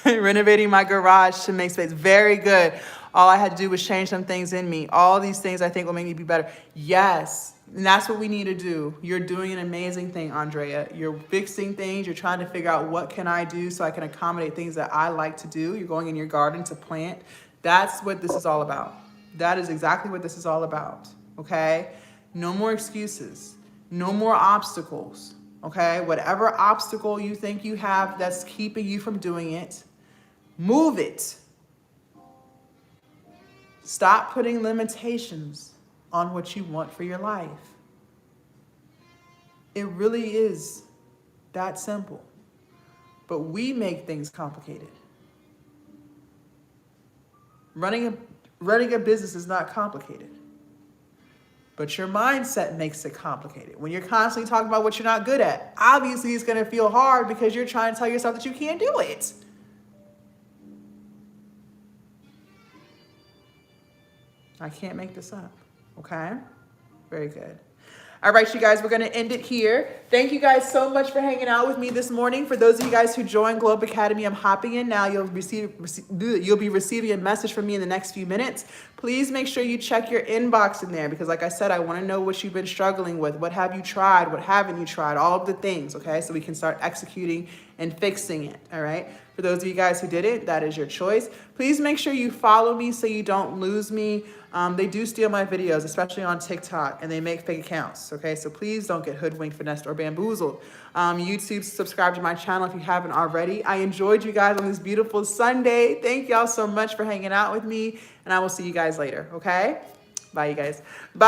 renovating my garage to make space. Very good. All I had to do was change some things in me. All these things I think will make me be better. Yes. And that's what we need to do. You're doing an amazing thing, Andrea. You're fixing things. You're trying to figure out what can I do so I can accommodate things that I like to do. You're going in your garden to plant. That's what this is all about. That is exactly what this is all about. Okay? No more excuses. No more obstacles. Okay? Whatever obstacle you think you have that's keeping you from doing it, move it. Stop putting limitations on what you want for your life. It really is that simple. But we make things complicated. Running a business is not complicated. But your mindset makes it complicated. When you're constantly talking about what you're not good at, obviously it's going to feel hard because you're trying to tell yourself that you can't do it. I can't make this up. Okay? Very good. All right, you guys, we're going to end it here. Thank you guys so much for hanging out with me this morning. For those of you guys who joined Globe Academy, I'm hopping in now. You'll be receiving a message from me in the next few minutes. Please make sure you check your inbox in there because, like I said, I want to know what you've been struggling with. What have you tried? What haven't you tried? All of the things, okay? So we can start executing and fixing it, all right? For those of you guys who did it, that is your choice. Please make sure you follow me so you don't lose me. They do steal my videos, especially on TikTok, and they make fake accounts, okay? So please don't get hoodwinked, finessed, or bamboozled. YouTube, subscribe to my channel if you haven't already. I enjoyed you guys on this beautiful Sunday. Thank y'all so much for hanging out with me, and I will see you guys later, okay? Bye, you guys. Bye.